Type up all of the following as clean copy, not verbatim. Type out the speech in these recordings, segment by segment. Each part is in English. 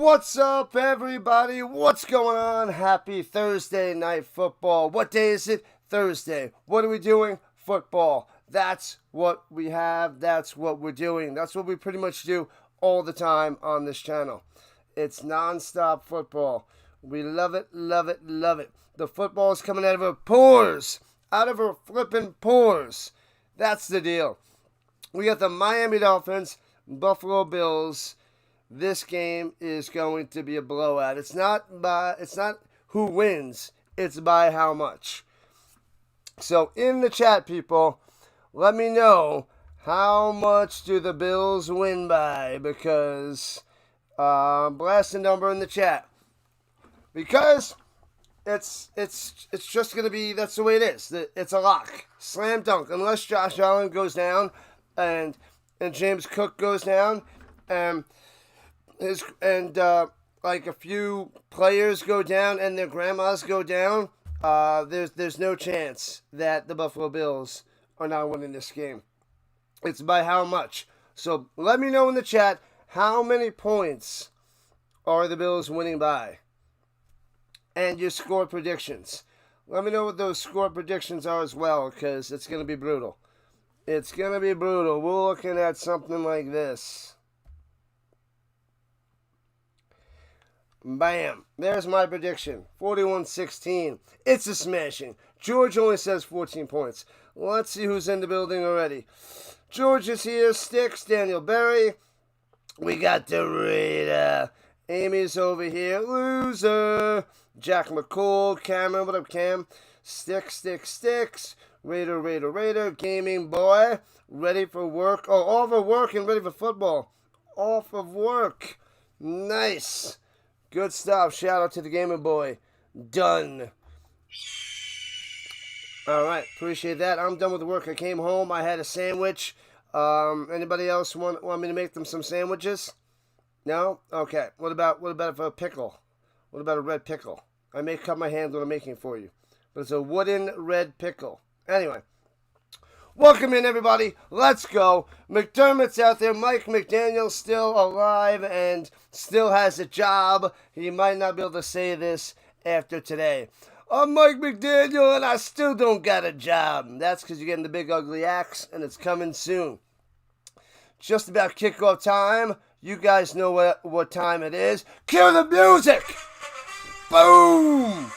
What's up, everybody? What's going on? Happy Thursday night football. What day is it? Thursday. What are we doing? Football. That's what we have. That's what we're doing. That's what we pretty much do all the time on this channel. It's non-stop football. We love it, love it, love it. The football is coming out of our pores. Out of our flipping pores. That's the deal. We got the Miami Dolphins, Buffalo Bills. This game is going to be a blowout. It's not who wins, it's by how much. So in the chat, people, let me know how much do the Bills win by, because blast a number in the chat. Because it's just going to be, that's the way it is. It's a lock. Slam dunk. Unless Josh Allen goes down and James Cook goes down and like a few players go down and their grandmas go down, there's no chance that the Buffalo Bills are not winning this game. It's by how much. So let me know in the chat, how many points are the Bills winning by? And your score predictions. Let me know what those score predictions are as well, because it's going to be brutal. It's going to be brutal. We're looking at something like this. Bam. There's my prediction. 41-16. It's a smashing. George only says 14 points. Let's see who's in the building already. George is here. Sticks. Daniel Berry. We got the Raider. Amy's over here. Loser. Jack McCall. Cameron. What up, Cam? Sticks. Raider. Gaming boy. Ready for work. Oh, off of work and ready for football. Off of work. Nice. Good stuff. Shout out to the Gamer Boy. Done. Alright, appreciate that. I'm done with the work. I came home. I had a sandwich. Anybody else want me to make them some sandwiches? No? Okay. What about a pickle? What about a red pickle? I may cut my hand when I'm making it for you. But it's a wooden red pickle. Anyway. Welcome in, everybody. Let's go. McDermott's out there. Mike McDaniel still alive and still has a job. He might not be able to say this after today. I'm Mike McDaniel and I still don't got a job. That's because you're getting the big ugly axe and it's coming soon. Just about kickoff time. You guys know what time it is. Cue the music. Boom.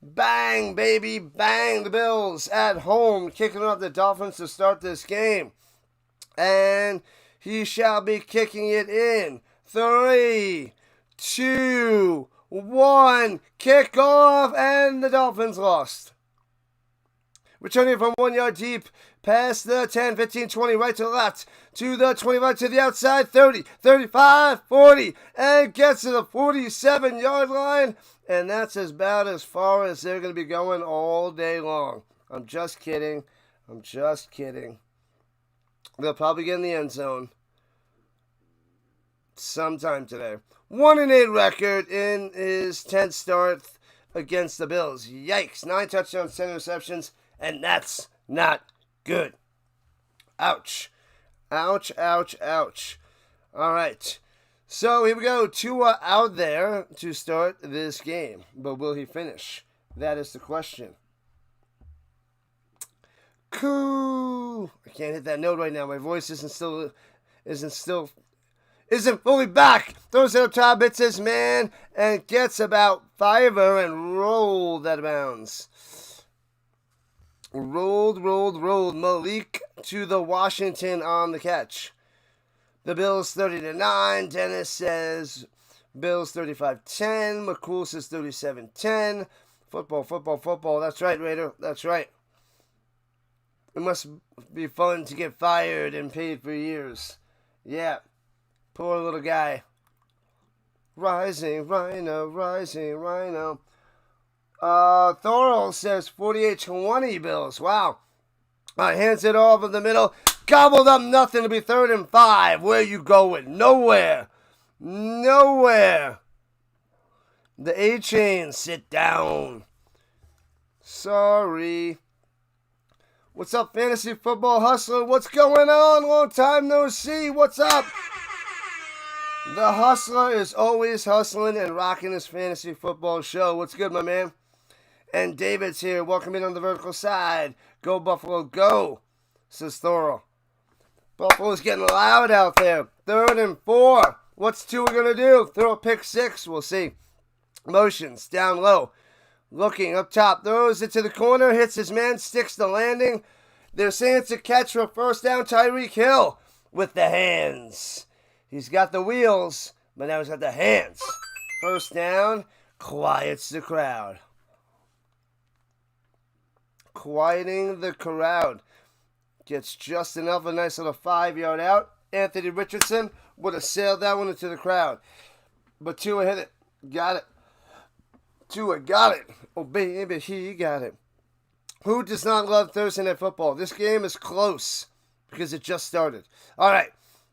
Bang, baby, bang. The Bills at home kicking off the Dolphins to start this game. And he shall be kicking it in. 3, 2, 1. Kick off, and the Dolphins lost. Returning from 1 yard deep, past the 10, 15, 20, right to the left, to the 25, to the outside, 30, 35, 40, and gets to the 47-yard line, and that's about as far as they're going to be going all day long. I'm just kidding. They'll probably get in the end zone sometime today. 1-8 record in his 10th start against the Bills. Yikes. 9 touchdowns, 10 interceptions. And that's not good. Ouch. Ouch. All right. So here we go. Tua out there to start this game. But will he finish? That is the question. Cool. I can't hit that note right now. My voice isn't fully back. Throws it up top, hits his man, and gets about fiver and rolled out of bounds. Rolled. Malik to the Washington on the catch. The Bills 30-9. Dennis says Bills 35-10. McCool says 37-10. Football. That's right, Raider. That's right. It must be fun to get fired and paid for years. Yeah. Poor little guy. Rising Rhino. Thorol says 48-20 Bills. Wow. Hands it off in the middle. Gobbled up nothing to be 3rd and 5. Where you going? Nowhere. The A-chain, sit down. Sorry. What's up, Fantasy Football Hustler? What's going on? Long time no see. What's up? The Hustler is always hustling and rocking his fantasy football show. What's good, my man? And David's here. Welcome in on the vertical side. Go, Buffalo, go, says Thorough. Buffalo's getting loud out there. 3rd and 4. What's Tua going to do? Throw a pick 6? We'll see. Motions down low. Looking up top. Throws it to the corner. Hits his man. Sticks the landing. They're saying it's a catch for a first down. Tyreek Hill with the hands. He's got the wheels, but now he's got the hands. First down. Quiets the crowd. Quieting the crowd. Gets just enough. A nice little 5-yard out. Anthony Richardson would have sailed that one into the crowd. But Tua hit it. Got it. Tua got it. Oh, baby, he got it. Who does not love Thursday Night Football? This game is close because it just started. All right,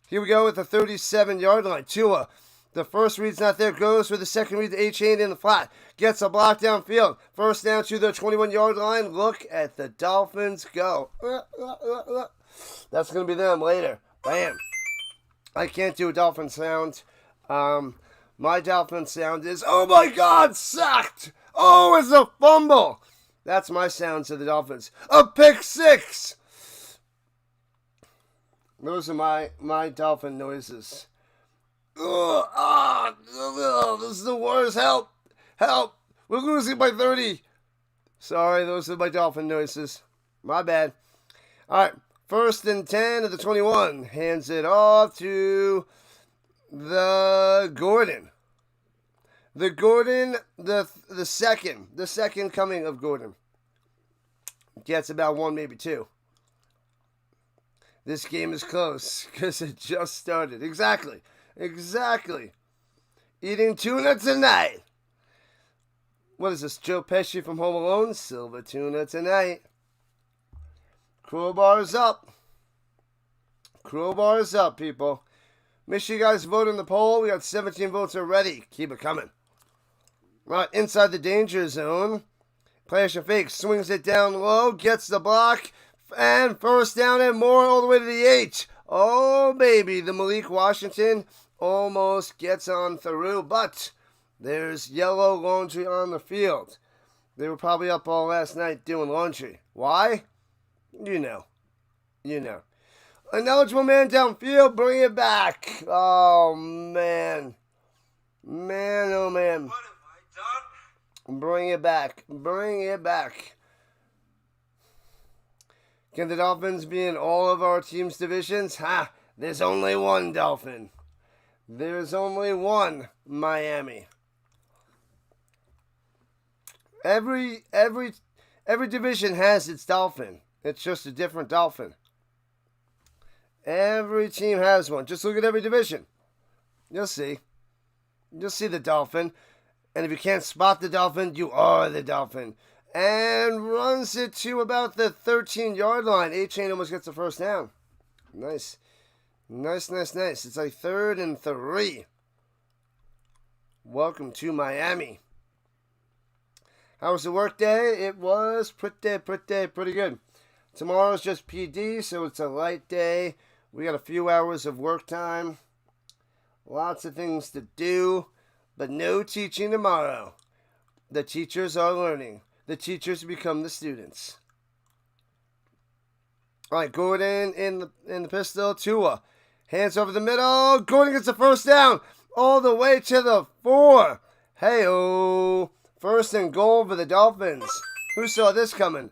here we go with the 37-yard line. Tua, the first read's not there. Goes for the second read to Achane in the flat. Gets a block downfield. First down to the 21-yard line. Look at the Dolphins go. That's going to be them later. Bam. I can't do a Dolphin sound. My Dolphin sound is, oh my God, sacked. Oh, it's a fumble. That's my sounds of the Dolphins. A pick 6. Those are my Dolphin noises. This is the worst. Help. Help. We're losing by 30. Sorry, those are my Dolphin noises. My bad. All right. 1st and 10 of the 21. Hands it off to the Gordon. The Gordon, the second coming of Gordon. Gets about 1, maybe 2. This game is close because it just started. Exactly. Eating tuna tonight. What is this, Joe Pesci from Home Alone? Silver tuna tonight. Crowbars up. Crowbars up, people. Make sure you guys vote in the poll. We got 17 votes already. Keep it coming. Right, inside the danger zone. Player fake. Swings it down low. Gets the block. And first down and more all the way to the 8. Oh, baby. The Malik Washington almost gets on through. But there's yellow laundry on the field. They were probably up all last night doing laundry. Why? You know. An eligible man downfield, bring it back. Oh, man. Man, oh, man. What have I done? Bring it back. Can the Dolphins be in all of our team's divisions? Ha! There's only one Dolphin. There's only one Miami. Every division has its Dolphin. It's just a different Dolphin. Every team has one. Just look at every division. You'll see. You'll see the Dolphin. And if you can't spot the Dolphin, you are the Dolphin. And runs it to about the 13-yard line. Achane almost gets the first down. Nice. It's like 3rd and 3. Welcome to Miami. How was the work day? It was pretty good. Tomorrow's just PD, so it's a light day. We got a few hours of work time. Lots of things to do, but no teaching tomorrow. The teachers are learning. The teachers become the students. All right, Gordon in the pistol. Tua. Hands over the middle. Gordon gets the first down. All the way to the 4. Hey-oh. 1st and goal for the Dolphins. Who saw this coming?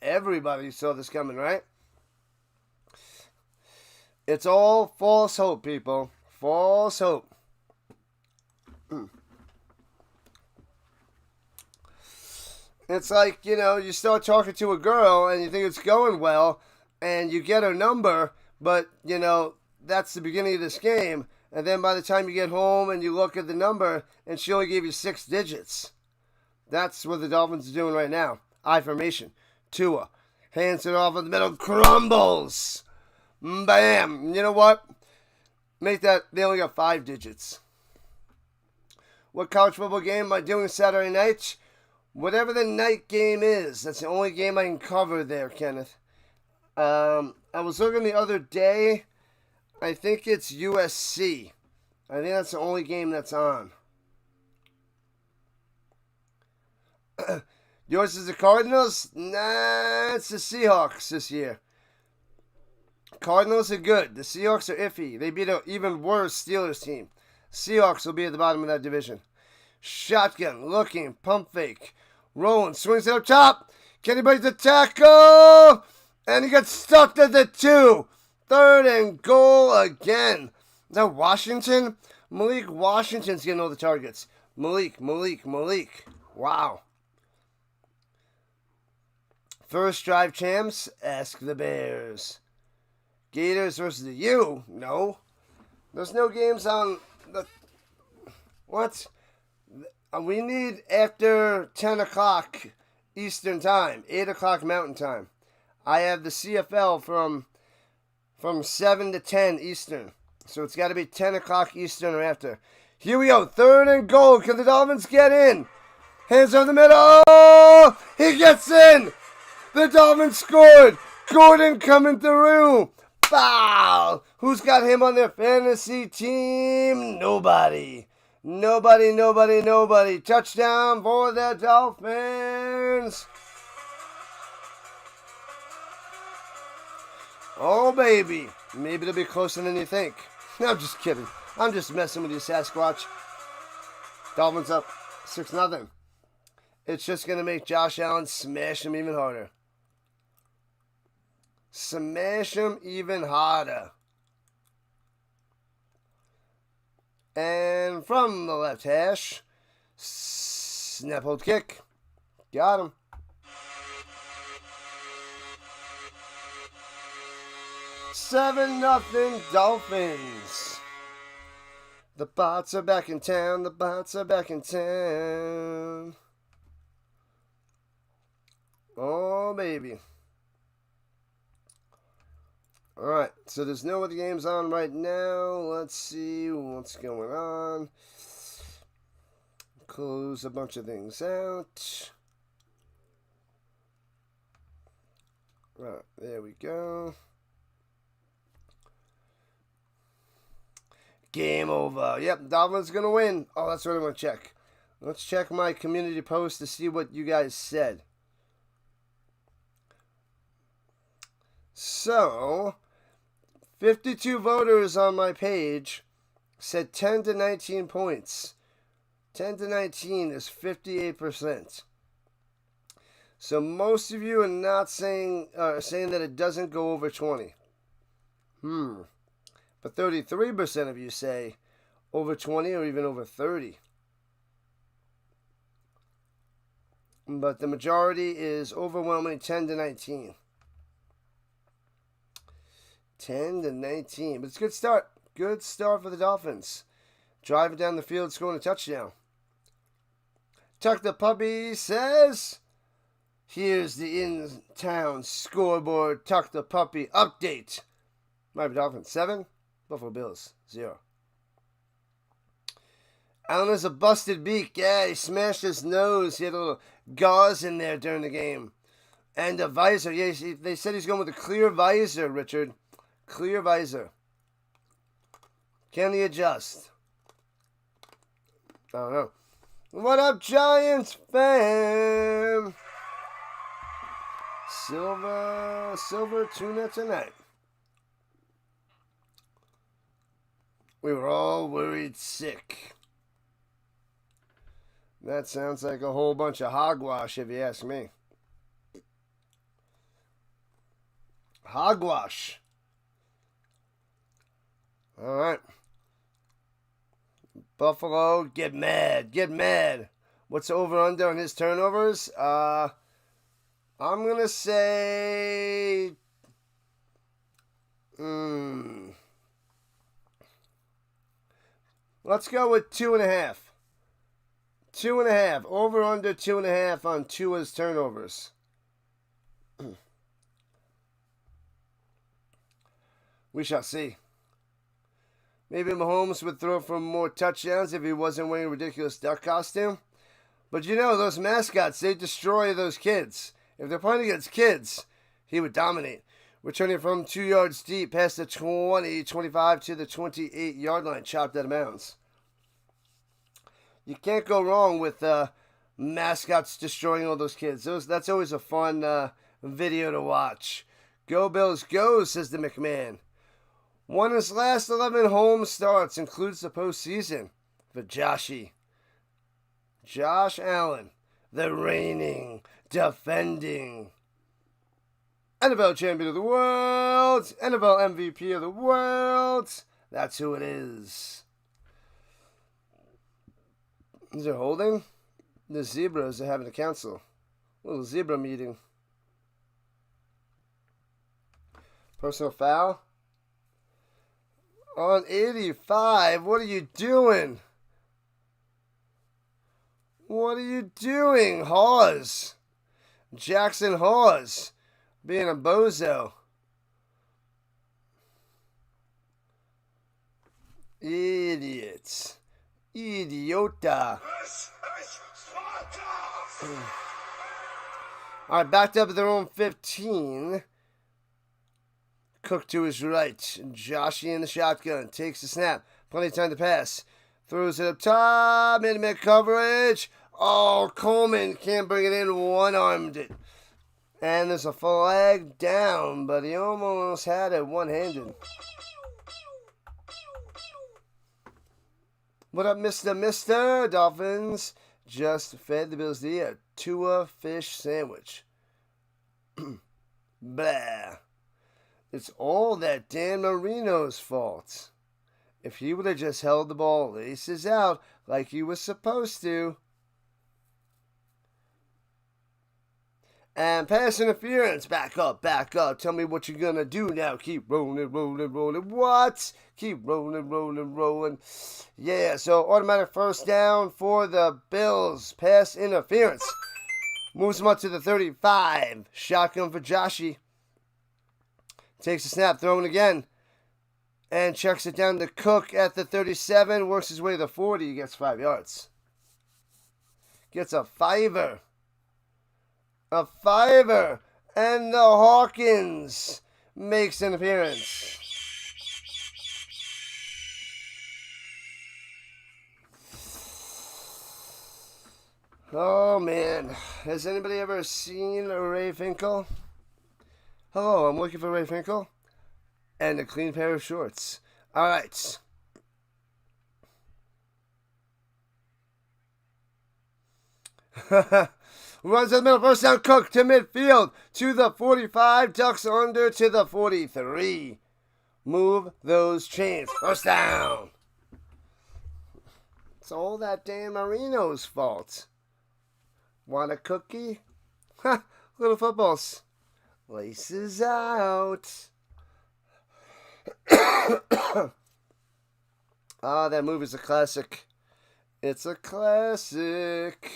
Everybody saw this coming, right? It's all false hope, people. False hope. It's like, you start talking to a girl and you think it's going well and you get her number, but, that's the beginning of this game. And then by the time you get home and you look at the number and she only gave you 6 digits. That's what the Dolphins are doing right now. I formation. Tua. Hands it off in the middle. Crumbles. Bam. You know what? Make that. They only got 5 digits. What college football game am I doing Saturday night? Whatever the night game is. That's the only game I can cover there, Kenneth. I was looking the other day. I think it's USC. I think that's the only game that's on. Yours is the Cardinals? Nah, it's the Seahawks this year. Cardinals are good. The Seahawks are iffy. They beat an even worse Steelers team. Seahawks will be at the bottom of that division. Shotgun, looking, pump fake. Rolling, swings it up top. Can he break the tackle? And he gets stuck at the 2. 3rd and goal again. Is that Washington? Malik Washington's getting all the targets. Malik. Wow. First drive champs, ask the Bears. Gators versus the U? No. There's no games on the... What? We need after 10 o'clock Eastern time, 8 o'clock Mountain time. I have the CFL from 7 to 10 Eastern. So it's got to be 10 o'clock Eastern or after. Here we go. 3rd and goal. Can the Dolphins get in? Hands over the middle. He gets in. The Dolphins scored. Gordon coming through. Foul. Who's got him on their fantasy team? Nobody. Touchdown for the Dolphins. Oh, baby. Maybe they'll be closer than you think. I'm just kidding. I'm just messing with you, Sasquatch. Dolphins up 6-0. It's just going to make Josh Allen smash him even harder. Smash him even harder. And from the left hash, snap hold kick. Got him. Seven nothing Dolphins. The bots are back in town. Oh, baby. Alright, so there's no other games on right now. Let's see what's going on. Close a bunch of things out. Right, there we go. Game over. Yep, Dolphins going to win. Oh, that's what I want to check. Let's check my community post to see what you guys said. So, 52 voters on my page said 10 to 19 points. 10 to 19 is 58%. So most of you are not saying that it doesn't go over 20. But 33% of you say over 20 or even over 30. But the majority is overwhelming 10 to 19. 10 to 19. But it's a good start. Good start for the Dolphins. Driving down the field, scoring a touchdown. Tuck the Puppy says, here's the in-town scoreboard. Tuck the Puppy update. Miami Dolphins 7. Buffalo Bills 0. Allen has a busted beak. Yeah, he smashed his nose. He had a little gauze in there during the game. And a visor. Yeah, they said he's going with a clear visor, Richard. Clear visor. Can he adjust? I don't know. What up, Giants fam? Silver tuna tonight. We were all worried sick. That sounds like a whole bunch of hogwash, if you ask me. Hogwash. All right. Buffalo, get mad. Get mad. What's over under on his turnovers? I'm going to say... Let's go with 2.5. 2.5. Over under 2.5 on Tua's turnovers. We shall see. Maybe Mahomes would throw for more touchdowns if he wasn't wearing a ridiculous duck costume. But you know, those mascots, they destroy those kids. If they're playing against kids, he would dominate. Returning from 2 yards deep past the 20, 25 to the 28-yard line. Chopped out of bounds. You can't go wrong with mascots destroying all those kids. That's always a fun video to watch. Go Bills, go, says the McMahon. Won his last 11 home starts, includes the postseason for Josh Allen, the reigning, defending NFL champion of the world, NFL MVP of the world. That's who it is. Is there holding? The Zebras are having a council. A little zebra meeting. Personal foul. On 85. What are you doing? What are you doing? Hawes. Jackson Hawes. Being a bozo. Idiots. Idiota. Alright, backed up at their own 15. Cook to his right. Joshy in the shotgun. Takes the snap. Plenty of time to pass. Throws it up top. Mid coverage. Oh, Coleman can't bring it in. One-armed it. And there's a flag down, but he almost had it one-handed. What up, Mr. Dolphins just fed the Bills the Tua fish sandwich. Blah. It's all that Dan Marino's fault. If he would have just held the ball aces out like he was supposed to. And pass interference. Back up, back up. Tell me what you're going to do now. Keep rolling, rolling, rolling. What? Keep rolling, rolling, rolling. Yeah, so automatic first down for the Bills. Pass interference. Moves him up to the 35. Shotgun for Joshy. Takes a snap, throwing again. And checks it down to Cook at the 37. Works his way to the 40. He gets 5 yards. Gets a fiver. A fiver. And the Hawkins makes an appearance. Oh, man. Has anybody ever seen Ray Finkel? Hello, I'm looking for Ray Finkel. And a clean pair of shorts. All right. Runs to the middle, first down, Cook to midfield, to the 45, ducks under to the 43. Move those chains. First down. It's all that Dan Marino's fault. Want a cookie? Ha! Little footballs. Laces out. Ah, that movie is a classic. It's a classic.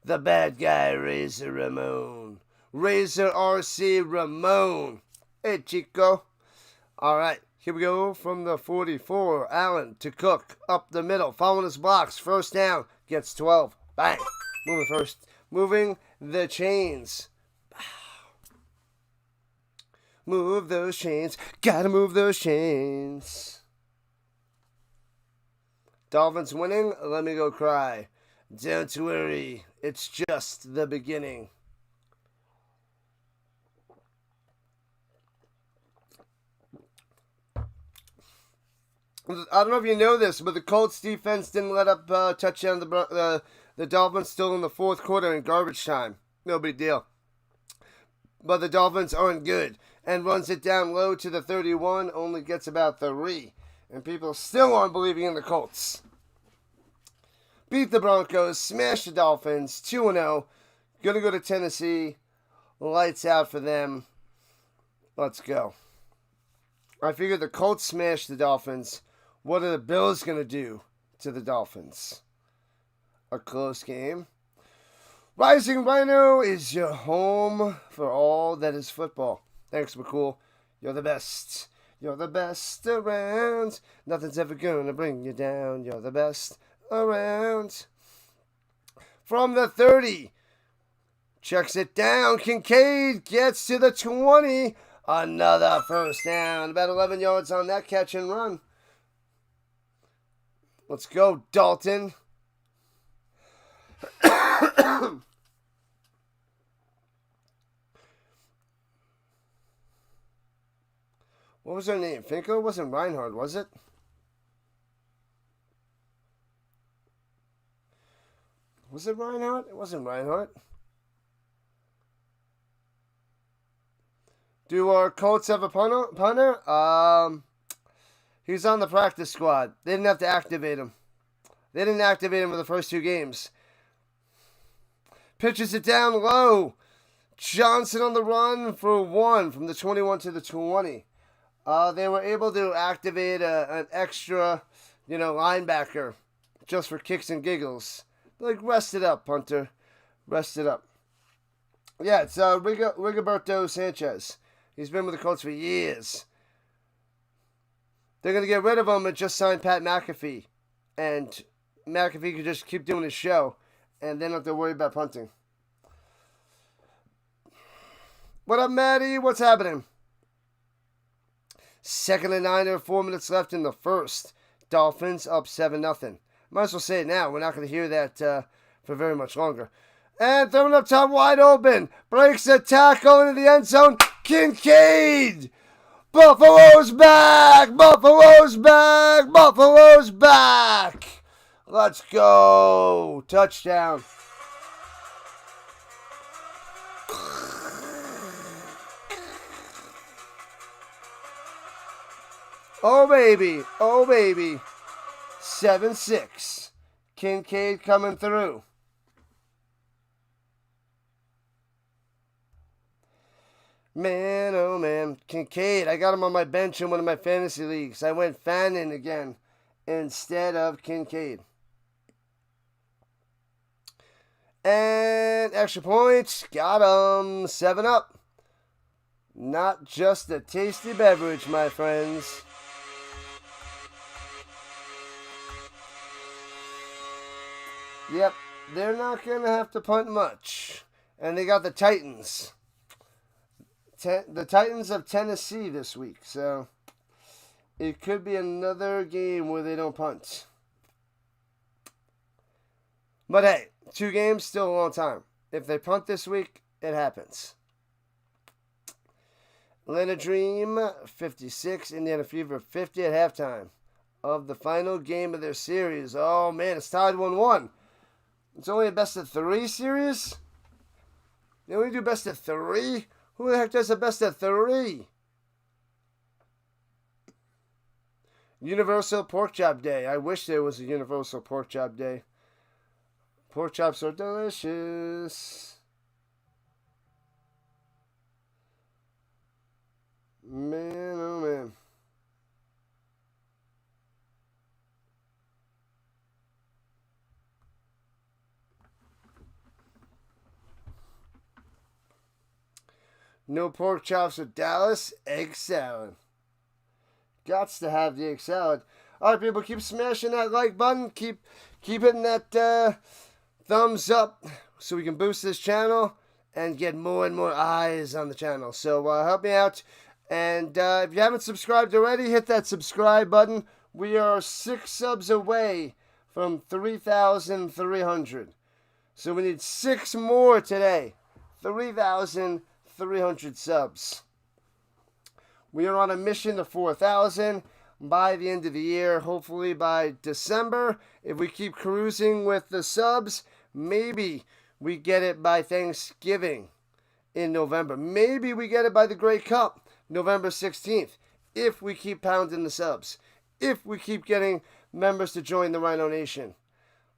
The bad guy, Razor Ramon. Razor RC Ramon. Hey, Chico. All right, here we go from the 44. Allen to Cook. Up the middle. Following his blocks. First down. Gets 12. Bang. Moving the chains. Move those chains. Gotta move those chains. Dolphins winning. Let me go cry. Don't worry. It's just the beginning. I don't know if you know this, but the Colts defense didn't let up touchdown the Dolphins still in the fourth quarter in garbage time. No big deal. But the Dolphins aren't good. And runs it down low to the 31. Only gets about 3. And people still aren't believing in the Colts. Beat the Broncos. Smash the Dolphins. 2-0. Gonna go to Tennessee. Lights out for them. Let's go. I figured the Colts smashed the Dolphins. What are the Bills gonna do to the Dolphins? A close game. Rising Rhino is your home for all that is football. Thanks, McCool. You're the best. You're the best around. Nothing's ever gonna bring you down. You're the best around. From the 30. Checks it down. Kincaid gets to the 20. Another first down. About 11 yards on that catch and run. Let's go, Dalton. What was her name? Finko? It wasn't Reinhardt, was it? Was it Reinhardt? It wasn't Reinhardt. Do our Colts have a punter? He's on the practice squad. They didn't have to activate him. They didn't activate him for the first 2 games. Pitches it down low. Johnson on the run for 1 from the 21 to the 20. They were able to activate an extra, linebacker just for kicks and giggles. Like, rest it up, punter. Rest it up. Yeah, it's Rigoberto Sanchez. He's been with the Colts for years. They're going to get rid of him and just sign Pat McAfee. And McAfee could just keep doing his show. And they don't have to worry about punting. What up, Maddie? What's happening? 2nd and 9, there are 4 minutes left in the first. Dolphins up 7-0. Might as well say it now. We're not going to hear that for very much longer. And throwing up top wide open. Breaks the tackle into the end zone. Kincaid! Buffalo's back! Buffalo's back! Buffalo's back! Let's go! Touchdown. Oh, baby. Oh, baby. 7-6. Kincaid coming through. Man, oh man. Kincaid, I got him on my bench in one of my fantasy leagues. I went Fannin again instead of Kincaid. And extra points. Got him. 7-up. Not just a tasty beverage, my friends. Yep, they're not going to have to punt much. And they got the Titans. The Titans of Tennessee this week. So, it could be another game where they don't punt. But hey, 2 games, still a long time. If they punt this week, it happens. Atlanta Dream, 56. Indiana Fever, 50 at halftime of the final game of their series. Oh, man, it's tied 1-1. It's only a best-of-3 series? They only do best-of-3? Who the heck does a best-of-3? Universal Pork Chop Day. I wish there was a Universal Pork Chop Day. Pork chops are delicious. Man, oh man. No pork chops with Dallas. Egg salad. Gots to have the egg salad. All right, people, keep smashing that like button. Keep hitting that thumbs up so we can boost this channel and get more and more eyes on the channel. So help me out. And if you haven't subscribed already, hit that subscribe button. We are 6 subs away from 3,300. So we need 6 more today. 3,300 subs. We are on a mission to 4,000 by the end of the year. Hopefully by December. If we keep cruising with the subs, maybe we get it by Thanksgiving in November. Maybe we get it by the Grey Cup, November 16th. If we keep pounding the subs. If we keep getting members to join the Rhino Nation.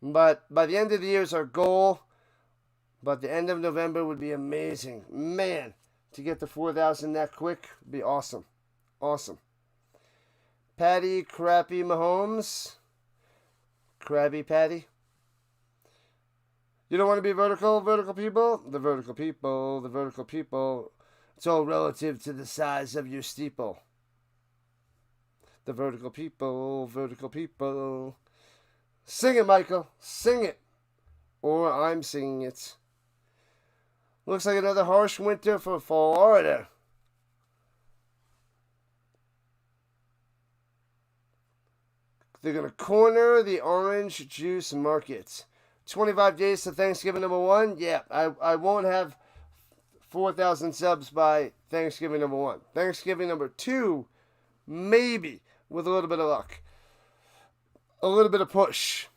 But by the end of the year is our goal. But the end of November would be amazing. Man, to get to 4,000 that quick would be awesome. Awesome. Patty Crappy Mahomes. Krabby Patty. You don't want to be vertical people? The vertical people, the vertical people. It's all relative to the size of your steeple. The vertical people, vertical people. Sing it, Michael. Sing it. Or I'm singing it. Looks like another harsh winter for Florida. They're going to corner the orange juice market. 25 days to Thanksgiving number 1. Yeah, I won't have 4,000 subs by Thanksgiving number 1. Thanksgiving number 2, maybe, with a little bit of luck. A little bit of push.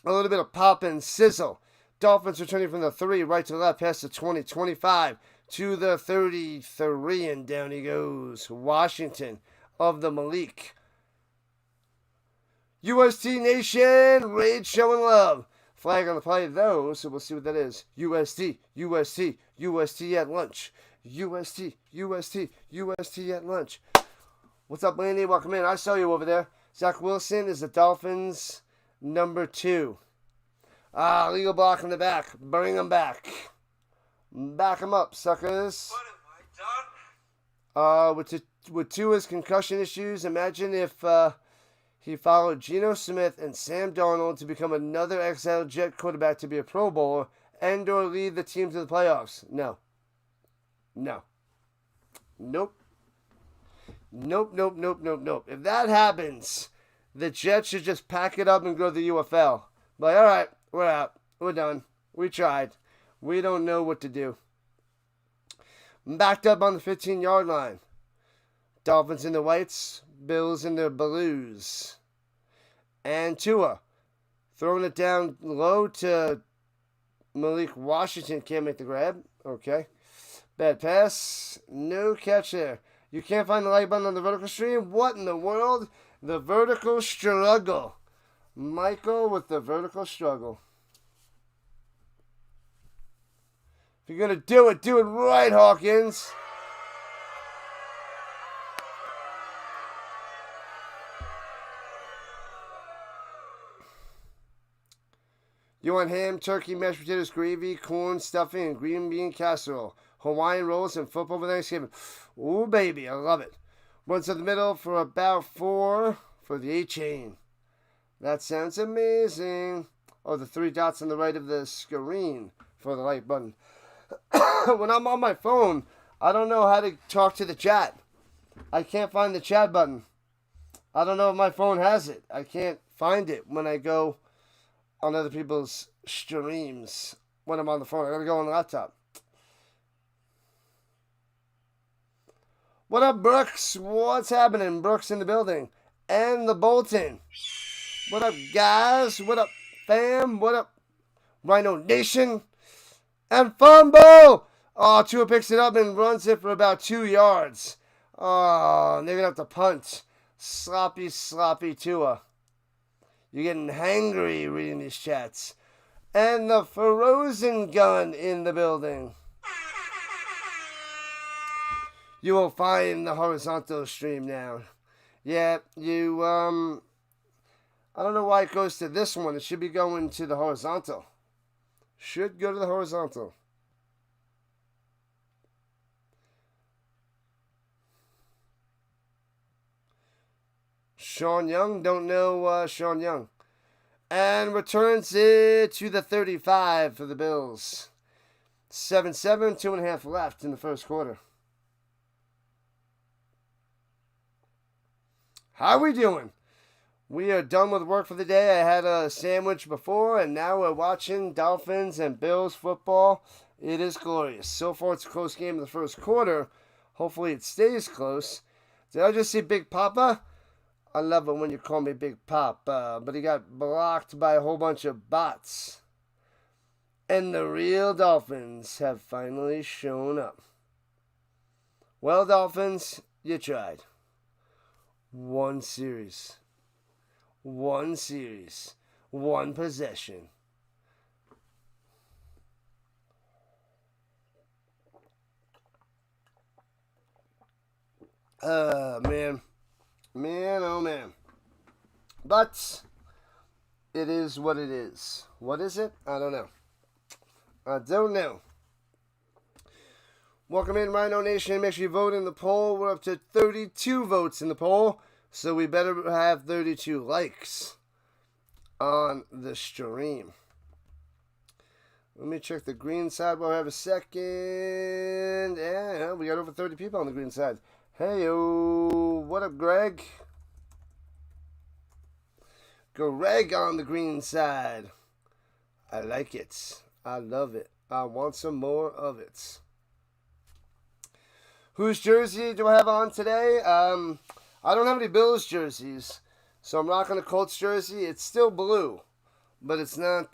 A little bit of pop and sizzle. Dolphins returning from the 3, right to left, past the 20, 25, to the 33, and down he goes. Washington of the Malik. UST Nation, Raid showing love. Flag on the play, though, so we'll see what that is. UST at lunch. UST at lunch. What's up, Landy? Welcome in. I saw you over there. Zach Wilson is the Dolphins' number 2. Legal block in the back. Bring him back. Back him up, suckers. What have I done? With Tua's concussion issues, imagine if he followed Geno Smith and Sam Darnold to become another exiled Jet quarterback to be a Pro Bowler and or lead the team to the playoffs. No. Nope. If that happens, the Jets should just pack it up and go to the UFL. Like, all right, we're out. We're done. We tried. We don't know what to do. Backed up on the 15-yard line. Dolphins in the whites, Bills in the blues. And Tua throwing it down low to Malik Washington. Can't make the grab. Okay. Bad pass. No catch there. You can't find the like button on the vertical stream? What in the world? The vertical struggle. Michael with the vertical struggle. If you're going to do it right, Hawkins. You want ham, turkey, mashed potatoes, gravy, corn, stuffing, and green bean casserole. Hawaiian rolls and football for Thanksgiving. Ooh, baby, I love it. Runs to the middle for about 4 for the A-chain. That sounds amazing. Oh, the 3 dots on the right of the screen for the like button. When I'm on my phone, I don't know how to talk to the chat. I can't find the chat button. I don't know if my phone has it. I can't find it when I go on other people's streams when I'm on the phone. I gotta go on the laptop. What up, Brooks? What's happening? Brooks in the building. And the Bolton. What up, guys? What up, fam? What up, Rhino Nation? And fumble! Oh, Tua picks it up and runs it for about 2 yards. Oh, and they're gonna have to punt. Sloppy Tua. You're getting hangry reading these chats. And the Frozen Gun in the building. You will find the horizontal stream now. Yeah, I don't know why it goes to this one. It should be going to the horizontal. Should go to the horizontal. Sean Young, don't know Sean Young. And returns it to the 35 for the Bills. 7-7, 2.5 left in the first quarter. How we doing? We are done with work for the day. I had a sandwich before, and now we're watching Dolphins and Bills football. It is glorious. So far, it's a close game in the first quarter. Hopefully, it stays close. Did I just see Big Papa? I love it when you call me Big Papa, but he got blocked by a whole bunch of bots. And the real Dolphins have finally shown up. Well, Dolphins, you tried. One series. One possession. Man, oh man. But it is what it is. What is it? I don't know. Welcome in, Rhino Nation. Make sure you vote in the poll. We're up to 32 votes in the poll, so we better have 32 likes on the stream. Let me check the green side while I have a second. Yeah, we got over 30 people on the green side. Hey-o. What up, Greg? Greg on the green side. I like it. I love it. I want some more of it. Whose jersey do I have on today? I don't have any Bills jerseys, so I'm rocking a Colts jersey. It's still blue, but it's not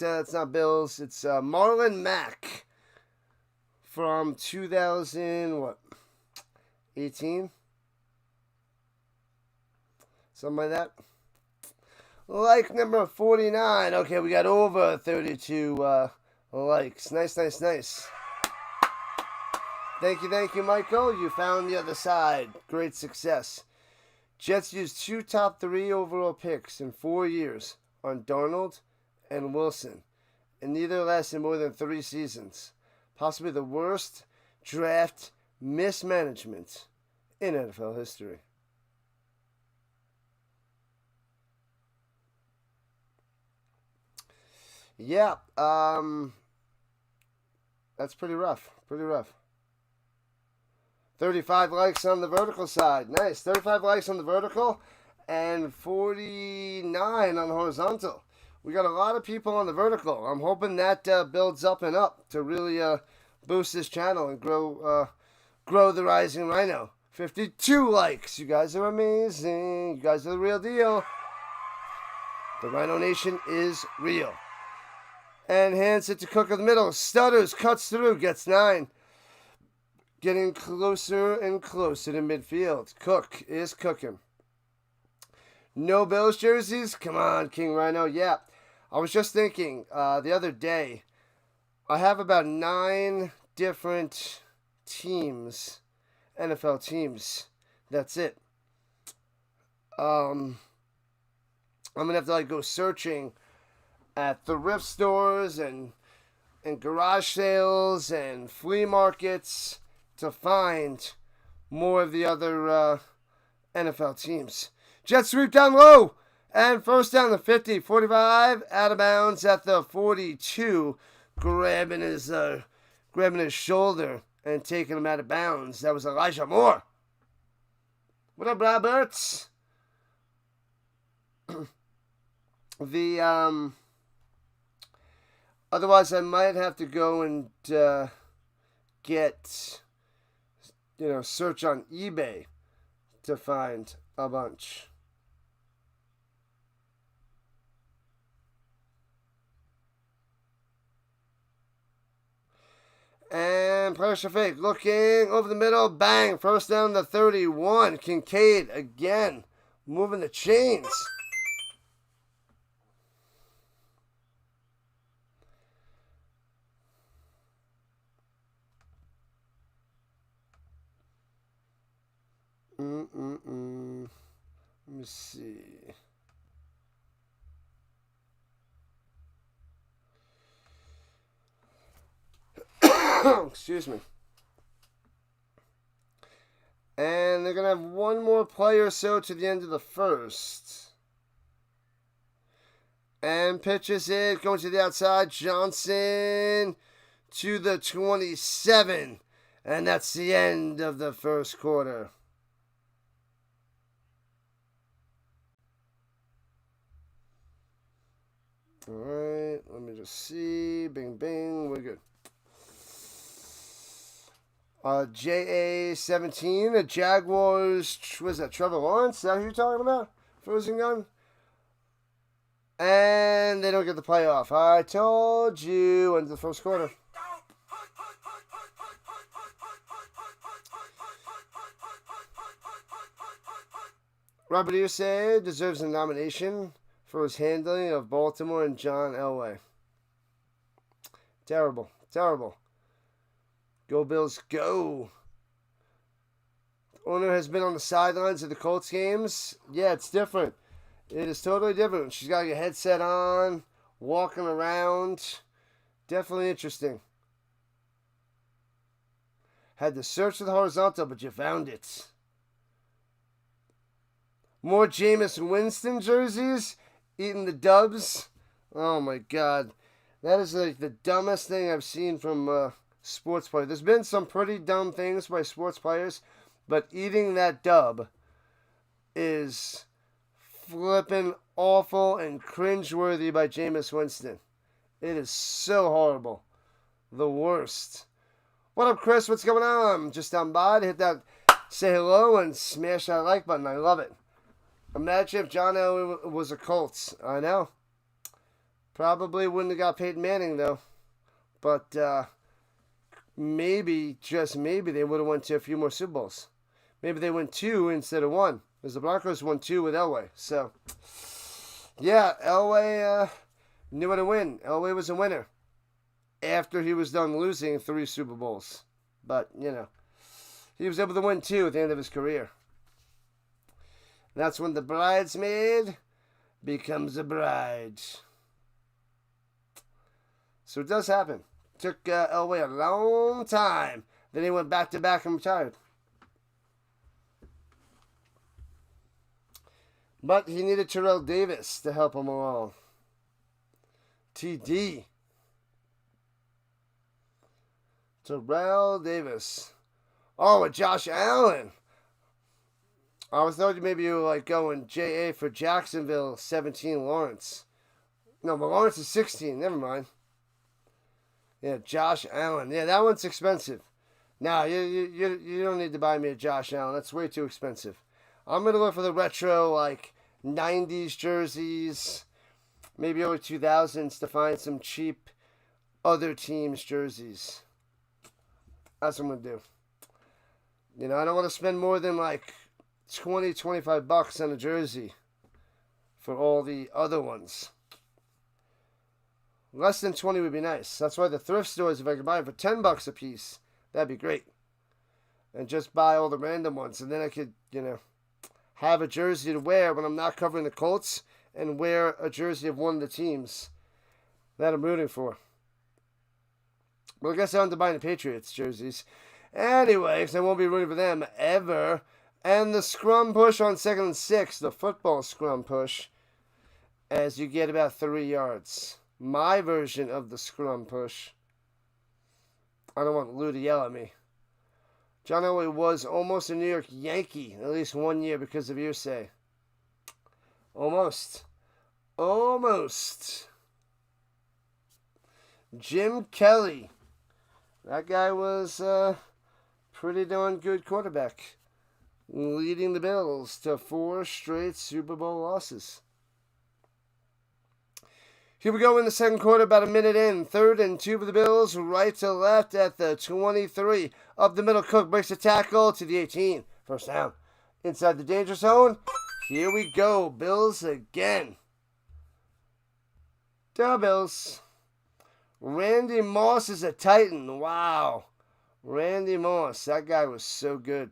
Bills. It's Marlon Mack from 2018, something like that. Like number 49. Okay, we got over 32 likes. Nice. Thank you, Michael. You found the other side. Great success. Jets used 2 top 3 overall picks in 4 years on Darnold and Wilson, and neither lasted more than 3 seasons. Possibly the worst draft mismanagement in NFL history. Yeah, that's pretty rough. 35 likes on the vertical side. Nice. 35 likes on the vertical and 49 on the horizontal. We got a lot of people on the vertical. I'm hoping that builds up and up to really boost this channel and grow the Rising Rhino. 52 likes. You guys are amazing. You guys are the real deal. The Rhino Nation is real. And hands it to Cook in the middle. Stutters, cuts through, gets 9. Getting closer and closer to midfield. Cook is cooking. No Bills jerseys? Come on, King Rhino. Yeah, I was just thinking the other day, I have about 9 different teams, NFL teams. That's it. I'm going to have to go searching at thrift stores and garage sales and flea markets to find more of the other NFL teams. Jet sweep down low. And first down the 50, 45, out of bounds at the 42, grabbing his shoulder and taking him out of bounds. That was Elijah Moore. What up, Roberts? Otherwise, I might have to go and search on eBay to find a bunch. And pressure fake, looking over the middle, bang, first down the 31. Kincaid again, moving the chains. Let me see. Excuse me. And they're going to have one more player or so to the end of the first. And pitches it, going to the outside. Johnson to the 27. And that's the end of the first quarter. All right, let me just see. Bing, bing, we're good. JA17, the Jaguars, was that Trevor Lawrence? Is that who you're talking about? Frozen gun? And they don't get the playoff. I told you, into the first quarter. Robert Irsay deserves a nomination for his handling of Baltimore and John Elway. Terrible. Go Bills, go. The owner has been on the sidelines of the Colts games. Yeah, it's different. It is totally different. She's got your headset on, walking around. Definitely interesting. Had to search for the horizontal, but you found it. More Jameis Winston jerseys. Eating the dubs. Oh, my God. That is like the dumbest thing I've seen from sports players. There's been some pretty dumb things by sports players, but eating that dub is flippin' awful and cringeworthy by Jameis Winston. It is so horrible. The worst. What up, Chris? What's going on? Just down by to hit that, say hello, and smash that like button. I love it. Imagine if John Elway was a Colts. I know. Probably wouldn't have got Peyton Manning, though. But maybe, just maybe, they would have went to a few more Super Bowls. Maybe they went 2 instead of 1. Because the Broncos won 2 with Elway. So, yeah, Elway knew how to win. Elway was a winner after he was done losing 3 Super Bowls. But, he was able to win 2 at the end of his career. That's when the bridesmaid becomes a bride. So it does happen. Took Elway a long time. Then he went back-to-back and retired. But he needed Terrell Davis to help him along. TD. Terrell Davis. Oh, and Josh Allen. I was thought maybe you were like going JA for Jacksonville, 17 Lawrence. No, but Lawrence is 16. Never mind. Yeah, Josh Allen. Yeah, that one's expensive. No, you don't need to buy me a Josh Allen. That's way too expensive. I'm going to look for the retro, 90s jerseys, maybe early 2000s to find some cheap other teams' jerseys. That's what I'm going to do. I don't want to spend more than, $20-25 on a jersey for all the other ones. Less than 20 would be nice. That's why the thrift stores, if I could buy it for $10 a piece, that'd be great. And just buy all the random ones. And then I could, have a jersey to wear when I'm not covering the Colts and wear a jersey of one of the teams that I'm rooting for. Well, I guess I'm to buy the Patriots jerseys. Anyway, because I won't be rooting for them ever. And the scrum push on 2nd and 6, the football scrum push, as you get about 3 yards. My version of the scrum push. I don't want Lou to yell at me. John Elway was almost a New York Yankee, at least 1 year because of Irsay. Almost. Jim Kelly. That guy was a pretty darn good quarterback, leading the Bills to 4 straight Super Bowl losses. Here we go in the second quarter, about a minute in. 3rd and 2 for the Bills, right to left at the 23. Up the middle, Cook breaks a tackle to the 18. First down. Inside the danger zone. Here we go. Bills again. The Bills. Randy Moss is a Titan. Wow. Randy Moss. That guy was so good.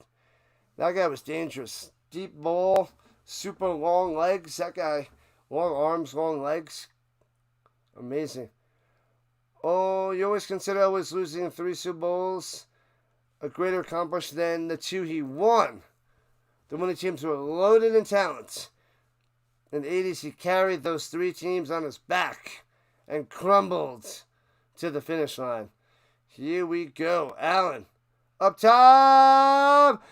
That guy was dangerous. Deep ball. Super long legs. That guy. Long arms, long legs. Amazing. Oh, you always consider always losing 3 Super Bowls a greater accomplishment than the 2 he won. The winning teams were loaded in talent. In the 80s, he carried those 3 teams on his back and crumbled to the finish line. Here we go. Allen. Up top.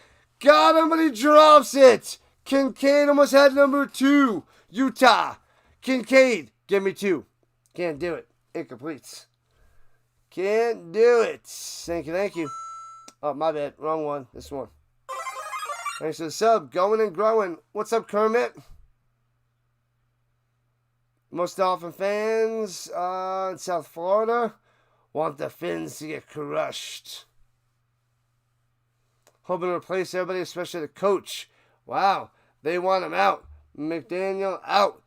Got him, but he drops it. Kincaid almost had number 2. Utah. Kincaid. Give me 2. Can't do it. Incomplete. Can't do it. Thank you. Oh, my bad. Wrong one. This one. Thanks for the sub. Going and growing. What's up, Kermit? Most Dolphin fans in South Florida want the Fins to get crushed. Hoping to replace everybody, especially the coach. Wow. They want him out. McDaniel out.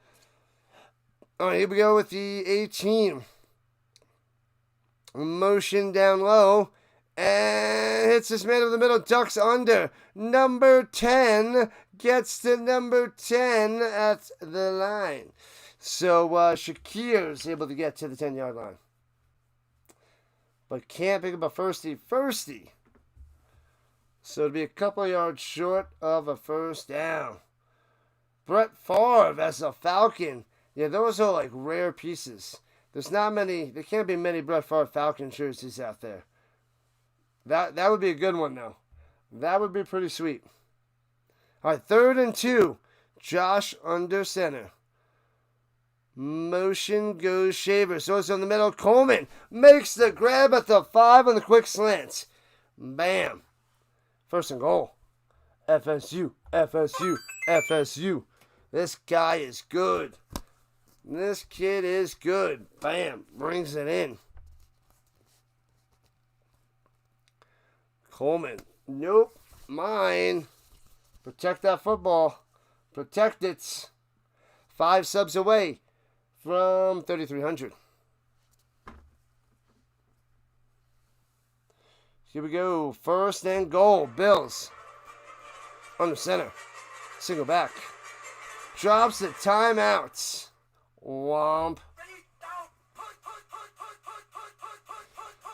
All right, here we go with the 18. Motion down low. And hits this man over the middle. Ducks under. Number 10 gets to number 10 at the line. So Shakir's able to get to the 10-yard line. But can't pick up a firstie. So it'll be a couple yards short of a first down. Brett Favre as a Falcon. Yeah, those are like rare pieces. There can't be many Brett Favre Falcon jerseys out there. That would be a good one, though. That would be pretty sweet. All right, 3rd and 2. Josh under center. Motion goes Shaver. So it's in the middle. Coleman makes the grab at the 5 on the quick slant. Bam. 1st and goal. FSU, FSU, FSU. This guy is good. This kid is good. Bam. Brings it in. Coleman. Nope. Mine. Protect that football. Protect it. 5 subs away from 3,300. Here we go. 1st and goal. Bills. Under center. Single back. Drops the timeout. Womp.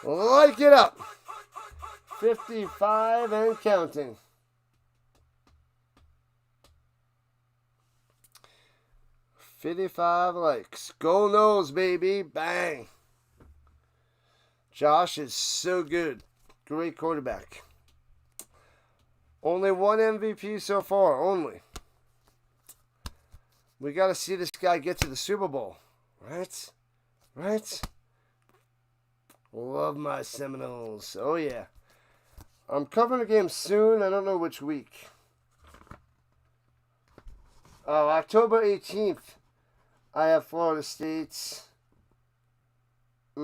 Like it up. 55 and counting. 55 likes. Go Noles, baby. Bang. Josh is so good. Great quarterback. Only 1 MVP so far. Only. We got to see this guy get to the Super Bowl. Right? Right? Love my Seminoles. Oh, yeah. I'm covering a game soon. I don't know which week. Oh, October 18th. I have Florida State. Maybe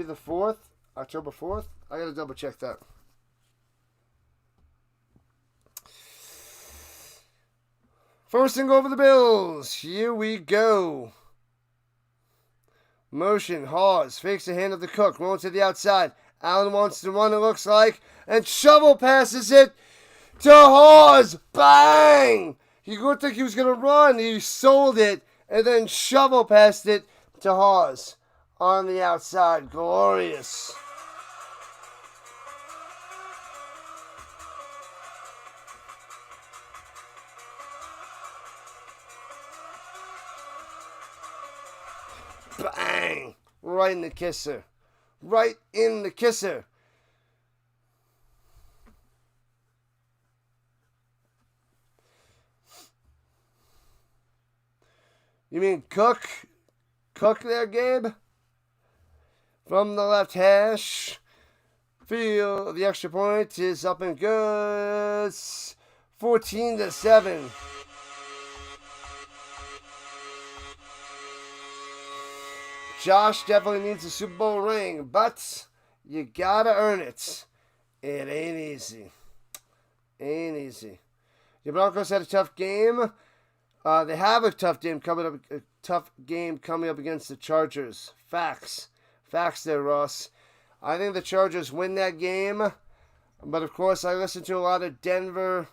the 4th, October 4th. I gotta double check that. First and goal for the Bills. Here we go. Motion, Hawes, fakes the hand of the Cook, rolling to the outside. Allen wants to run, it looks like, and Shovel passes it to Hawes. Bang! He looked like he was going to run. He sold it, and then Shovel passed it to Hawes on the outside. Glorious. Bang! Right in the kisser. Right in the kisser. You mean Cook? Cook there, Gabe? From the left hash. Field, the extra point is up and good. 14-7. Josh definitely needs a Super Bowl ring, but you gotta earn it. It ain't easy. Ain't easy. The Broncos had a tough game. They have a tough game coming up against the Chargers. Facts there, Ross. I think the Chargers win that game, but of course I listen to a lot of Denver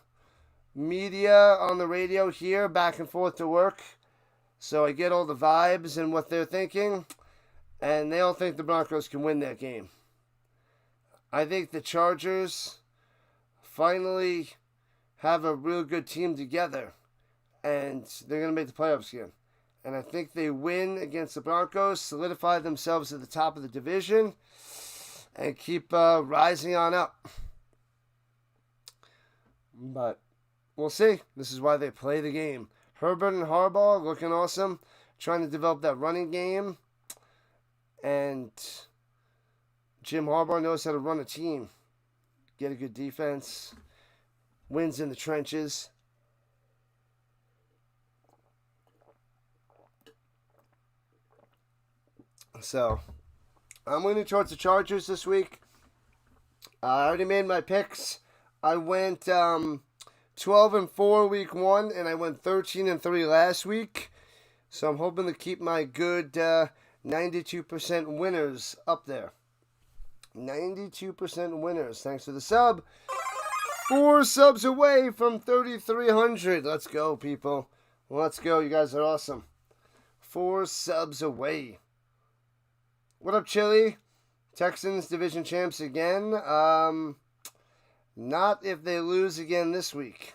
media on the radio here, back and forth to work, so I get all the vibes and what they're thinking, and they all think the Broncos can win that game. I think the Chargers finally have a real good team together, and they're going to make the playoffs again. And I think they win against the Broncos, solidify themselves at the top of the division, and keep rising on up. But we'll see. This is why they play the game. Herbert and Harbaugh looking awesome, trying to develop that running game. And Jim Harbaugh knows how to run a team. Get a good defense. Wins in the trenches. So, I'm leaning towards the Chargers this week. I already made my picks. I went 12-4 week 1, and I went 13-3 last week. So I'm hoping to keep my good 92% winners up there. 92% winners. Thanks for the sub. 4 subs away from 3,300. Let's go, people. Let's go. You guys are awesome. 4 subs away. What up, Chili? Texans division champs again. Not if they lose again this week,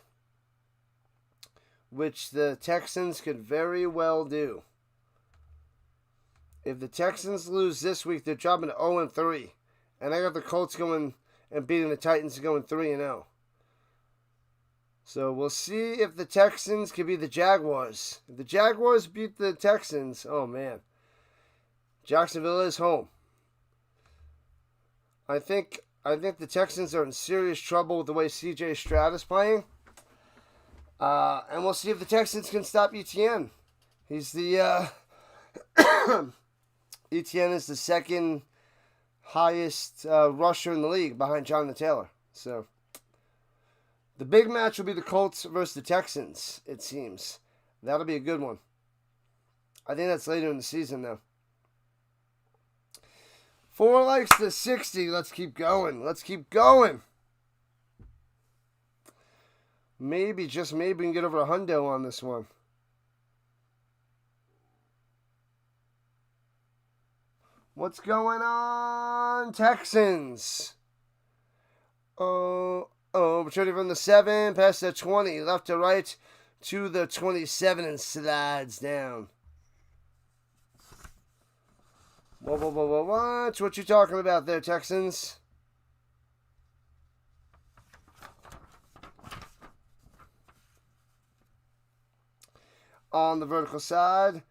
which the Texans could very well do. If the Texans lose this week, they're dropping to 0-3. And I got the Colts going and beating the Titans and going 3-0. So we'll see if the Texans can be the Jaguars. If the Jaguars beat the Texans, oh man. Jacksonville is home. I think the Texans are in serious trouble with the way C.J. Stroud is playing. And we'll see if the Texans can stop Etienne. He's the Etienne is the second highest rusher in the league behind Jonathan Taylor. So the big match will be the Colts versus the Texans, it seems. That'll be a good one. I think that's later in the season, though. 4 likes to 60. Let's keep going. Let's keep going. Maybe, just maybe, we can get over a hundo on this one. What's going on, Texans? Returning from the 7, past the 20, left to right to the 27, and slides down. What you talking about there, Texans? On the vertical side,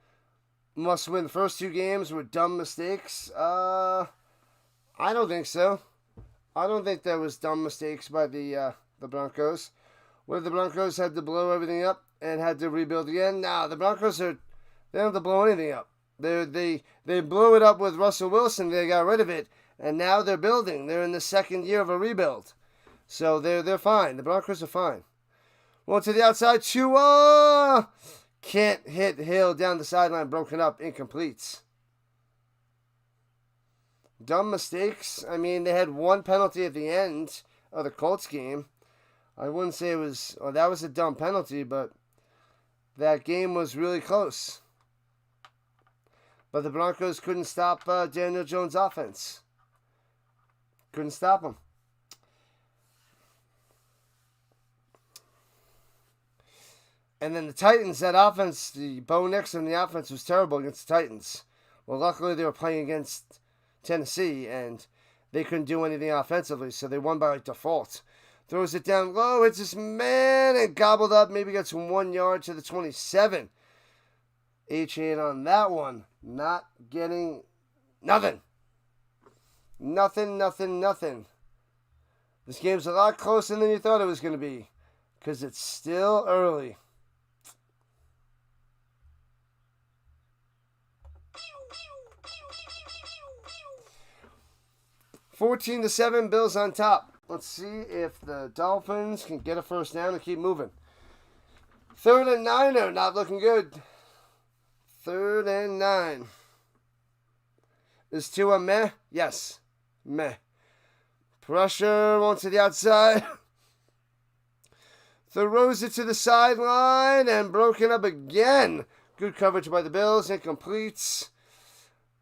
must win the first 2 games with dumb mistakes. I don't think so. I don't think there was dumb mistakes by the Broncos. Where the Broncos had to blow everything up and had to rebuild again. Nah, the Broncos they don't have to blow anything up. They blew it up with Russell Wilson. They got rid of it, and now they're building. They're in the second year of a rebuild, so they're fine. The Broncos are fine. Well, to the outside, Tua can't hit Hill down the sideline, broken up, incompletes. Dumb mistakes. I mean, they had 1 penalty at the end of the Colts game. I wouldn't say it was, that was a dumb penalty, but that game was really close. But the Broncos couldn't stop Daniel Jones' offense. Couldn't stop him. And then the Titans, that offense, the Bo Nixon, the offense was terrible against the Titans. Well, luckily they were playing against Tennessee, and they couldn't do anything offensively, so they won by default. Throws it down low, hits his man, and gobbled up. Maybe gets 1 yard to the 27. Achane on that one. Not getting nothing. Nothing. This game's a lot closer than you thought it was going to be, because it's still early. $14-7, Bills on top. Let's see if the Dolphins can get a first down and keep moving. 3rd and 9, not looking good. 3rd and 9. Is Tua meh? Yes. Meh. Pressure onto the outside. Throws it to the sideline and broken up again. Good coverage by the Bills. Incompletes.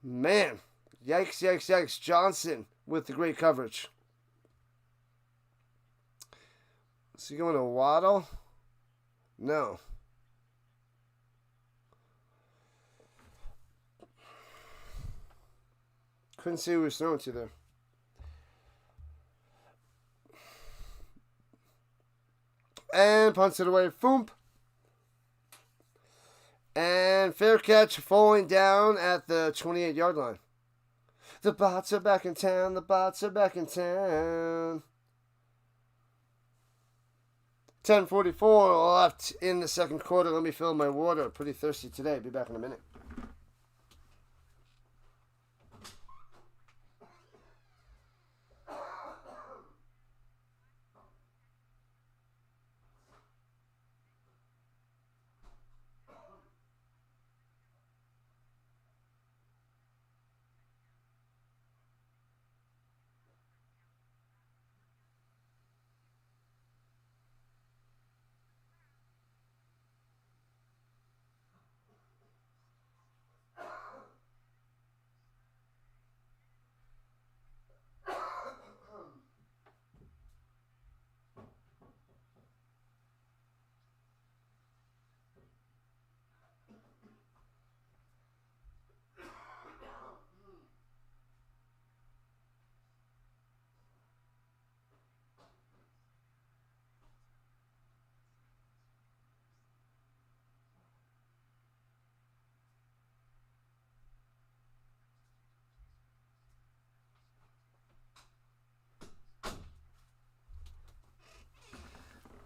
Man. Yikes. Johnson with the great coverage. Is he going to Waddle? No. Couldn't see who he was throwing to there. And punts it away. Foomp. And fair catch, falling down at the 28-yard line. The bots are back in town. 10:44 left in the second quarter. Let me fill my water. Pretty thirsty today. Be back in a minute.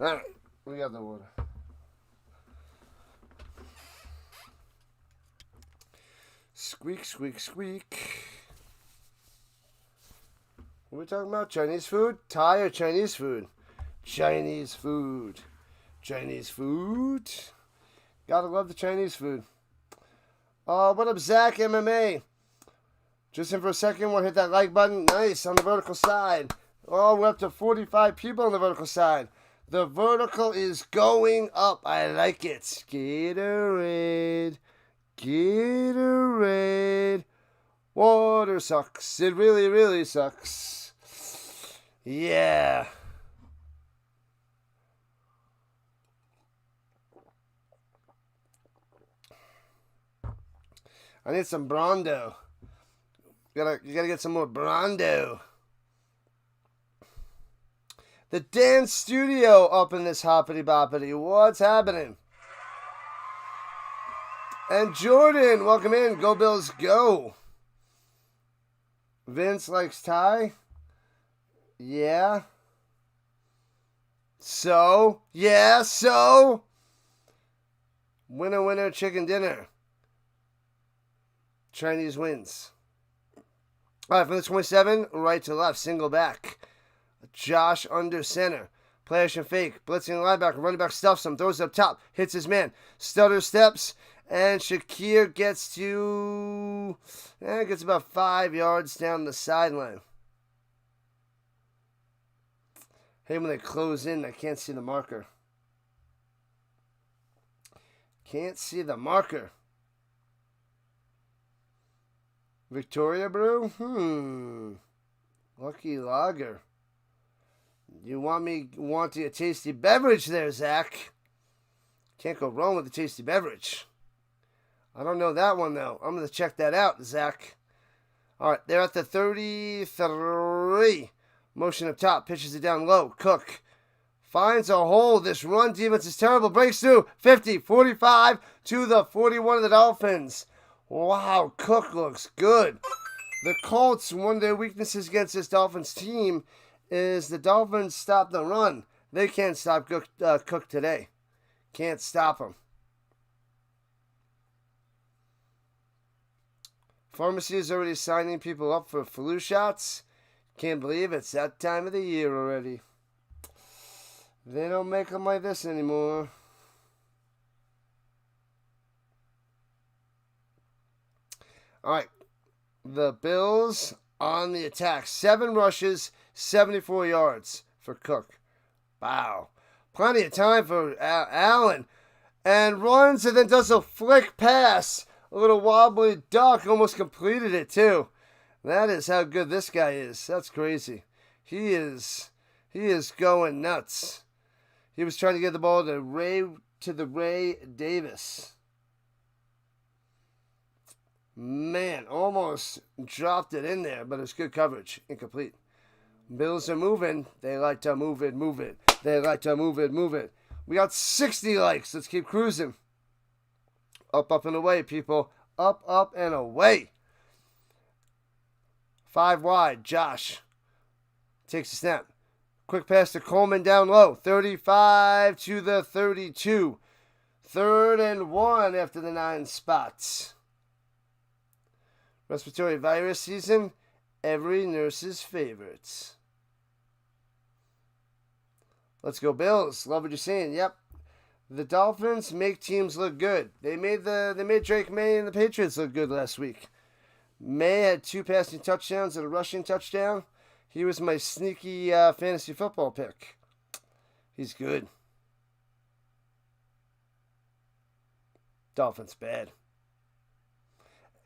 Alright, we got the water. Squeak, squeak, squeak. What are we talking about? Chinese food? Thai or Chinese food? Chinese food. Chinese food. Gotta love the Chinese food. What up, Zach MMA? Just in for a second, want to hit that like button. Nice, on the vertical side. Oh, we're up to 45 people on the vertical side. The vertical is going up. I like it. Gatorade. Gatorade. Water sucks. It really, really sucks. Yeah. I need some Brondo. You gotta get some more Brondo. The dance studio up in this hoppity boppity. What's happening? And Jordan, welcome in. Go Bills, go. Vince likes Thai. Yeah. So. Yeah, so. Winner, winner, chicken dinner. Chinese wins. All right, from the 27, right to left, single back. Josh under center. Play action fake. Blitzing linebacker. Running back stuffs him. Throws it up top. Hits his man. Stutter steps. And Shakir gets gets about 5 yards down the sideline. Hey, when they close in, I can't see the marker. Can't see the marker. Victoria Brew? Lucky Lager. You want a tasty beverage there, Zach? Can't go wrong with a tasty beverage. I don't know that one, though. I'm going to check that out, Zach. All right, they're at the 33. Motion up top. Pitches it down low. Cook finds a hole. This run defense is terrible. Breaks through. 50, 45 to the 41 of the Dolphins. Wow, Cook looks good. The Colts, one of their weaknesses against this Dolphins team is the Dolphins stop the run. They can't stop Cook today. Can't stop him. Pharmacy is already signing people up for flu shots. Can't believe it's that time of the year already. They don't make them like this anymore. All right. The Bills on the attack. 7 rushes, 74 yards for Cook. Wow. Plenty of time for Allen. And runs and then does a flick pass. A little wobbly duck. Almost completed it too. That is how good this guy is. That's crazy. He is going nuts. He was trying to get the ball to Ray Davis. Man, almost dropped it in there, but it's good coverage. Incomplete. Bills are moving. They like to move it. They like to move it. We got 60 likes. Let's keep cruising. Up and away, people. Up and away. 5 wide. Josh takes a snap. Quick pass to Coleman down low. 35 to the 32. 3rd and 1 after the 9 spots. Respiratory virus season. Every nurse's favorites. Let's go Bills. Love what you're saying. Yep. The Dolphins make teams look good. They made Drake May and the Patriots look good last week. May had 2 passing touchdowns and a rushing touchdown. He was my sneaky fantasy football pick. He's good. Dolphins bad.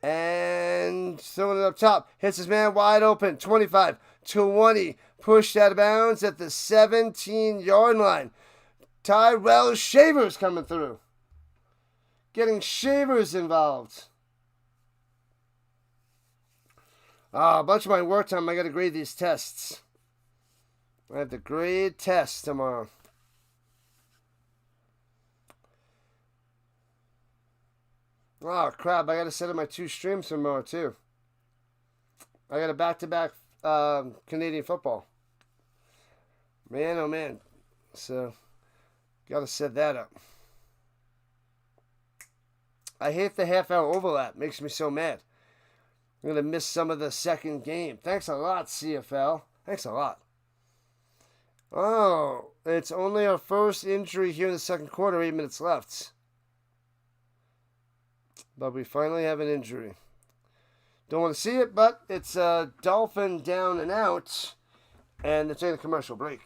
And throwing it up top. Hits his man wide open. 25, 20. Pushed out of bounds at the 17-yard line. Tyrell Shavers coming through. Getting Shavers involved. A bunch of my work time. I got to grade these tests. I have to grade tests tomorrow. Oh, crap. I got to set up my 2 streams tomorrow, too. I got a back-to-back Canadian football. Man, oh, man. So, Gotta set that up. I hate the half-hour overlap. Makes me so mad. I'm going to miss some of the second game. Thanks a lot, CFL. Thanks a lot. Oh, it's only our first injury here in the second quarter. 8 minutes left. But we finally have an injury. Don't want to see it, but it's a Dolphin down and out. And it's in a commercial break.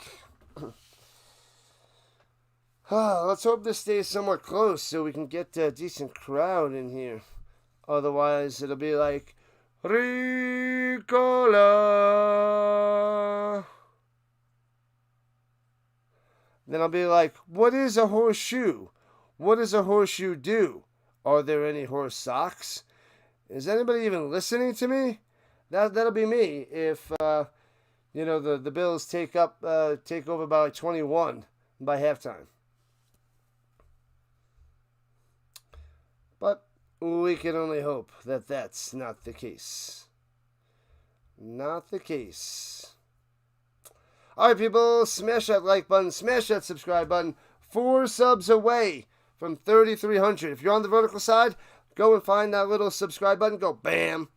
Let's hope this stays somewhat close so we can get a decent crowd in here. Otherwise, it'll be like, Ricola. Then I'll be like, what is a horseshoe? What does a horseshoe do? Are there any horse socks? Is anybody even listening to me? That'll be me if, the Bills take over by 21 by halftime. But we can only hope that that's not the case. Not the case. Alright, people, smash that like button, smash that subscribe button. 4 subs away from 3,300. If you're on the vertical side, go and find that little subscribe button. Go bam.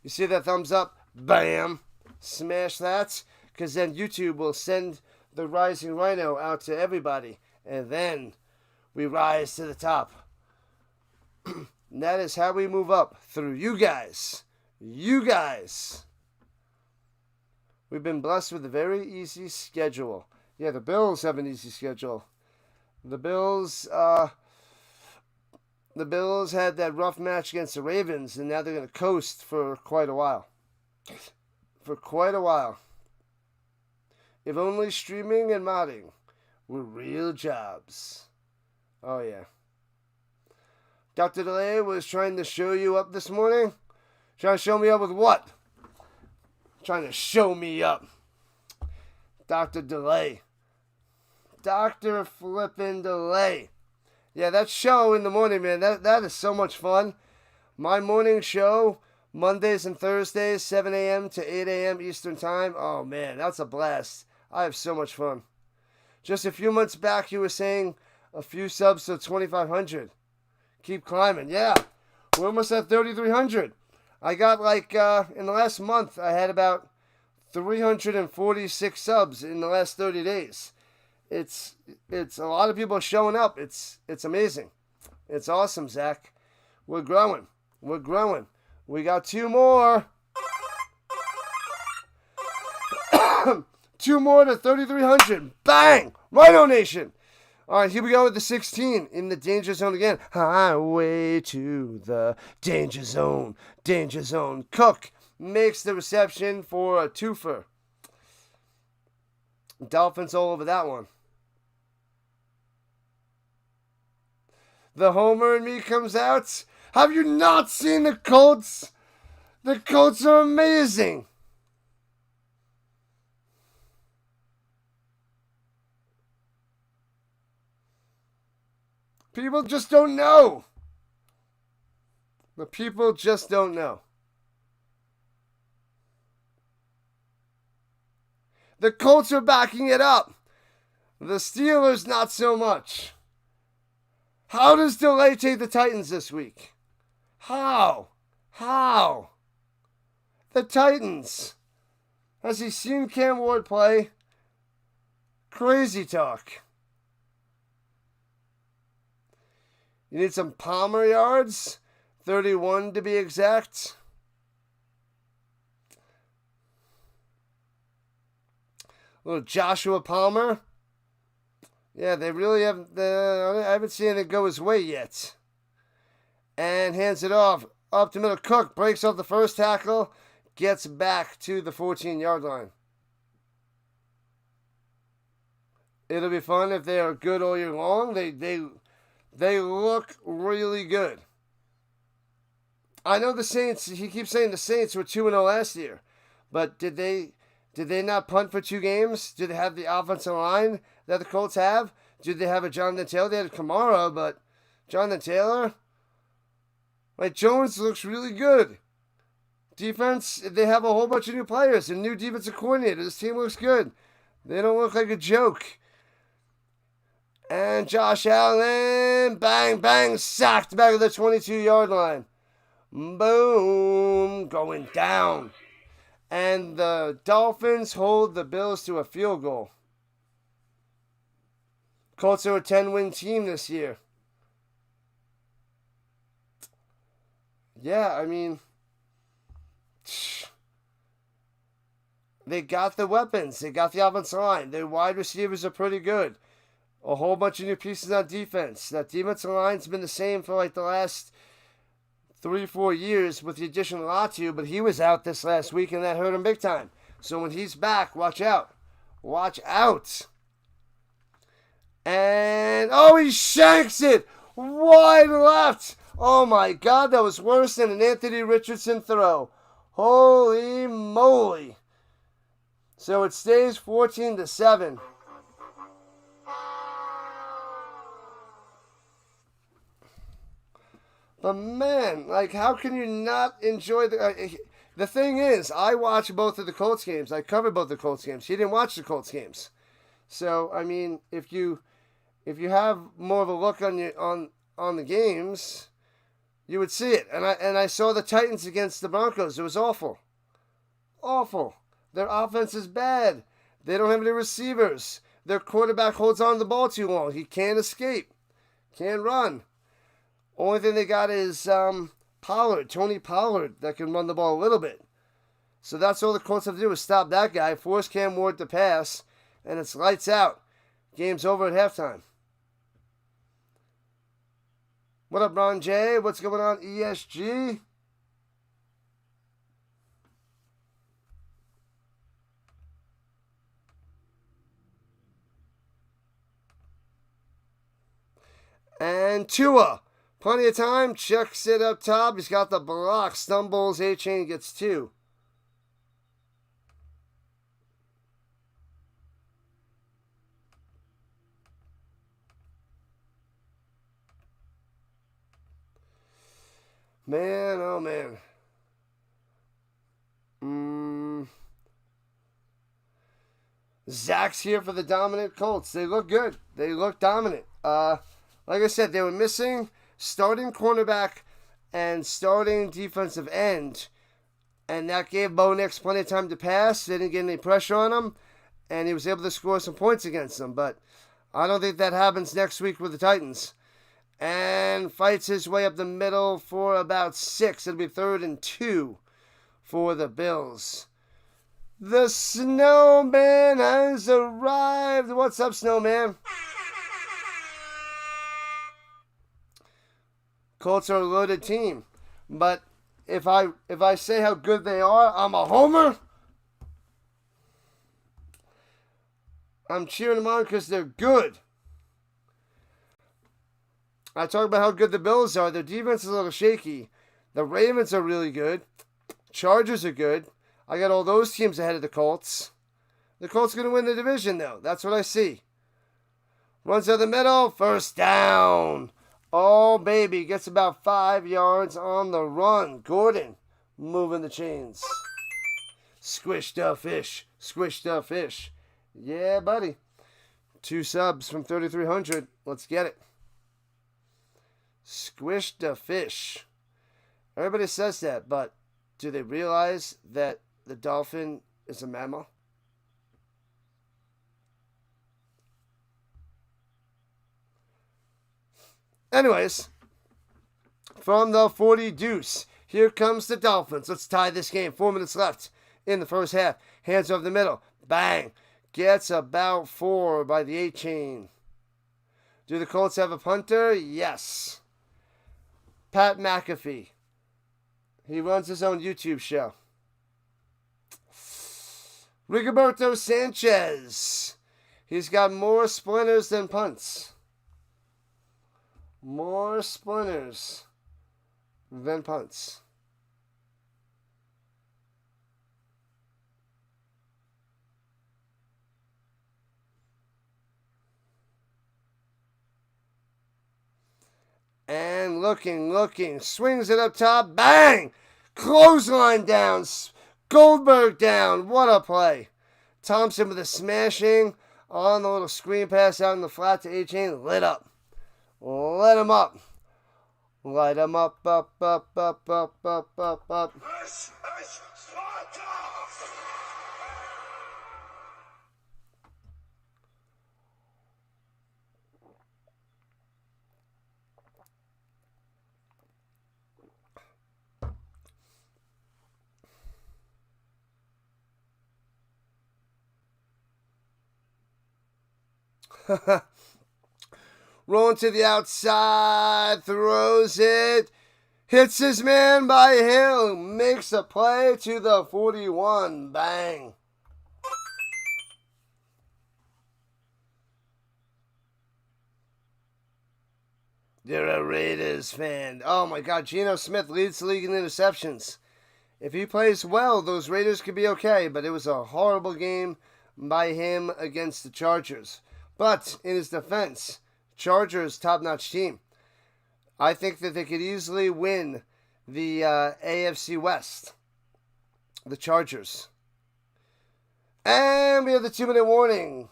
You see that thumbs up? Bam. Smash that, because then YouTube will send the Rising Rhino out to everybody. And then we rise to the top. And that is how we move up through you guys. You guys. We've been blessed with a very easy schedule. Yeah, the Bills have an easy schedule. The Bills had that rough match against the Ravens, and now they're going to coast for quite a while. For quite a while. If only streaming and modding were real jobs. Oh, yeah. Dr. Delay was trying to show you up this morning. Trying to show me up with what? Trying to show me up. Dr. Delay. Dr. Flippin' Delay. Yeah, that show in the morning, man, that is so much fun. My morning show, Mondays and Thursdays, 7 a.m. to 8 a.m. Eastern Time. Oh, man, that's a blast. I have so much fun. Just a few months back, you were saying a few subs to 2,500. Keep climbing. Yeah, we're almost at 3,300. I got in the last month, I had about 346 subs in the last 30 days. It's a lot of people showing up. It's amazing. It's awesome, Zach. We're growing. We're growing. We got 2 more. 2 more to 3,300. Bang! Rhino Nation. All right, here we go with the 16 in the danger zone again. Highway to the danger zone. Danger zone. Cook makes the reception for a twofer. Dolphins all over that one. The homer in me comes out. Have you not seen the Colts? The Colts are amazing. People just don't know. The people just don't know. The Colts are backing it up. The Steelers, not so much. How does Delay take the Titans this week? How? The Titans. Has he seen Cam Ward play? Crazy talk. You need some Palmer yards. 31 to be exact. Little Joshua Palmer. Yeah, they really haven't. I haven't seen it go his way yet. And hands it off. Up to middle. Cook breaks off the first tackle. Gets back to the 14-yard line. It'll be fun if they are good all year long. They look really good. I know the Saints, he keeps saying the Saints were 2-0 last year. But did they not punt for 2 games? Did they have the offensive line that the Colts have? Did they have a Jonathan Taylor? They had Kamara, but Jonathan Taylor? Jones looks really good. Defense, they have a whole bunch of new players and new defensive coordinator. This team looks good. They don't look like a joke. And Josh Allen, bang, bang, sacked back at the 22-yard line. Boom, going down. And the Dolphins hold the Bills to a field goal. Colts are a 10-win team this year. Yeah, I mean, they got the weapons. They got the offensive line. Their wide receivers are pretty good. A whole bunch of new pieces on defense. That defensive line's been the same for like the last 3-4 years with the addition of Latu, but he was out this last week and that hurt him big time. So when he's back, watch out. Watch out. And, oh, he shanks it wide left. Oh my God, that was worse than an Anthony Richardson throw. Holy moly. So it stays 14-7. But man, like, how can you not enjoy the thing is, I watched both of the Colts games. I covered both the Colts games. He didn't watch the Colts games. So, I mean, if you have more of a look on the games, you would see it. And I saw the Titans against the Broncos. It was awful. Awful. Their offense is bad. They don't have any receivers. Their quarterback holds on to the ball too long. He can't escape. Can't run. Only thing they got is Pollard, Tony Pollard, that can run the ball a little bit. So that's all the Colts have to do is stop that guy, force Cam Ward to pass, and it's lights out. Game's over at halftime. What up, Ron J? What's going on, ESG? And Tua. Plenty of time. Checks it up top. He's got the block. Stumbles. Achane gets 2. Man, oh man. Zach's here for the dominant Colts. They look good. They look dominant. Like I said, they were missing starting cornerback and starting defensive end. And that gave Bo Nix plenty of time to pass. They didn't get any pressure on him. And he was able to score some points against them. But I don't think that happens next week with the Titans. And fights his way up the middle for about 6. It'll be 3rd and 2 for the Bills. The snowman has arrived. What's up, snowman? Colts are a loaded team. But if I say how good they are, I'm a homer. I'm cheering them on because they're good. I talk about how good the Bills are. Their defense is a little shaky. The Ravens are really good. Chargers are good. I got all those teams ahead of the Colts. The Colts are going to win the division, though. That's what I see. Runs to the middle. First down. Oh, baby. Gets about 5 yards on the run. Gordon moving the chains. Squish the fish. Squish the fish. Yeah, buddy. 2 subs from 3,300. Let's get it. Squish the fish. Everybody says that, but do they realize that the dolphin is a mammal? Anyways, from the 40 deuce, here comes the Dolphins. Let's tie this game. 4 minutes left in the first half. Hands over the middle. Bang. Gets about 4 by the Achane. Do the Colts have a punter? Yes. Pat McAfee. He runs his own YouTube show. Rigoberto Sanchez. He's got more splinters than punts. More splinters than punts. And looking, swings it up top, bang! Clothesline down, Goldberg down, what a play. Thompson with a smashing On the little screen pass out in the flat to Achane, lit up. Let him up. Light him up, up, up, up, up, up, up, up. This is Sparta! Rolling to the outside, throws it, hits his man by Hill, makes a play to the 41. Bang. You're a Raiders fan. Oh my God, Geno Smith leads the league in interceptions. If he plays well, those Raiders could be okay, but it was a horrible game by him against the Chargers. But in his defense, Chargers top-notch team. I think that they could easily win the AFC West. The Chargers. And we have the 2-minute warning.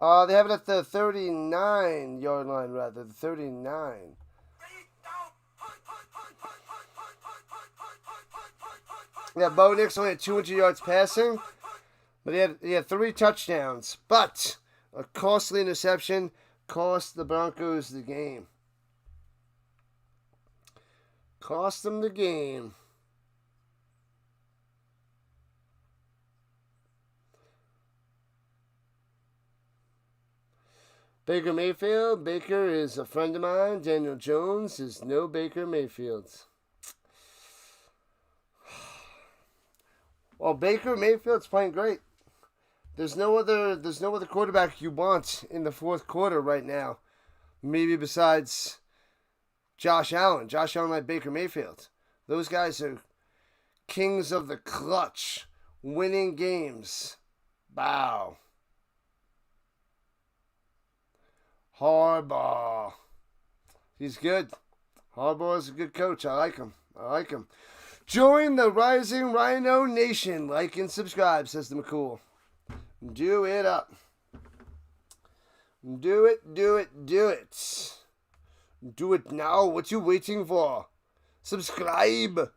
They have it at the 39-yard line, rather. The 39. Yeah, Bo Nix only had 200 yards passing. But he had 3 touchdowns. But a costly interception cost the Broncos the game. Cost them the game. Baker Mayfield. Baker is a friend of mine. Daniel Jones is no Baker Mayfield. Well, Baker Mayfield's playing great. There's no other quarterback you want in the fourth quarter right now. Maybe besides Josh Allen. Josh Allen like Baker Mayfield. Those guys are kings of the clutch. Winning games. Bow. Harbaugh. He's good. Harbaugh is a good coach. I like him. Join the rising Rhino Nation. Like and subscribe, says the McCool. Do it up. Do it. Do it now. What you waiting for? Subscribe.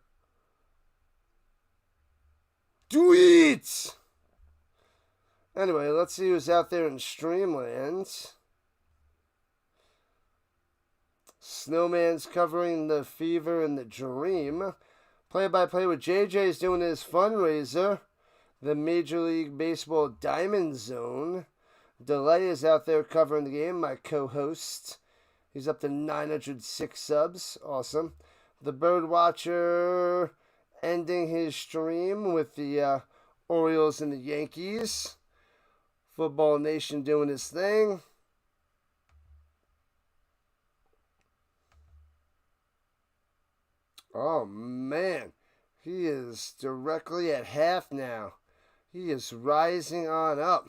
Do it. Anyway, let's see who's out there in Streamland. Snowman's covering the fever and the dream. Play-by-play with JJ is doing his fundraiser. The Major League Baseball Diamond Zone. Delay is out there covering the game, my co-host. He's up to 906 subs. Awesome. The Birdwatcher ending his stream with the Orioles and the Yankees. Football Nation doing his thing. Oh, man. He is directly at half now. He is rising on up.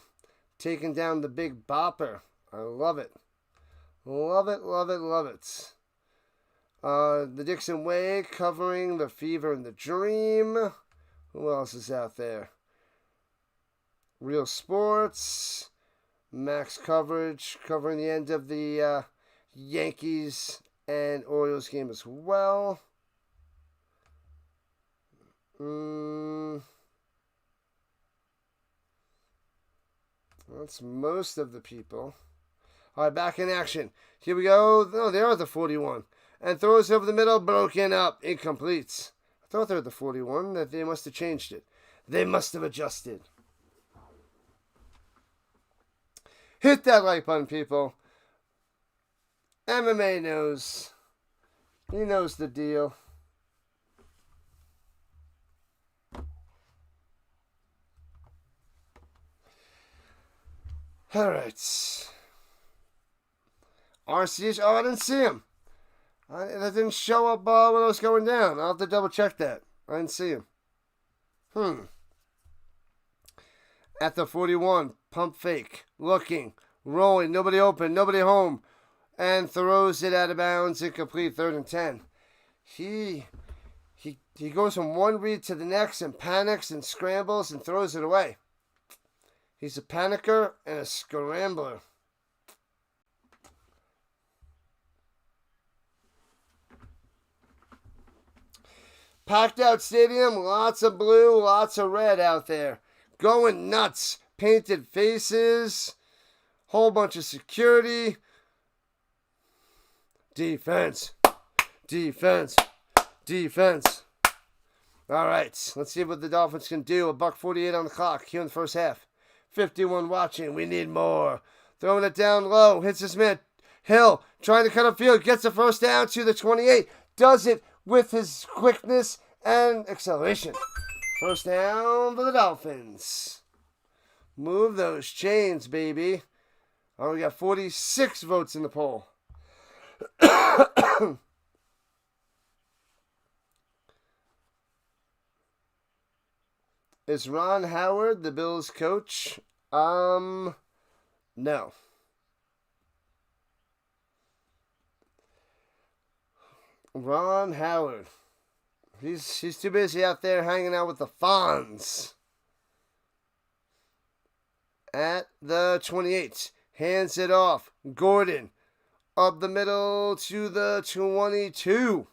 Taking down the big bopper. I love it. Love it. The Dixon Way covering the fever and the dream. Who else is out there? Real Sports. Max coverage covering the end of the Yankees and Orioles game as well. That's most of the people. All right, back in action. Here we go. Oh, they are the 41. And throws over the middle, broken up, incomplete. I thought they were the 41. That they must have changed it. They must have adjusted. Hit that like button, people. MMA knows. He knows the deal. All right. RCH. Oh, I didn't see him. That didn't show up when I was going down. I'll have to double check that. I didn't see him. At the 41, pump fake, looking, rolling, nobody open, nobody home, and throws it out of bounds, incomplete, 3rd and 10. He goes from one read to the next and panics and scrambles and throws it away. He's a panicker and a scrambler. Packed out stadium, lots of blue, lots of red out there. Going nuts. Painted faces. Whole bunch of security. Defense. Defense. Defense. All right, let's see what the Dolphins can do. $1:48 on the clock here in the first half. 51 watching. We need more. Throwing it down low. Hits his man. Hill trying to cut upfield. Gets the first down to the 28. Does it with his quickness and acceleration. First down for the Dolphins. Move those chains, baby. Oh, we got 46 votes in the poll. Is Ron Howard the Bills coach? No. Ron Howard. He's too busy out there hanging out with the Fonz. At the 28. Hands it off. Gordon. Up the middle to the 22.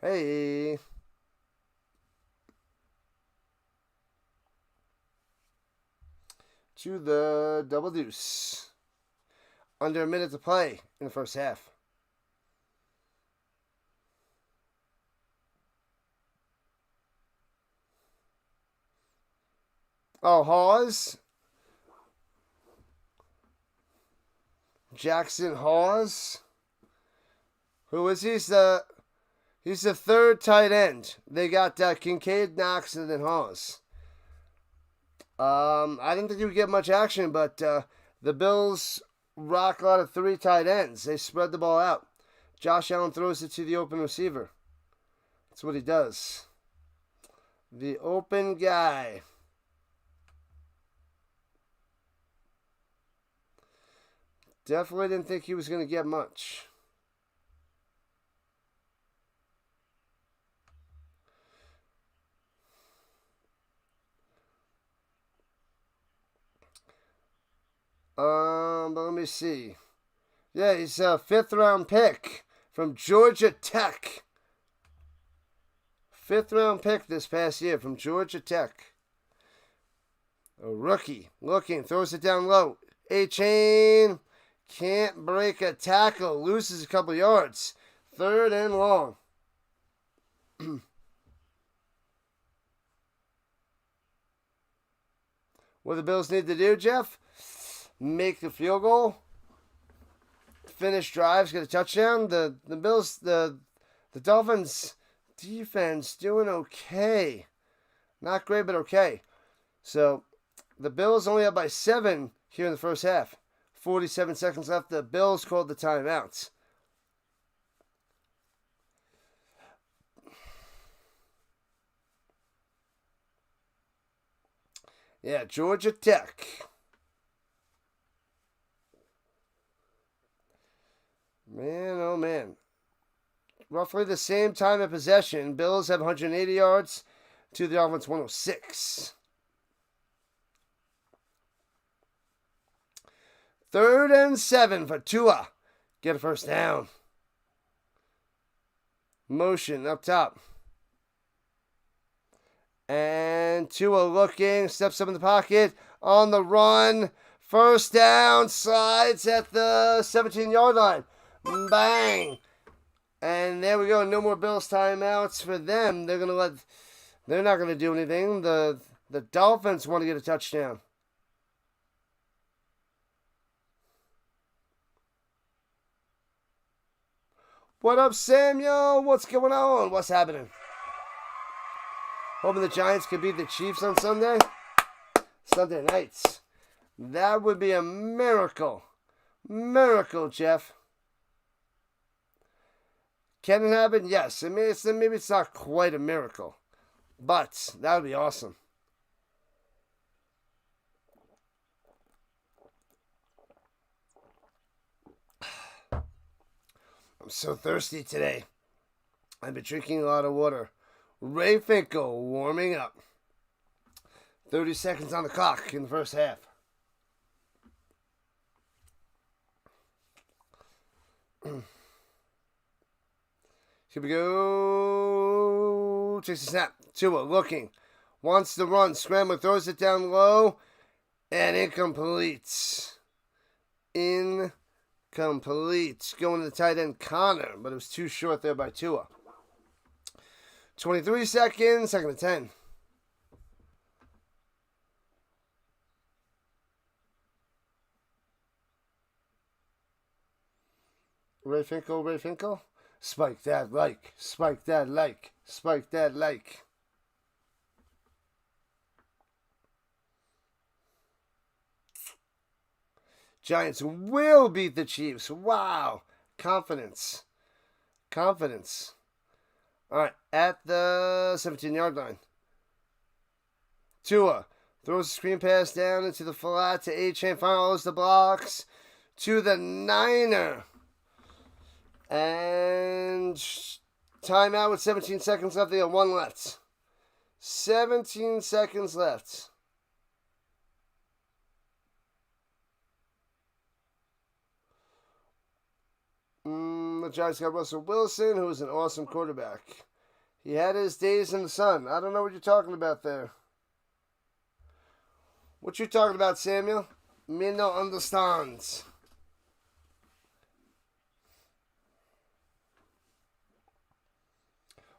Hey. To the double deuce. Under a minute to play in the first half. Oh, Hawes. Jackson Hawes. Who is he? He's the third tight end. They got Kincaid, Knox, and then Hawes. I didn't think he would get much action, but the Bills rock a lot of 3 tight ends. They spread the ball out. Josh Allen throws it to the open receiver. That's what he does. The open guy. Definitely didn't think he was going to get much. But let me see. Yeah, he's a 5th round pick from Georgia Tech. 5th round pick this past year from Georgia Tech. A rookie. Looking, throws it down low. Achane can't break a tackle. Loses a couple yards. 3rd and long. What do the Bills need to do, Jeff? Make the field goal. Finish drives, get a touchdown. The Bills, the Dolphins defense doing okay. Not great, but okay. So the Bills only up by 7 here in the first half. 47 seconds left. The Bills called the timeouts. Yeah, Georgia Tech. Man, oh man. Roughly the same time of possession. Bills have 180 yards to the Dolphins 106. 3rd and 7 for Tua. Get a first down. Motion up top. And Tua looking, steps up in the pocket, on the run. First down, slides at the 17-yard line. Bang. And there we go. No more Bills timeouts for them. They're not gonna do anything. The Dolphins want to get a touchdown. What up, Samuel? What's going on? What's happening? Hoping the Giants could beat the Chiefs on Sunday nights. That would be a miracle. Miracle, Jeff. Can it happen? Yes. Maybe it's not quite a miracle, but that would be awesome. I'm so thirsty today. I've been drinking a lot of water. Ray Finkel warming up. 30 seconds on the clock in the first half. Here we go. Takes a snap. Tua looking. Wants to run. Scrambling. Throws it down low. And incomplete. Incomplete. Going to the tight end Connor. But it was too short there by Tua. 23 seconds. Second and 10. Ray Finkel. Spike that like. Spike that like. Spike that like. Giants will beat the Chiefs. Wow. Confidence. All right. At the 17-yard line. Tua throws a screen pass down into the flat to Achane. Follows the blocks to the Niner. And timeout with 17 seconds left. They got one left. 17 seconds left. The Giants got Russell Wilson, who is an awesome quarterback. He had his days in the sun. I don't know what you're talking about there. What you talking about, Samuel? Me no understands.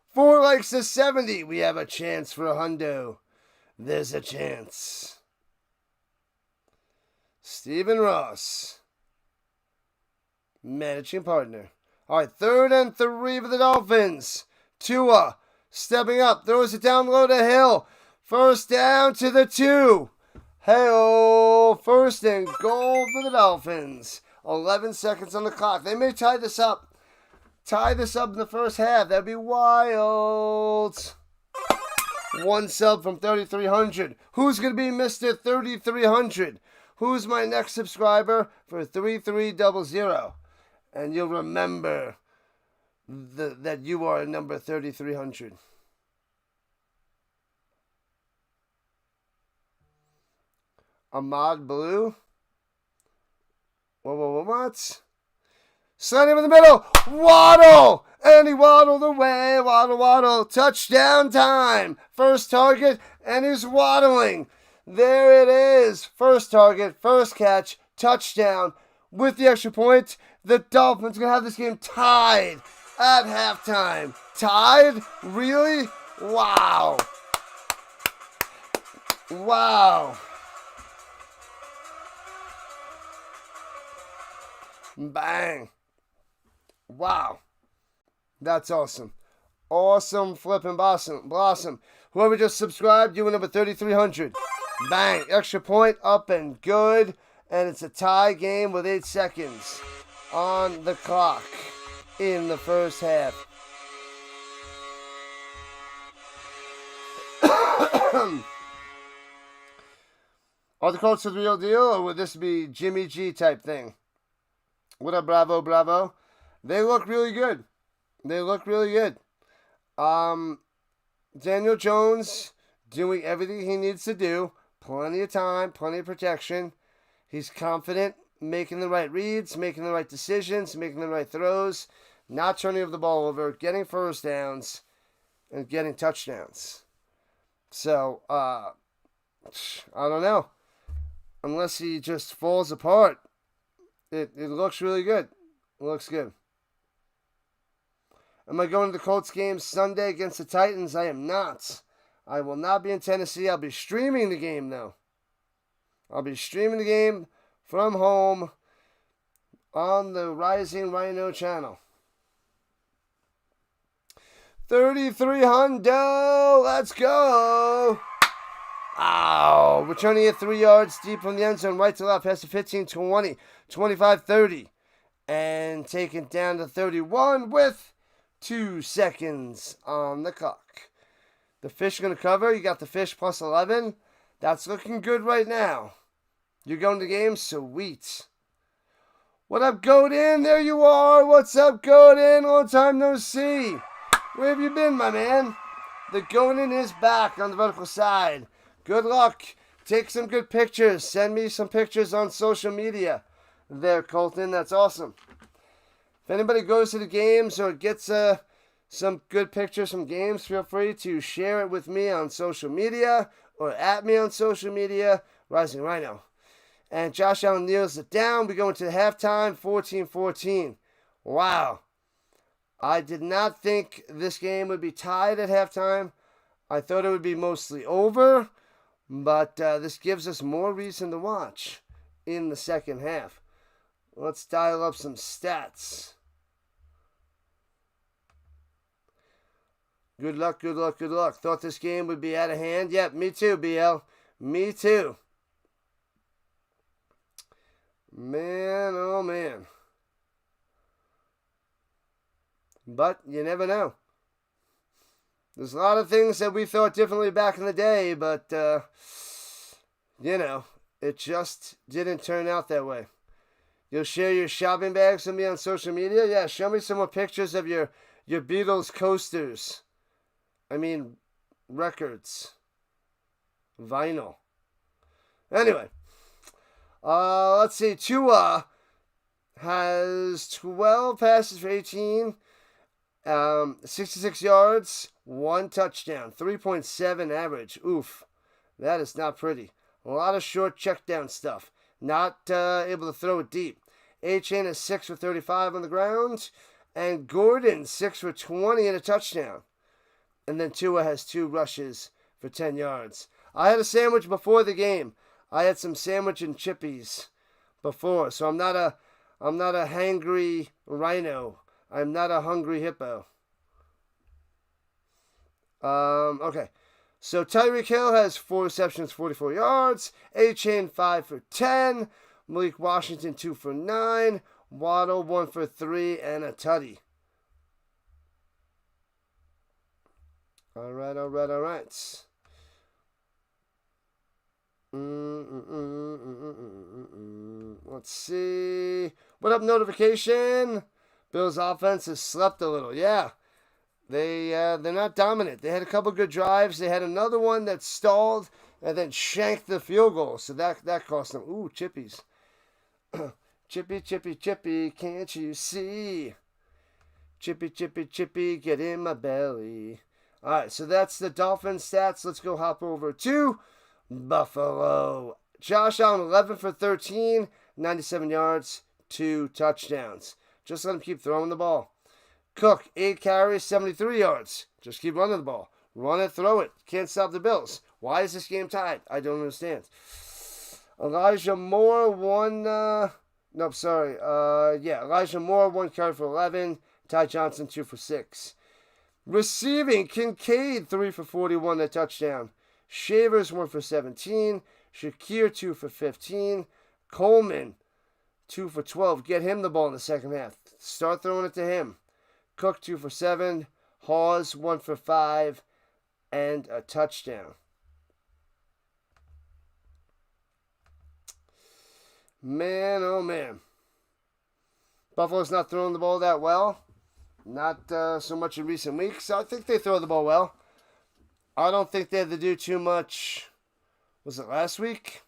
Four likes to 70. We have a chance for a hundo. There's a chance. Stephen Ross. Managing partner. All right, 3rd and 3 for the Dolphins. Tua stepping up. Throws it down low to Hill. First down to the 2. Hey-oh. First and goal for the Dolphins. 11 seconds on the clock. They may tie this up. In the first half. That'd be wild. One sub from 3,300. Who's going to be Mr. 3,300? Who's my next subscriber for 3300? And you'll remember that you are number 3,300. Ahmad Blue. What? Sliding in the middle. Waddle. And he waddled away. Waddle. Touchdown time. First target. And he's waddling. There it is. First target. First catch. Touchdown. With the extra point, the Dolphins are going to have this game tied at halftime. Tied? Really? Wow. Bang. Wow. That's awesome. Awesome flipping blossom. Whoever just subscribed, you were number 3,300. Bang. Extra point up and good. And it's a tie game with 8 seconds on the clock in the first half. Are the Colts the real deal, or would this be Jimmy G type thing? What up, Bravo? They look really good. Daniel Jones doing everything he needs to do. Plenty of time, plenty of protection. He's confident, making the right reads, making the right decisions, making the right throws, not turning the ball over, getting first downs, and getting touchdowns. So, I don't know. Unless he just falls apart, it looks really good. It looks good. Am I going to the Colts game Sunday against the Titans? I am not. I will not be in Tennessee. I'll be streaming the game, though. I'll be streaming the game from home on the Rising Rhino channel. 3,300. Let's go. Ow. Returning it 3 yards deep from the end zone, right to left, past the 15, 20, 25, 30. And taken down to 31 with 2 seconds on the clock. The fish going to cover. You got the fish plus 11. That's looking good right now. You're going to the game? Sweet. What up, Godin? There you are. What's up, Godin? Long time no see. Where have you been, my man? The Godin is back on the vertical side. Good luck. Take some good pictures. Send me some pictures on social media there, Colton. That's awesome. If anybody goes to the games or gets some good pictures from games, feel free to share it with me on social media or at me on social media, Rising Rhino. And Josh Allen kneels it down. We go into halftime, 14-14. Wow. I did not think this game would be tied at halftime. I thought it would be mostly over, but this gives us more reason to watch in the second half. Let's dial up some stats. Good luck, good luck, good luck. Thought this game would be out of hand? Yep, me too, BL. Me too. Man, oh man. But you never know. There's a lot of things that we thought differently back in the day, but, it just didn't turn out that way. You'll share your shopping bags with me on social media? Yeah, show me some more pictures of your Beatles coasters. I mean, records. Vinyl. Anyway. Let's see. Tua has 12 passes for 18, 66 yards, 1 touchdown, 3.7 average. Oof. That is not pretty. A lot of short check down stuff. Not able to throw it deep. Achane is 6 for 35 on the ground, and Gordon 6 for 20 and a touchdown. And then Tua has 2 rushes for 10 yards. I had a sandwich before the game. I had some sandwich and chippies before, so I'm not a hangry rhino. I'm not a hungry hippo. Okay. So Tyreek Hill has 4 receptions, 44 yards. Achane 5 for 10. Malik Washington 2 for 9. Waddle 1 for 3 and a tutty. All right. Let's see. What up, notification? Bills' offense has slept a little. Yeah. They're not dominant. They had a couple good drives. They had another one that stalled and then shanked the field goal. So that cost them. Ooh, chippies. Chippy, can't you see? Chippy, get in my belly. All right, so that's the Dolphins stats. Let's go hop over to Buffalo. Josh Allen, 11 for 13, 97 yards, 2 touchdowns. Just let him keep throwing the ball. Cook, 8 carries, 73 yards. Just keep running the ball. Run it, throw it. Can't stop the Bills. Why is this game tied? I don't understand. Elijah Moore, Elijah Moore, 1 carry for 11. Ty Johnson, 2 for 6. Receiving, Kincaid, 3 for 41, a touchdown. Shavers, 1 for 17. Shakir, 2 for 15. Coleman, 2 for 12. Get him the ball in the second half. Start throwing it to him. Cook, 2 for 7. Hawes, 1 for 5. And a touchdown. Man, oh man. Buffalo's not throwing the ball that well. Not so much in recent weeks. I think they throw the ball well. I don't think they had to do too much. Was it last week?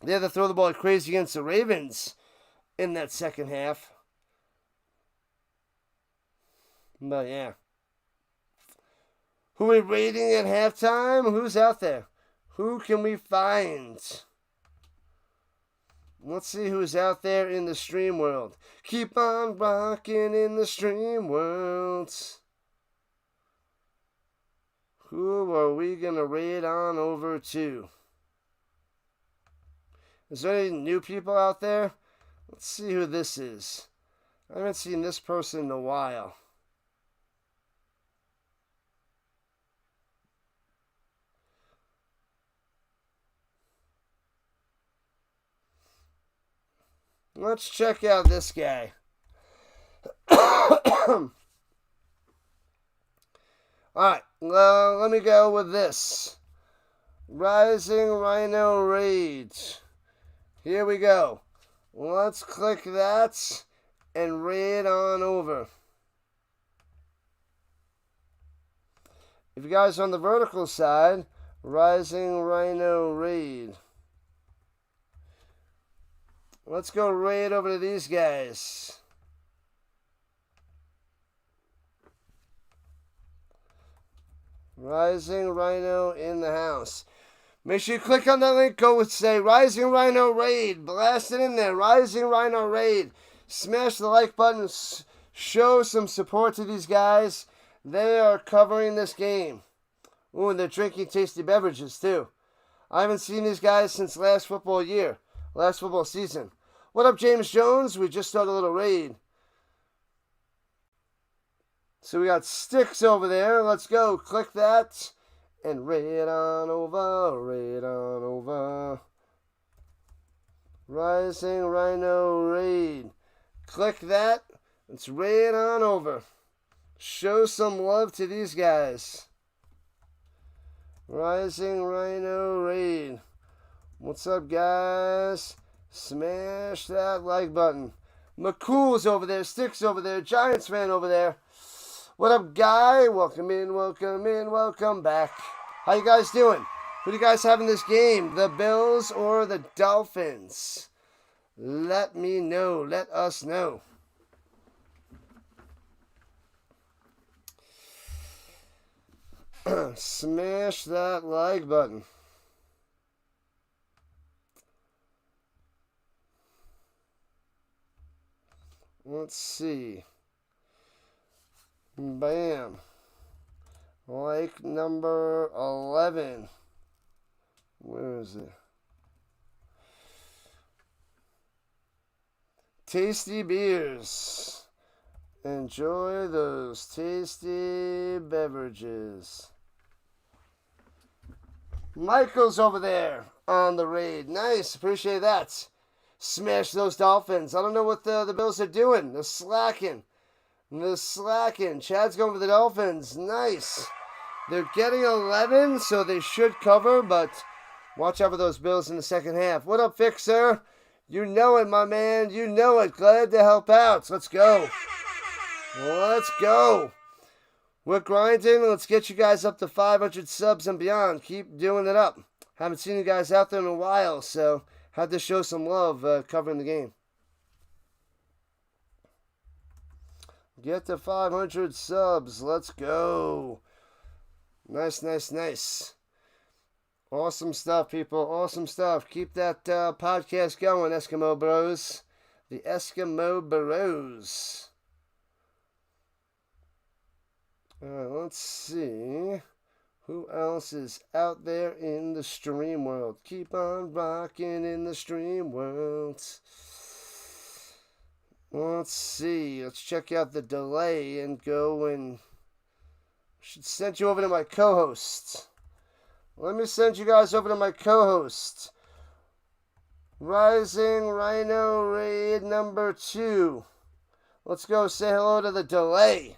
They had to throw the ball like crazy against the Ravens in that second half. But yeah. Who are we rating at halftime? Who's out there? Who can we find? Let's see who's out there in the stream world. Keep on rocking in the stream world. Who are we going to raid on over to? Is there any new people out there? Let's see who this is. I haven't seen this person in a while. Let's check out this guy. Alright, let me go with this. Rising Rhino Raid. Here we go. Let's click that and raid on over. If you guys are on the vertical side, Rising Rhino Raid. Let's go raid over to these guys. Rising Rhino in the house. Make sure you click on that link. Go and say Rising Rhino Raid. Blast it in there. Rising Rhino Raid. Smash the like button. Show some support to these guys. They are covering this game. Ooh, and they're drinking tasty beverages too. I haven't seen these guys since last football season. What up, James Jones? We just started a little raid. So we got Sticks over there. Let's go. Click that. And raid on over. Raid on over. Rising Rhino Raid. Click that. Let's raid on over. Show some love to these guys. Rising Rhino Raid. What's up, guys? Smash that like button. McCool's over there. Sticks over there. Giants fan over there. What up, Guy? Welcome in, welcome back. How you guys doing? Who do you guys have in this game? The Bills or the Dolphins? Let me know. Let us know. Smash that like button. Let's see. Bam. Like number 11. Where is it? Tasty beers. Enjoy those tasty beverages. Michael's over there on the raid. Nice. Appreciate that. Smash those Dolphins. I don't know what the Bills are doing. They're slacking. Chad's going for the Dolphins. Nice. They're getting 11, so they should cover, but watch out for those Bills in the second half. What up, Fixer? You know it, my man. You know it. Glad to help out. Let's go. Let's go. We're grinding. Let's get you guys up to 500 subs and beyond. Keep doing it up. Haven't seen you guys out there in a while, so had to show some love covering the game. Get to 500 subs. Let's go. Nice. Awesome stuff, people. Awesome stuff. Keep that podcast going, Eskimo Bros. The Eskimo Bros. Let's see. Who else is out there in the stream world? Keep on rocking in the stream world. Let's see. Let's check out the delay and go and... should send you over to my co-host. Let me send you guys over to my co-host. Rising Rhino Raid number 2. Let's go say hello to the delay.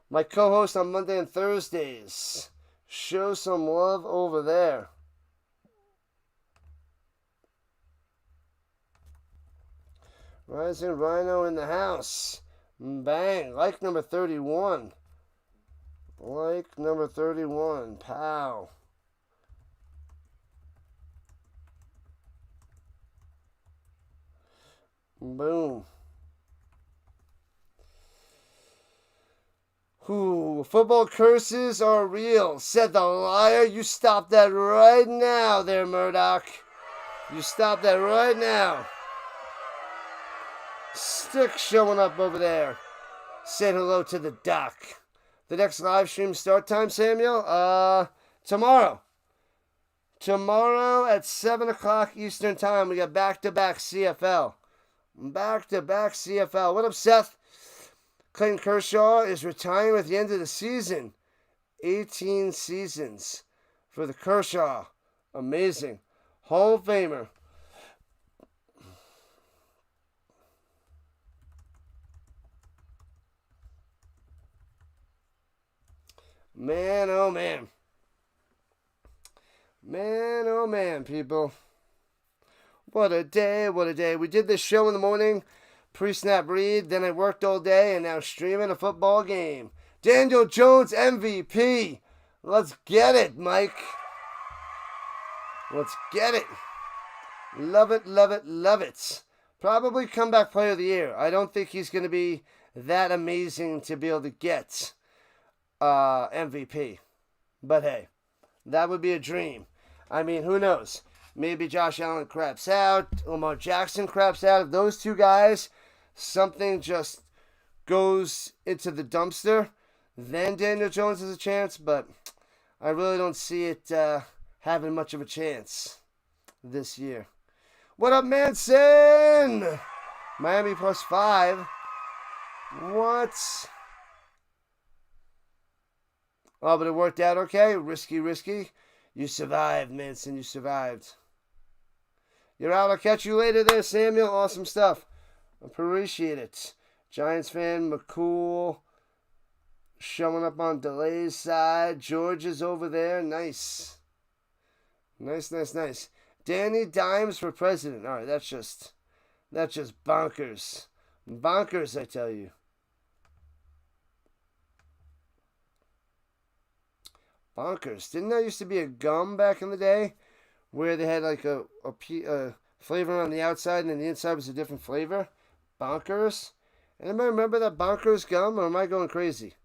My co-host on Monday and Thursdays. Show some love over there. Rising Rhino in the house. Bang. Like number 31. Like number 31. Pow. Boom. Ooh, football curses are real, said the liar. You stop that right now there, Murdoch. You stop that right now. Stick showing up over there. Saying hello to the doc. The next live stream start time, Samuel? Tomorrow. Tomorrow at 7 o'clock Eastern time, we got back-to-back CFL. Back-to-back CFL. What up, Seth? Clayton Kershaw is retiring at the end of the season. 18 seasons for the Kershaw. Amazing. Hall of Famer. Man, oh man. Man, oh man, people. What a day, what a day. We did this show in the morning. Pre-snap read, then I worked all day, and now streaming a football game. Daniel Jones MVP. Let's get it, Mike. Let's get it. Love it, love it, love it. Probably comeback player of the year. I don't think he's going to be that amazing to be able to get MVP. But hey, that would be a dream. I mean, who knows? Maybe Josh Allen craps out. Lamar Jackson craps out. If those two guys, something just goes into the dumpster, then Daniel Jones has a chance. But I really don't see it having much of a chance this year. What up, Manson? Miami +5. What? Oh, but it worked out okay. Risky. You survived, Manson. You survived. You're out. I'll catch you later there, Samuel. Awesome stuff. Appreciate it. Giants fan, McCool. Showing up on Delay's side. George is over there. Nice. Nice. Danny Dimes for president. All right, that's just bonkers. Bonkers, I tell you. Bonkers. Didn't there used to be a gum back in the day where they had like a flavor on the outside and then the inside was a different flavor? Bonkers. Anybody remember that Bonkers gum, or am I going crazy?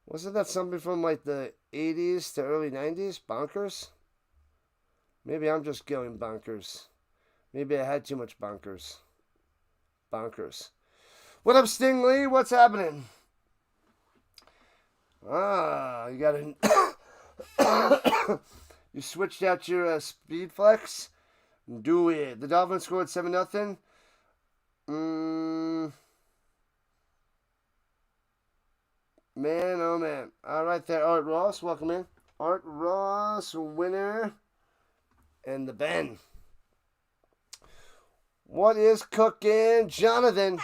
Wasn't that something from like the 80s to early 90s? Bonkers? Maybe I'm just going bonkers. Maybe I had too much bonkers. What up, Sting Lee? What's happening? You got you switched out your speed flex? Do it. The Dolphins scored 7-0. Man, oh man. All right there, Art Ross. Welcome in. Art Ross, winner. And the Ben. What is cooking, Jonathan?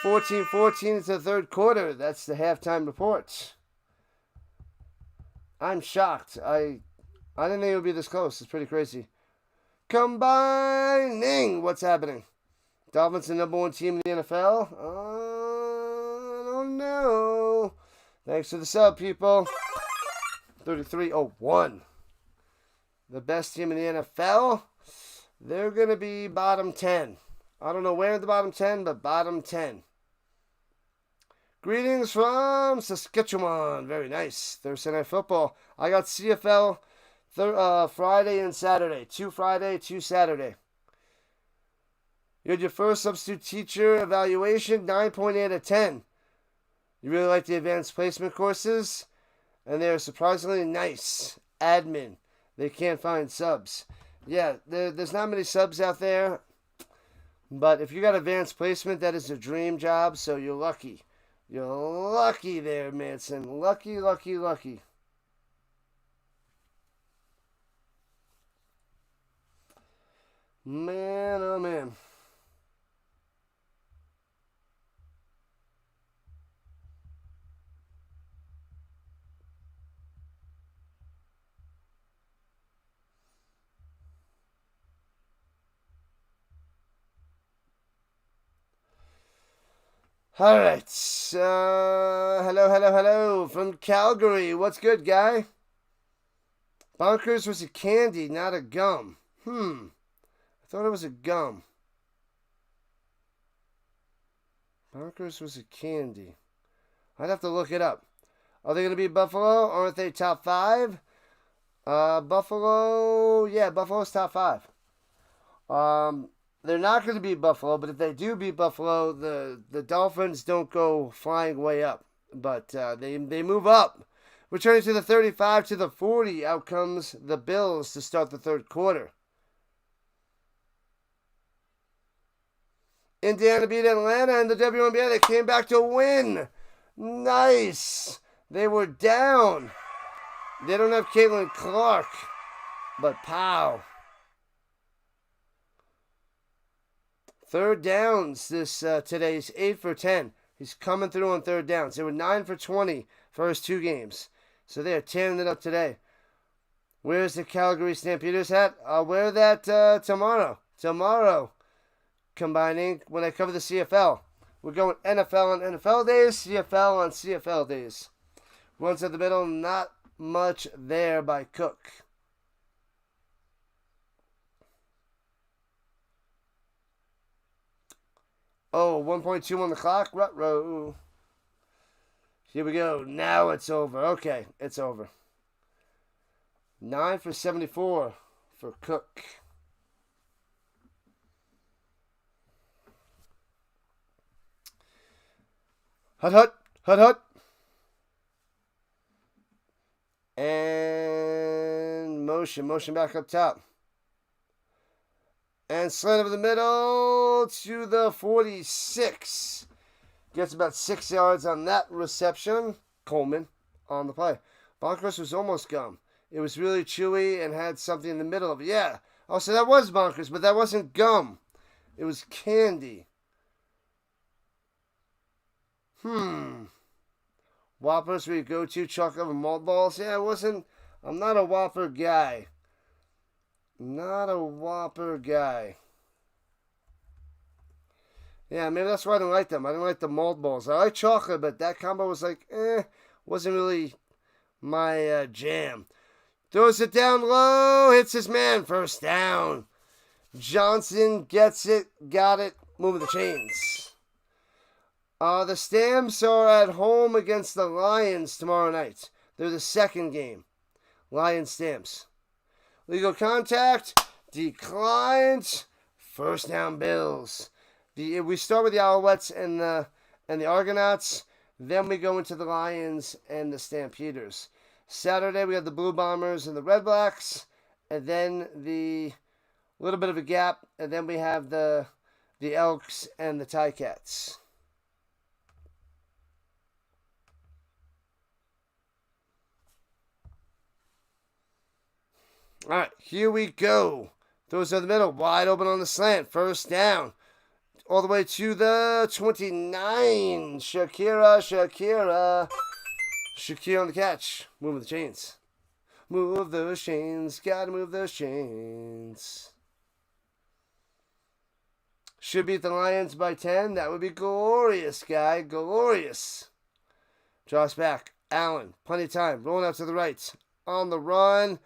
14-14 is the third quarter. That's the halftime report. I'm shocked. I didn't think it would be this close. It's pretty crazy. Combining. What's happening? Dolphins the number one team in the NFL? I don't know. Thanks for the sub, people. 33-01. The best team in the NFL? They're going to be bottom 10. I don't know where in the bottom 10, but bottom 10. Greetings from Saskatchewan. Very nice. Thursday Night Football. I got CFL Friday and Saturday. 2 Friday, 2 Saturday. You had your first substitute teacher evaluation, 9.8 out of 10. You really like the advanced placement courses? And they're surprisingly nice. Admin. They can't find subs. Yeah, there's not many subs out there. But if you got advanced placement, that is a dream job, so you're lucky. You're lucky there, Manson. Lucky. Man, oh man. All right. Hello from Calgary. What's good, guy? Bonkers was a candy, not a gum. I thought it was a gum. Bonkers was a candy. I'd have to look it up. Are they going to be Buffalo? Aren't they top 5? Buffalo. Yeah, Buffalo's top 5. They're not going to beat Buffalo, but if they do beat Buffalo, the Dolphins don't go flying way up. But they move up. Returning to the 35 to the 40, out comes the Bills to start the third quarter. Indiana beat Atlanta in the WNBA. They came back to win. Nice. They were down. They don't have Caitlin Clark, but pow. Third downs today's 8 for 10. He's coming through on third downs. They were 9 for 20 first 2 games. So they're tearing it up today. Where's the Calgary Stampeders hat? I'll wear that tomorrow. Tomorrow, combining when I cover the CFL. We're going NFL on NFL days, CFL on CFL days. Runs at the middle, not much there by Cook. Oh, 1.2 on the clock. Ruh-roh. Here we go. Now it's over. Okay, it's over. 9 for 74 for Cook. Hut, hut, hut, hut. And motion back up top. And slant over the middle to the 46. Gets about 6 yards on that reception. Coleman on the play. Bonkers was almost gum. It was really chewy and had something in the middle of it. Yeah. Oh, so that was Bonkers, but that wasn't gum. It was candy. Whoppers where you go to chocolate and malt balls. Yeah, I'm not a Whopper guy. Not a Whopper guy. Yeah, maybe that's why I don't like them. I don't like the malt balls. I like chocolate, but that combo was like, wasn't really my jam. Throws it down low, hits his man, first down. Johnson gets it, got it, moving the chains. The Stamps are at home against the Lions tomorrow night. They're the second game. Lions Stamps. Legal contact, declined, first down Bills. We start with the Alouettes and the Argonauts. Then we go into the Lions and the Stampeders. Saturday we have the Blue Bombers and the Red Blacks. And then the little bit of a gap. And then we have the Elks and the Ticats. All right, here we go. Throws in the middle, wide open on the slant. First down. All the way to the 29. Shakira on the catch. Moving the chains. Move those chains. Gotta move those chains. Should beat the Lions by 10. That would be glorious, guy. Glorious. Draws back. Allen. Plenty of time. Rolling out to the right. On the run.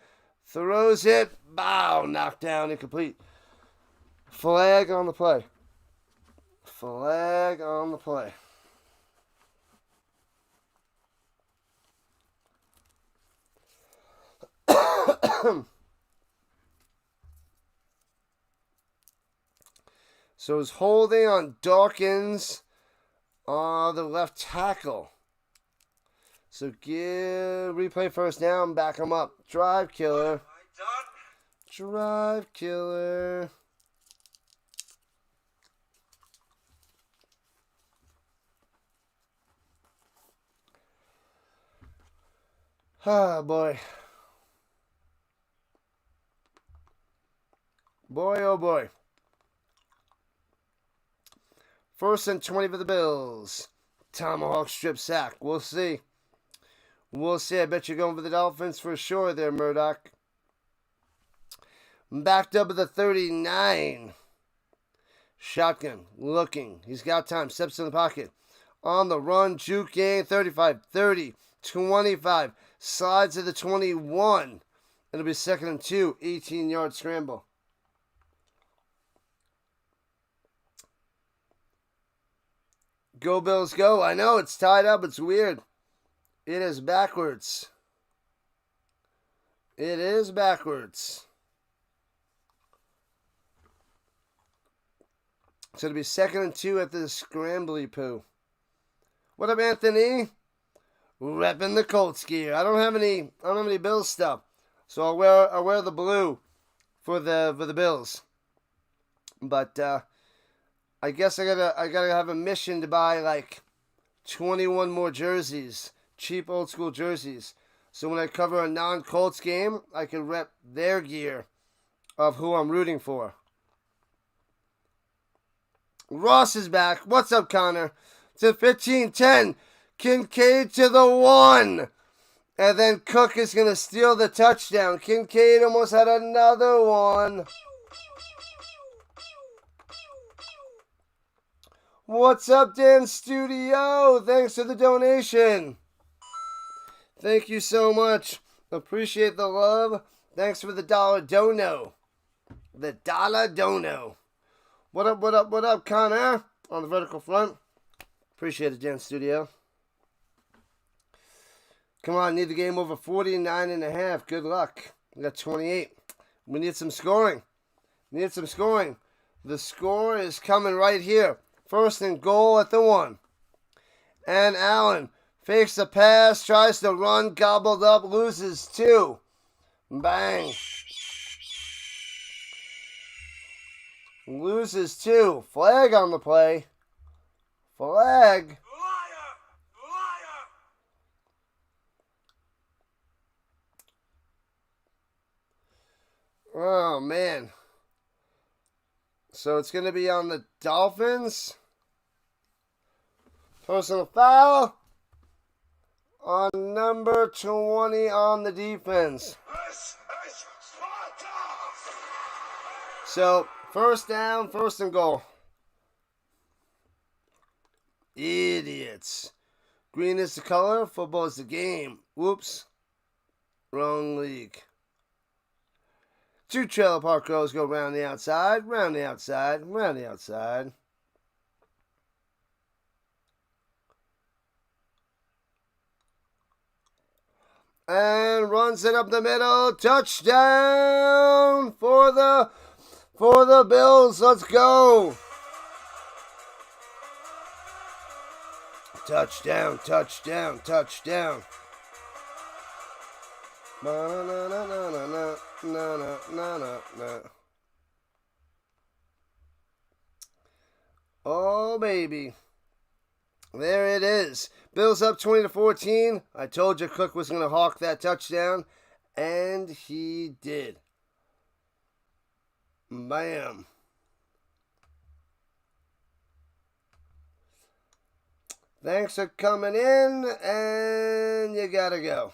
Throws it. Bow. Knocked down. Incomplete. Flag on the play. Flag on the play. So it's holding on Dawkins on the left tackle. So replay first down, back him up. Drive killer. Drive killer. Ah, boy. Boy, oh boy. First and 20 for the Bills. Tomahawk strip sack. We'll see. We'll see. I bet you're going for the Dolphins for sure there, Murdoch. Backed up at the 39. Shotgun. Looking. He's got time. Steps in the pocket. On the run. Juke game. 35. 30. 25. Slides to the 21. It'll be 2nd and 2. 18-yard scramble. Go Bills, go. I know it's tied up. It's weird. It is backwards. It is backwards. So it'll be 2nd and 2 at the scrambly poo. What up, Anthony? Repping the Colts gear. I don't have any Bills stuff, so I'll wear the blue for the Bills. But I guess I gotta have a mission to buy like 21 more jerseys, cheap old school jerseys. So when I cover a non-Colts game, I can rep their gear of who I'm rooting for. Ross is back. What's up, Connor? To 15-10. Kincaid to the 1. And then Cook is going to steal the touchdown. Kincaid almost had another one. What's up, Dan Studio? Thanks for the donation. Thank you so much. Appreciate the love. Thanks for the dollar dono. The dollar dono. What up, Connor? on the vertical front. Appreciate it, Jan Studio. Come on, need the game over 49.5. Good luck. We got 28. We need some scoring. The score is coming right here. First and goal at the 1. And Allen fakes the pass, tries to run, gobbled up, loses 2. Bang. Loses 2. Flag on the play. Flag. Liar! Liar! Oh, man. So it's going to be on the Dolphins. Personal foul on number 20 on the defense. This is Sparta! So, first down, first and goal. Idiots. Green is the color, football is the game. Whoops. Wrong league. 2 trailer park rows go round the outside, round the outside, round the outside. And runs it up the middle. Touchdown for the Bills. Let's go. Touchdown, touchdown, touchdown. Na na na na na na na na na na. Oh baby. There it is. Bills up 20-14. I told you Cook was going to hawk that touchdown, and he did. Bam. Thanks for coming in, and you gotta go.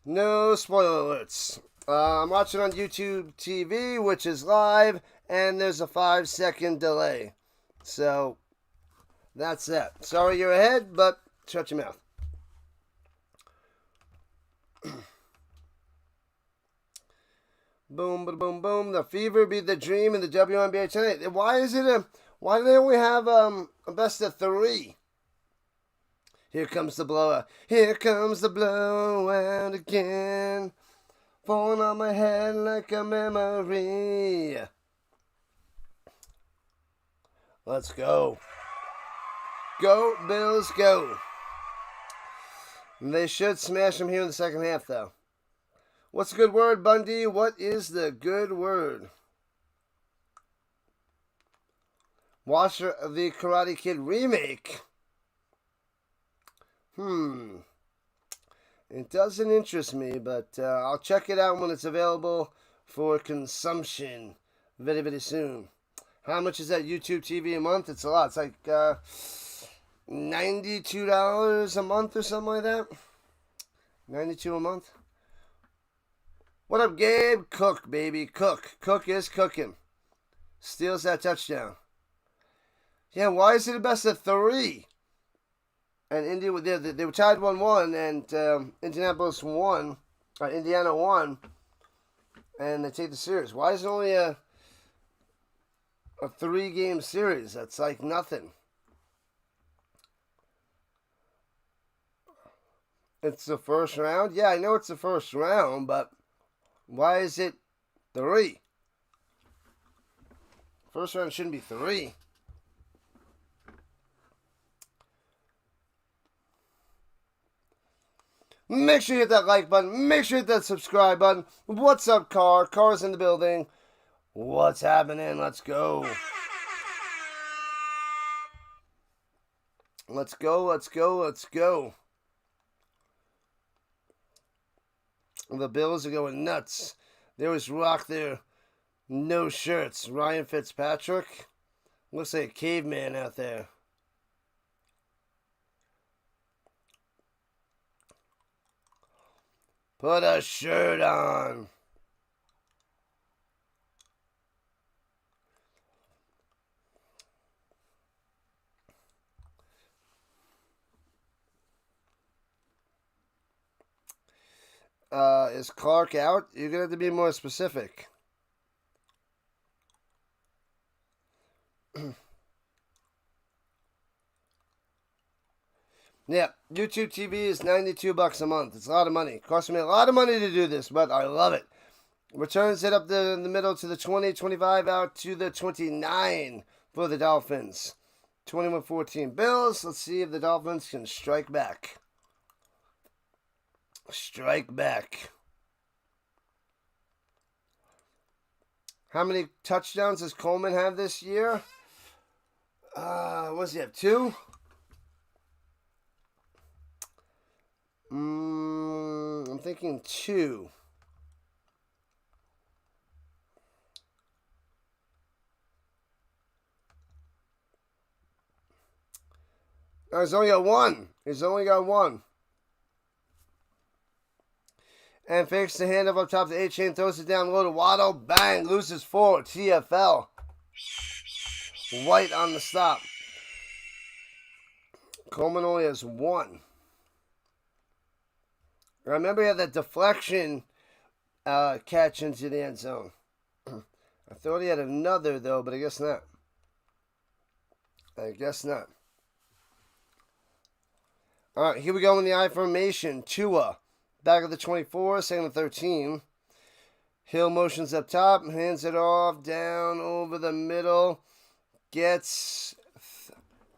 No spoiler alerts. I'm watching on YouTube TV, which is live, and there's a 5-second delay. So, that's that. Sorry you're ahead, but shut your mouth. Boom, boom, boom. The fever be the dream in the WNBA tonight. Why do they only have a best of 3? Here comes the blowout. Here comes the blowout again. Falling on my head like a memory. Let's go. Go, Bills, go. They should smash them here in the second half, though. What's the good word, Bundy? What is the good word? Watch the Karate Kid remake. It doesn't interest me, but I'll check it out when it's available for consumption very, very soon. How much is that YouTube TV a month? It's a lot. It's like $92 a month or something like that. $92 a month. What up, Gabe? Cook, baby. Cook. Cook is cooking. Steals that touchdown. Yeah, why is it a best of 3? And Indy, they were tied 1-1, and Indianapolis won. Indiana won, and they take the series. Why is it only a 3-game series? That's like nothing. It's the first round? Yeah, I know it's the first round, but why is it 3? First round shouldn't be 3. Make sure you hit that like button. Make sure you hit that subscribe button. What's up, Car? Car's in the building. What's happening? Let's go. Let's go, let's go, let's go. The Bills are going nuts. There was Rock there. No shirts. Ryan Fitzpatrick. Looks like a caveman out there. Put a shirt on. Is Clark out? You're going to have to be more specific. Yeah, YouTube TV is $92 a month. It's a lot of money. It costs me a lot of money to do this, but I love it. Returns it up in the middle to the 20, 25, out to the 29 for the Dolphins. 21-14 Bills. Let's see if the Dolphins can strike back. Strike back. How many touchdowns does Coleman have this year? What does he have? 2? I'm thinking 2. No, he's only got 1. He's only got 1. And fakes the handoff up top to Achane, throws it down low to Waddle. Bang, loses 4. TFL. White on the stop. Coleman only has 1. I remember he had that deflection catch into the end zone. I thought he had another, though, but I guess not. I guess not. All right, here we go in the I formation. Tua, back of the 24, second and 13. Hill motions up top, hands it off, down over the middle. Gets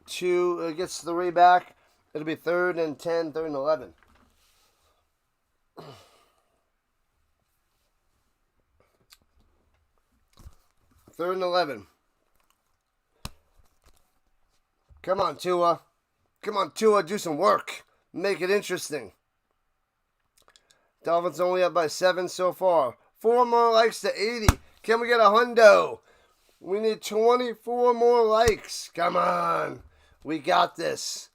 3 back. It'll be 3rd and 10, 3rd and 11. Third and 11. Come on, Tua. Come on, Tua, do some work. Make it interesting. Dolphins only up by 7 so far. 4 more likes to 80. Can we get a hundo? We need 24 more likes. Come on. We got this.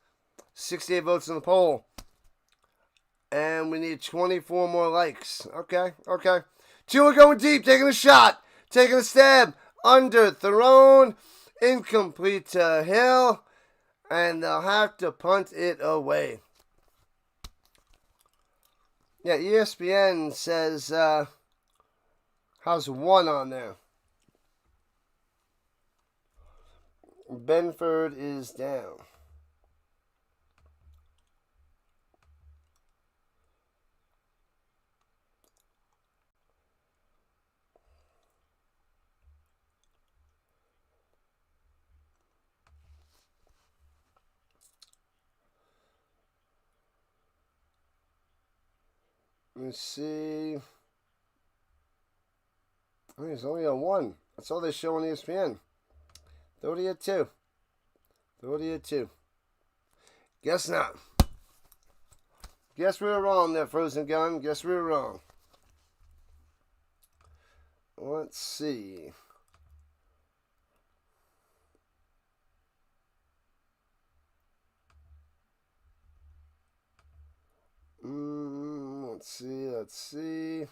68 votes in the poll. And we need 24 more likes. Okay. Tua going deep, taking a shot. Taking a stab. Underthrown. Incomplete to Hill. And they'll have to punt it away. Yeah, ESPN says, how's 1 on there? Benford is down. Let's see. I think it's only a 1. That's all they show on ESPN. 30 at 2. 30 at 2. Guess not. Guess we were wrong there, Frozen Gun. Guess we were wrong. Let's see. Let's see.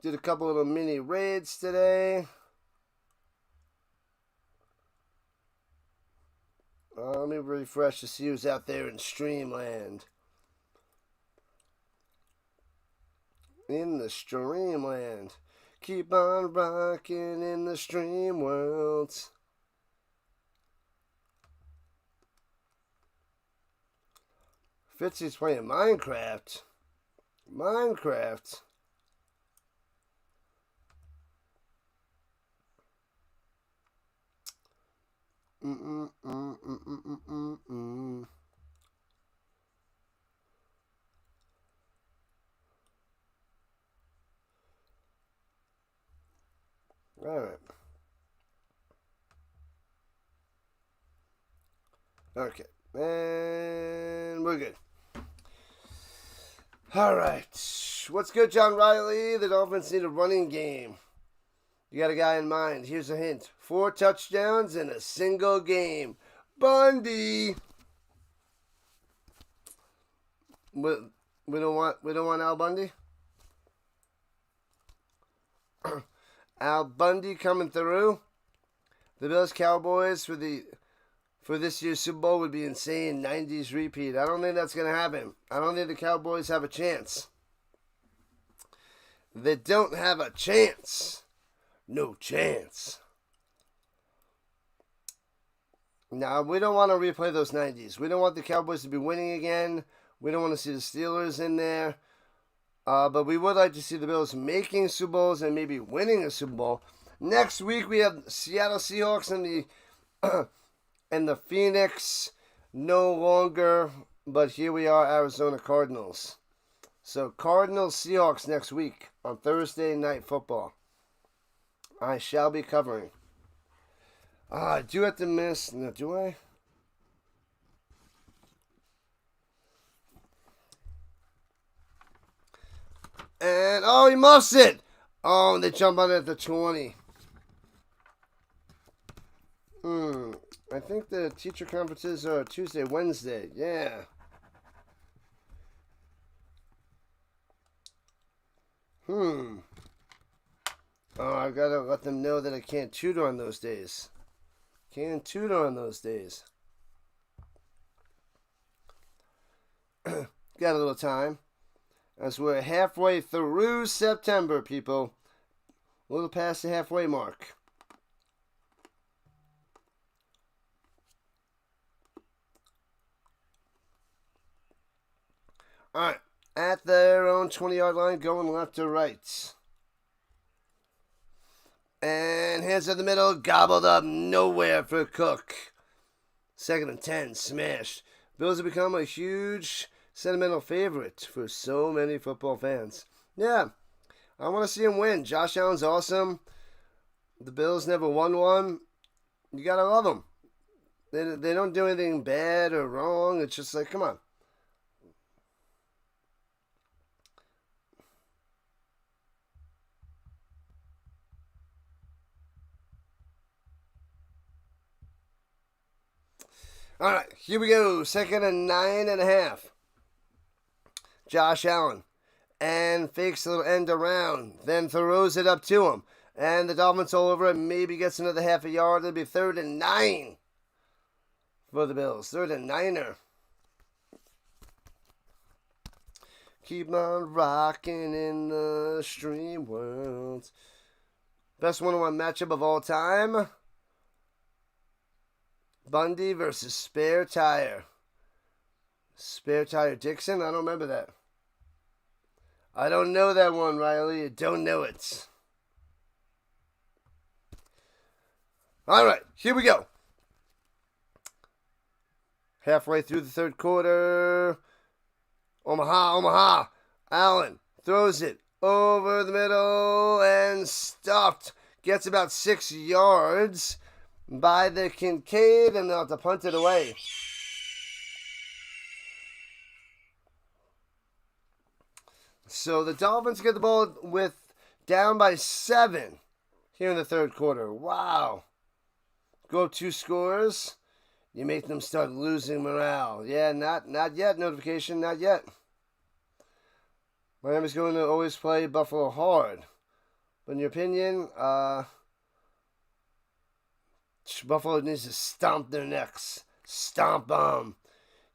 Did a couple of mini raids today. Let me refresh to see who's out there in Streamland. In the Streamland. Keep on rocking in the stream world. Fitzy's playing Minecraft. All right. Okay. And we're good. All right. What's good, John Riley? The Dolphins need a running game. You got a guy in mind. Here's a hint. 4 touchdowns in a single game. Bundy. We don't want Al Bundy. Al Bundy coming through. The Bills Cowboys for the for this year's Super Bowl would be insane. 90s repeat. I don't think that's going to happen. I don't think the Cowboys have a chance. They don't have a chance. No chance. Now, we don't want to replay those 90s. We don't want the Cowboys to be winning again. We don't want to see the Steelers in there. But we would like to see the Bills making Super Bowls and maybe winning a Super Bowl. Next week, we have Seattle Seahawks and the and the Phoenix no longer. But here we are, Arizona Cardinals. So, Cardinals Seahawks next week on Thursday Night Football. I shall be covering. I do have to miss. No, do I? And, oh, he muffs it. Oh, and they jump on it at the 20. I think the teacher conferences are Tuesday, Wednesday. Yeah. Oh, I gotta let them know that I can't tutor on those days. Can't tutor on those days. Got a little time. As we're halfway through September, people. A little past the halfway mark. Alright. At their own 20-yard line, going left to right. And hands in the middle, gobbled up, nowhere for Cook. 2nd and 10, smashed. Bills have become a huge sentimental favorite for so many football fans. Yeah, I want to see him win. Josh Allen's awesome. The Bills never won one. You got to love them. They don't do anything bad or wrong. It's just like, come on. All right, here we go. 2nd and 9.5. Josh Allen. And fakes a little end around. Then throws it up to him. And the Dolphins all over it. Maybe gets another half a yard. It'll be 3rd and 9 for the Bills. 3rd and 9er. Keep on rocking in the stream world. Best one-on-one matchup of all time. Bundy versus Spare Tire. Spare Tire Dixon? I don't remember that. I don't know that one, Riley. I don't know it. All right, here we go. Halfway through the third quarter. Omaha. Allen throws it over the middle and stopped. Gets about 6 yards by the Kincaid, and they'll have to punt it away. So the Dolphins get the ball with down by 7 here in the third quarter. Wow. Go up 2 scores. You make them start losing morale. Yeah, not yet. Notification, not yet. Miami's going to always play Buffalo hard. But in your opinion, Buffalo needs to stomp their necks. Stomp them.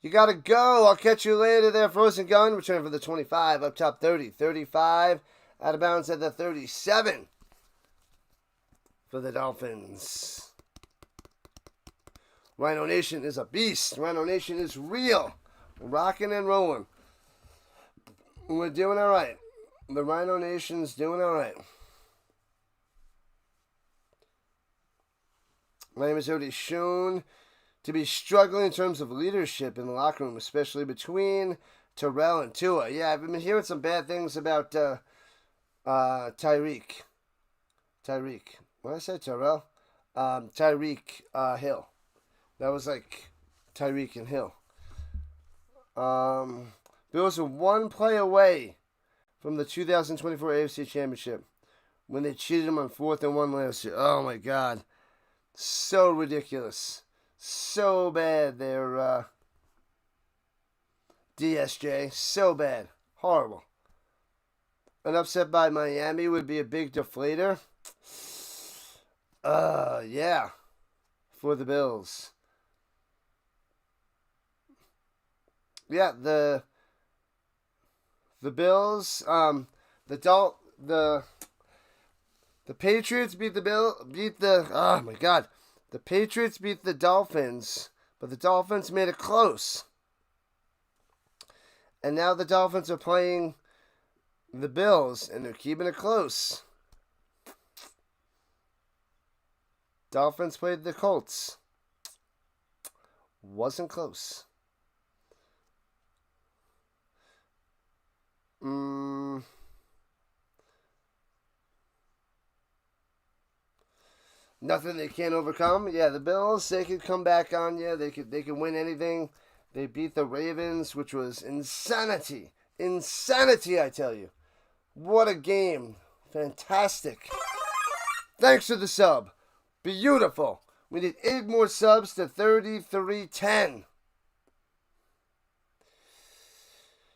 You got to go. I'll catch you later there, Frozen Gun. Return for the 25. Up top 30. 35. Out of bounds at the 37 for the Dolphins. Rhino Nation is a beast. Rhino Nation is real. Rocking and rolling. We're doing all right. The Rhino Nation's doing all right. Miami's already shown to be struggling in terms of leadership in the locker room, especially between Terrell and Tua. Yeah, I've been hearing some bad things about Tyreek. What did I say, Terrell? Tyreek Hill. That was like Tyreek and Hill. Bills are 1 play away from the 2024 AFC Championship when they cheated them on 4th and 1 last year. Oh, my God. So ridiculous. So bad. They're DSJ. So bad. Horrible. An upset by Miami would be a big deflator. Yeah. For the Bills. yeah, the Bills, the Patriots beat oh my God. The Patriots beat the Dolphins, but the Dolphins made it close. And now the Dolphins are playing the Bills, and they're keeping it close. Dolphins played the Colts. Wasn't close. Nothing they can't overcome. Yeah, the Bills, they could come back on you. They can win anything. They beat the Ravens, which was insanity. Insanity, I tell you. What a game. Fantastic. Thanks for the sub. Beautiful. We need 8 more subs to 3310.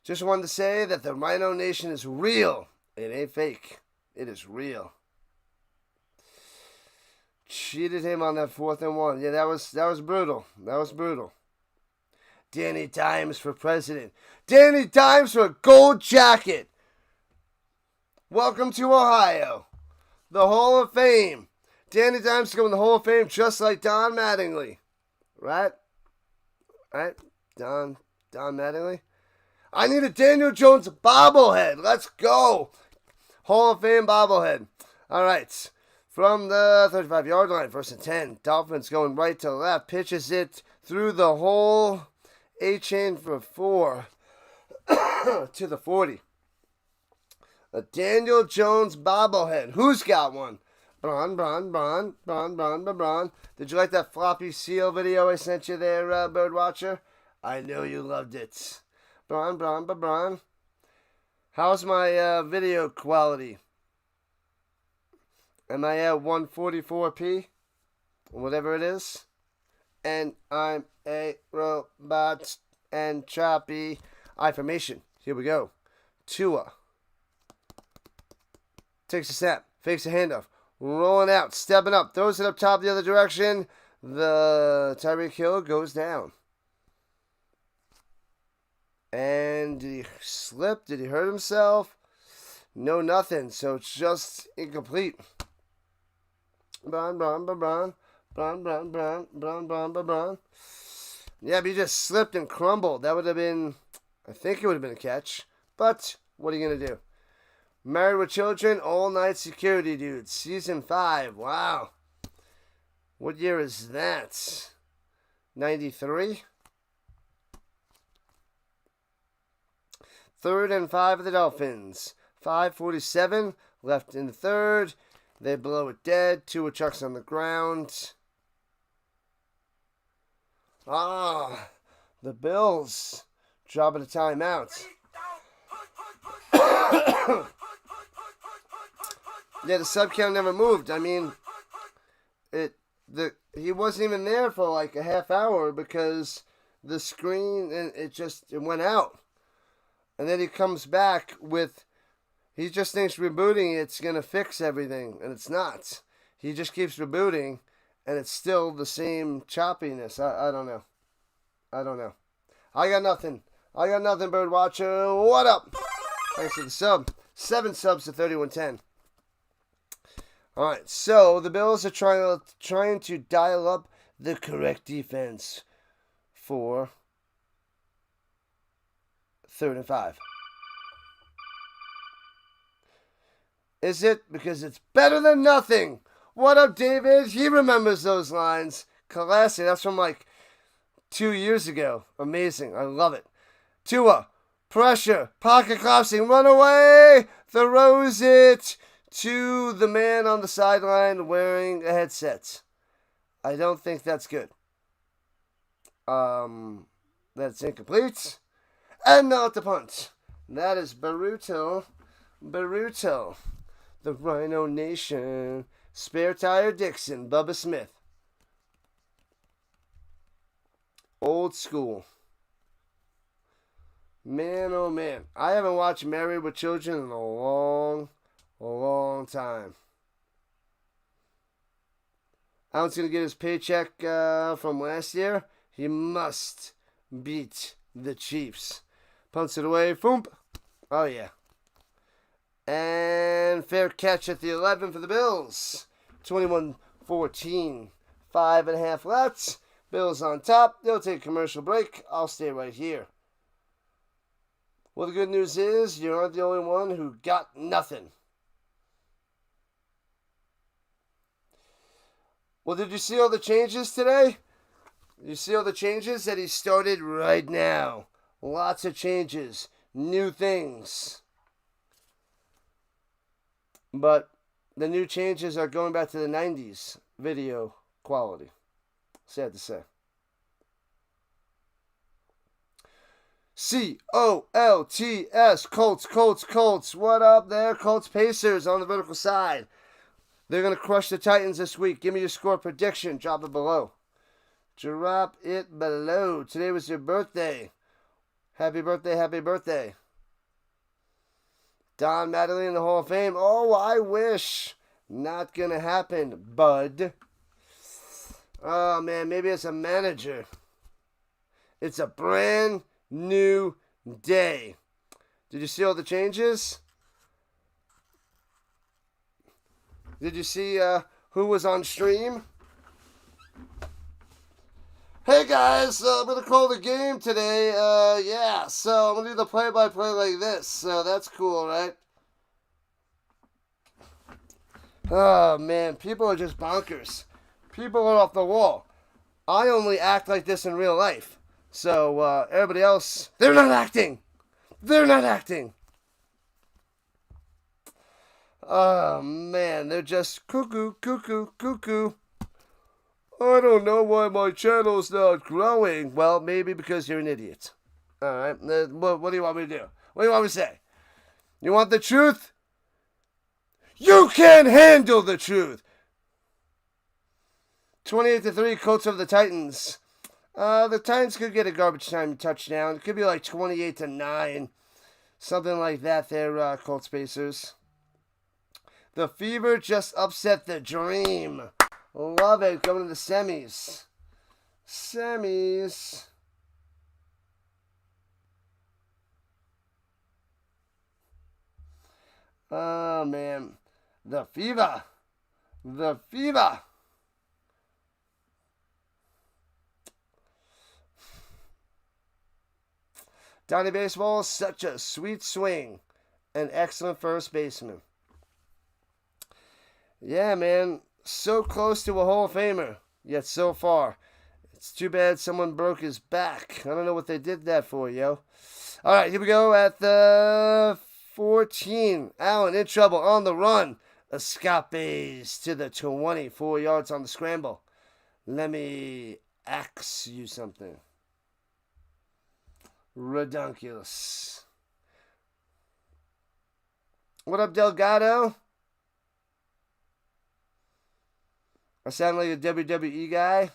Just wanted to say that the Rhino Nation is real. It ain't fake. It is real. Cheated him on that 4th and 1. Yeah, that was brutal. That was brutal. Danny Dimes for president. Danny Dimes for a gold jacket. Welcome to Ohio. The Hall of Fame. Danny Dimes is going to the Hall of Fame just like Don Mattingly. Right? Right? Don Mattingly. I need a Daniel Jones bobblehead. Let's go. Hall of Fame bobblehead. All right. From the 35-yard line, 1st and 10. Dolphins going right to left. Pitches it through the hole. Achane for 4 to the 40. A Daniel Jones bobblehead. Who's got one? Bron. Did you like that floppy seal video I sent you there, Birdwatcher? I know you loved it. Bron. How's my video quality? Am I at 144p? Whatever it is. And I'm a robot and choppy. Information. Here we go. Tua. Takes a snap. Fakes a handoff. Rolling out. Stepping up. Throws it up top the other direction. The Tyreek Hill goes down. And did he slip? Did he hurt himself? No, nothing. So it's just incomplete. Bron. Yeah, but he just slipped and crumbled. That would have been, I think it would have been a catch. But what are you going to do? Married with Children, All Night Security Dude. Season 5. Wow. What year is that? 93? 3rd and 5 of the Dolphins. 5:47 left in the 3rd. They blow it dead. Tua chucks on the ground. The Bills dropping a timeout. Yeah, the sub count never moved. I mean, he wasn't even there for like a half hour because the screen it went out. And then he comes back with, he just thinks rebooting it's going to fix everything, and it's not. He just keeps rebooting, and it's still the same choppiness. I don't know. I got nothing, Birdwatcher. What up? Thanks for the sub. 7 subs to 3110. All right, so the Bills are trying to dial up the correct defense for 3rd and 5. Is it? Because it's better than nothing. What up, David? He remembers those lines. Classic. That's from like 2 years ago. Amazing. I love it. Tua. Pressure. Pocket collapsing. Run away. Throws it to the man on the sideline wearing a headset. I don't think that's good. That's incomplete. And now at the punt. That is Baruto. The Rhino Nation. Spare tire Dixon. Bubba Smith. Old school. Man, oh man. I haven't watched Married with Children in a long time. Alan's going to get his paycheck from last year. He must beat the Chiefs. Punts it away. Foomp. Oh, yeah. And fair catch at the 11 for the Bills. 21-14. 5.5 left. Bills on top. They'll take a commercial break. I'll stay right here. Well, the good news is you aren't the only one who got nothing. Well, did you see all the changes today? You see all the changes that he started right now. Lots of changes. New things. But the new changes are going back to the 90s video quality. Sad to say. C-O-L-T-S, Colts. What up there? Colts Pacers on the vertical side. They're going to crush the Titans this week. Give me your score prediction. Drop it below. Drop it below. Today was your birthday. Happy birthday, happy birthday. Don Mattingly in the Hall of Fame. Oh, I wish. Not going to happen, bud. Oh, man, maybe it's a manager. It's a brand new day. Did you see all the changes? Did you see who was on stream? Hey guys, I'm going to call the game today. Yeah, so I'm going to do the play-by-play like this. So that's cool, right? Oh, man, people are just bonkers. People are off the wall. I only act like this in real life. So, everybody else, they're not acting. They're not acting. Oh, man, they're just cuckoo. I don't know why my channel's not growing. Well, maybe because you're an idiot. All right, what do you want me to do? What do you want me to say? You want the truth? You can't handle the truth. 28-3, Colts over the Titans. The Titans could get a garbage time touchdown. It could be like 28-9. Something like that there, Colts Pacers. The Fever just upset the Dream. Love it. Going to the semis. Oh, man. The Fever. Donnie Baseball, such a sweet swing. An excellent first baseman. Yeah, man. So close to a Hall of Famer, yet so far. It's too bad someone broke his back. I don't know what they did that for, yo. All right, here we go at the 14. Allen in trouble on the run. Escapes to the 24 yards on the scramble. Let me ask you something. Redunculous. What up, Delgado? I sound like a WWE guy.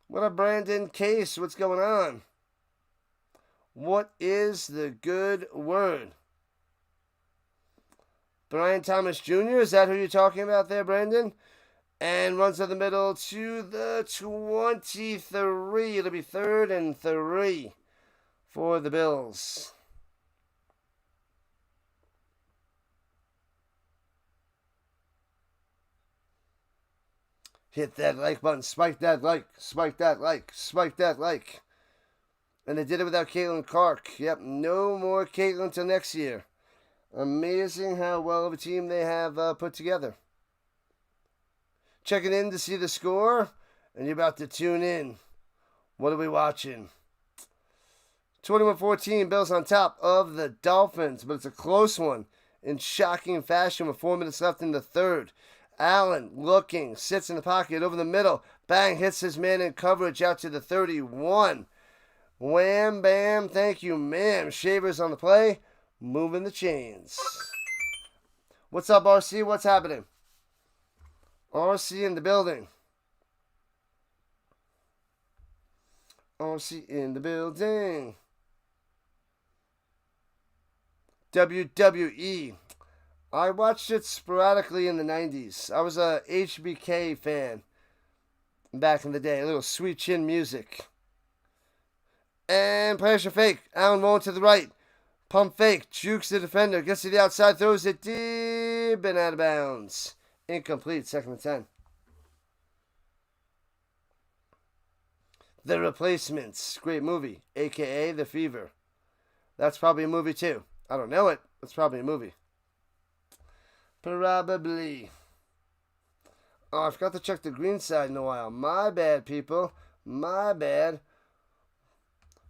What up, Brandon Case? What's going on? What is the good word? Brian Thomas Jr., is that who you're talking about there, Brandon? And runs to the middle to the 23. It'll be 3rd and 3 for the Bills. Hit that like button. Spike that like. And they did it without Caitlin Clark. Yep, no more Caitlin till next year. Amazing how well of a team they have put together. Checking in to see the score, and you're about to tune in. What are we watching? 21-14, Bills on top of the Dolphins, but it's a close one in shocking fashion with 4 minutes left in the third. Allen looking, sits in the pocket over the middle. Bang, hits his man in coverage out to the 31. Wham, bam, thank you, ma'am. Shavers on the play, moving the chains. What's up, RC? What's happening? RC in the building. RC in the building. WWE. I watched it sporadically in the 90s. I was a HBK fan. back in the day. A little sweet chin music. And pressure fake. Allen rolling to the right. Pump fake. Jukes the defender. Gets to the outside. Throws it deep and out of bounds. Incomplete. 2nd and 10. The Replacements. Great movie. A.K.A. The Fever. That's probably a movie too. I don't know it. It's probably a movie. Probably. Oh, I forgot to check the green side in a while. My bad, people. My bad.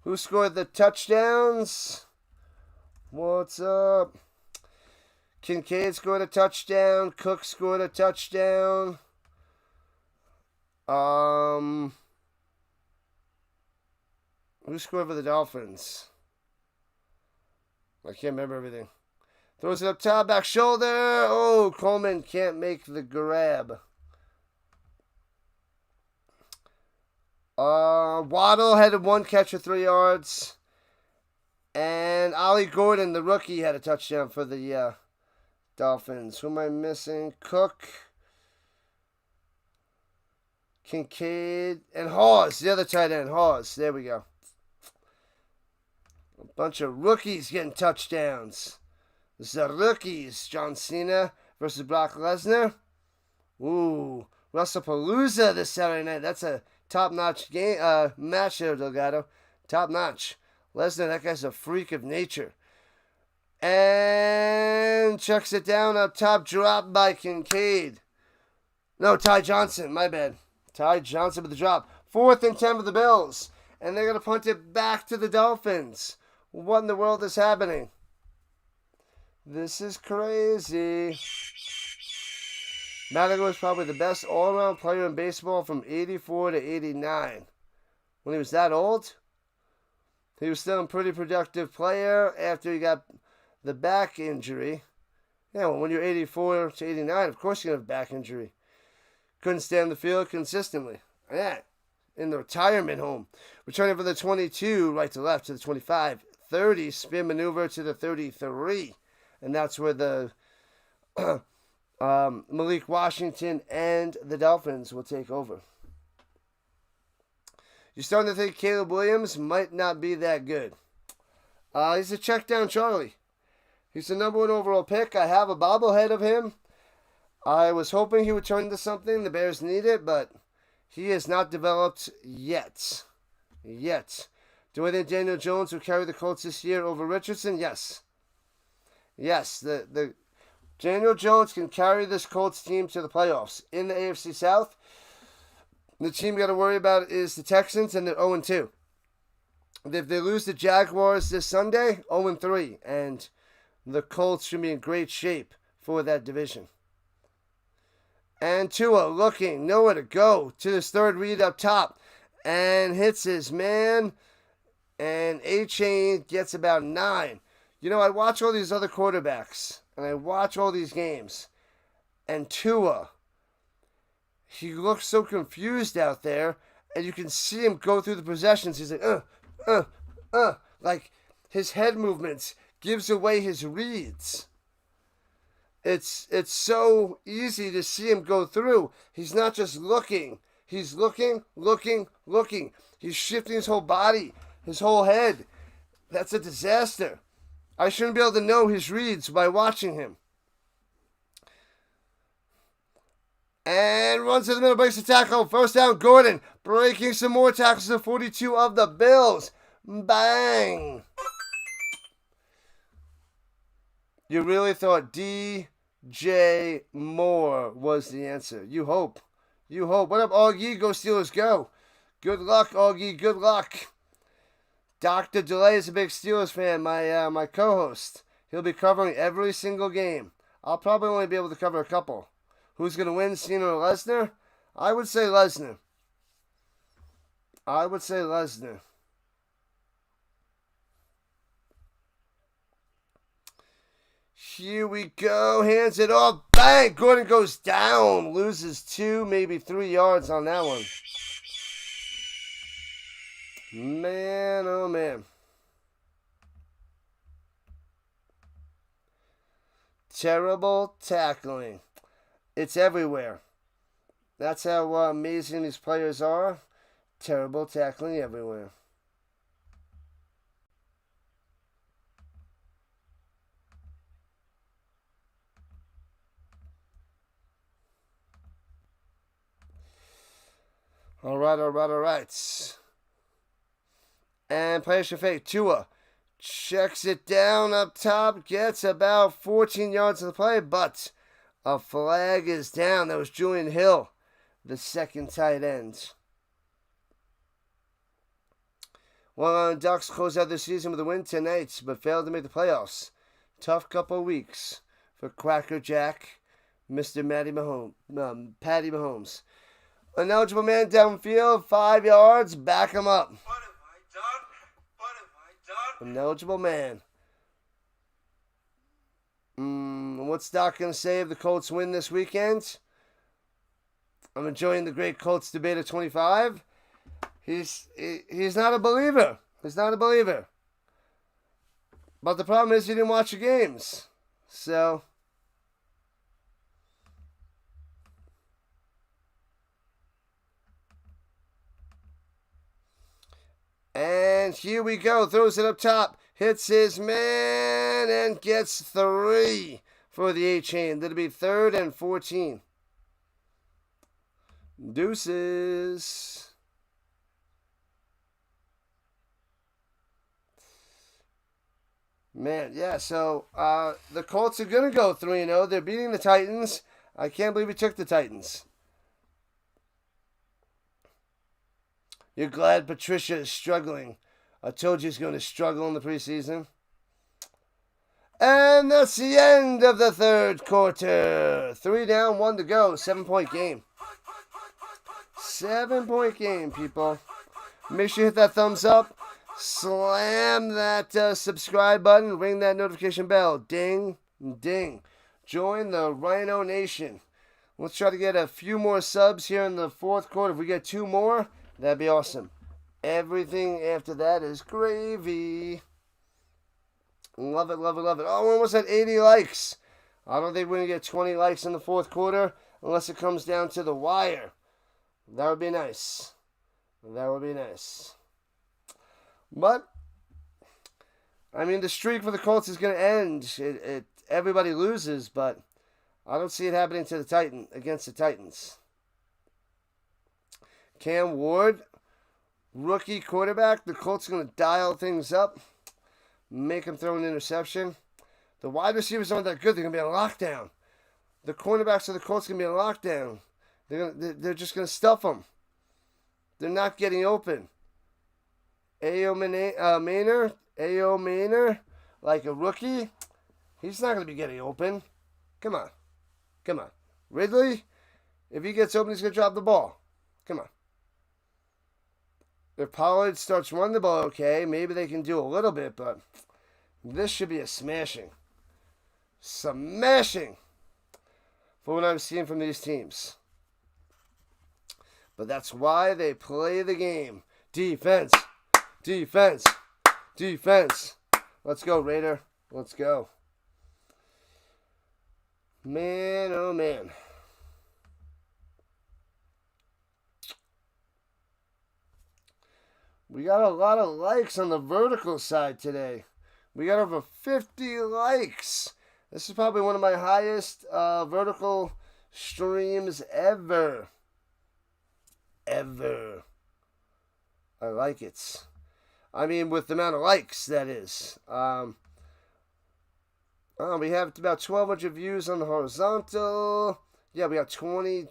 Who scored the touchdowns? What's up? Kincaid scored a touchdown. Cook scored a touchdown. Who scored for the Dolphins? I can't remember everything. Throws it up top, back shoulder. Oh, Coleman can't make the grab. Waddle had 1 catch for 3 yards. And Ollie Gordon, the rookie, had a touchdown for the Dolphins. Who am I missing? Cook, Kincaid, and Hawes, the other tight end. Hawes, there we go. A bunch of rookies getting touchdowns. The rookies. John Cena versus Brock Lesnar. Ooh, WrestlePalooza this Saturday night. That's a top-notch game match there, Delgado. Top-notch. Lesnar, that guy's a freak of nature. And chucks it down up top. Dropped by Kincaid. No, Ty Johnson. My bad. Ty Johnson with the drop. 4th and 10 for the Bills. And they're going to punt it back to the Dolphins. What in the world is happening? This is crazy. Madigan was probably the best all-around player in baseball from 84 to 89. When he was that old, he was still a pretty productive player after he got the back injury. Yeah, well, when you're 84 to 89, of course you're going to have a back injury. Couldn't stay on the field consistently. Yeah, in the retirement home. Returning from the 22, right to left, to the 25. 30, spin maneuver to the 33. And that's where the Malik Washington and the Dolphins will take over. You're starting to think Caleb Williams might not be that good. He's a check down Charlie. He's the number 1 overall pick. I have a bobblehead of him. I was hoping he would turn into something. The Bears need it, but he has not developed yet. Do I think Daniel Jones will carry the Colts this year over Richardson? Yes. Yes, the Daniel Jones can carry this Colts team to the playoffs. In the AFC South, the team got to worry about is the Texans, and they're 0-2. If they lose the Jaguars this Sunday, 0-3, and the Colts should be in great shape for that division. And Tua looking, nowhere to go, to this 3rd read up top, and hits his man, and Achane gets about 9. You know, I watch all these other quarterbacks, and I watch all these games, and Tua, he looks so confused out there, and you can see him go through the possessions. He's like, like his head movements gives away his reads. It's so easy to see him go through. He's not just looking. He's looking. He's shifting his whole body, his whole head. That's a disaster. I shouldn't be able to know his reads by watching him. And runs to the middle, breaks the tackle. 1st down, Gordon. Breaking some more tackles to 42 of the Bills. Bang. You really thought DJ Moore was the answer. You hope. What up, Augie? Go Steelers, go. Good luck, Augie. Good luck. Dr. Delay is a big Steelers fan, my co-host. He'll be covering every single game. I'll probably only be able to cover a couple. Who's going to win, Cena or Lesnar? I would say Lesnar. Here we go. Hands it off. Bang! Gordon goes down. Loses 2, maybe 3 yards on that one. Man, oh man. Terrible tackling. It's everywhere. That's how amazing these players are. Terrible tackling everywhere. All right. And players should fake. Tua checks it down up top, gets about 14 yards of the play, but a flag is down. That was Julian Hill, the second tight end. Well, Ducks close out the season with a win tonight, but failed to make the playoffs. Tough couple of weeks for Cracker Jack, Mr. Patty Mahomes. An eligible man downfield, 5 yards, back him up. What have I done? What have I done? An eligible man. What's Doc going to say if the Colts win this weekend? I'm enjoying the great Colts debate at 25. He's not a believer. He's not a believer. But the problem is he didn't watch the games. So... And here we go. Throws it up top. Hits his man and gets 3 for the Achane. That'll be 3rd and 14. Deuces. Man, yeah, so the Colts are going to go 3-0. They're beating the Titans. I can't believe we took the Titans. You're glad Patricia is struggling. I told you he's going to struggle in the preseason. And that's the end of the third quarter. 3 down, 1 to go. 7-point game. 7-point game, people. Make sure you hit that thumbs up. Slam that subscribe button. Ring that notification bell. Ding, ding. Join the Rhino Nation. Let's try to get a few more subs here in the fourth quarter. If we get 2 more... that'd be awesome. Everything after that is gravy. Love it, love it, love it. Oh, we're almost at 80 likes. I don't think we're going to get 20 likes in the fourth quarter unless it comes down to the wire. That would be nice. That would be nice. But, I mean, the streak for the Colts is going to end. Everybody loses, but I don't see it happening to against the Titans. Cam Ward, rookie quarterback. The Colts are going to dial things up, make him throw an interception. The wide receivers aren't that good. They're going to be on lockdown. The cornerbacks of the Colts are going to be on lockdown. They're just going to stuff them. They're not getting open. Ayo Maynor, like a rookie, he's not going to be getting open. Come on. Ridley, if he gets open, he's going to drop the ball. Come on. If Pollard starts running the ball okay, maybe they can do a little bit, but this should be a smashing. Smashing for what I'm seeing from these teams. But that's why they play the game. Defense. Let's go, Raider. Let's go. Man, oh man. We got a lot of likes on the vertical side today. We got over 50 likes. This is probably one of my highest vertical streams ever. I like it. I mean, with the amount of likes, that is. We have about 1,200 views on the horizontal. Yeah, we got coming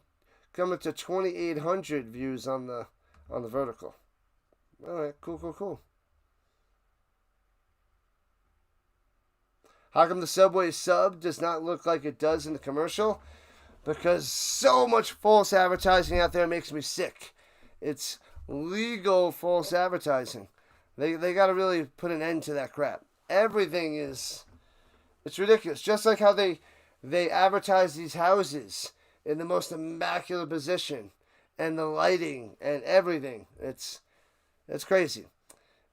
to 2,800 views on the vertical. All right, cool. How come the Subway sub does not look like it does in the commercial? Because so much false advertising out there makes me sick. It's legal false advertising. They got to really put an end to that crap. Everything is... it's ridiculous. Just like how they advertise these houses in the most immaculate position. And the lighting and everything. It's crazy.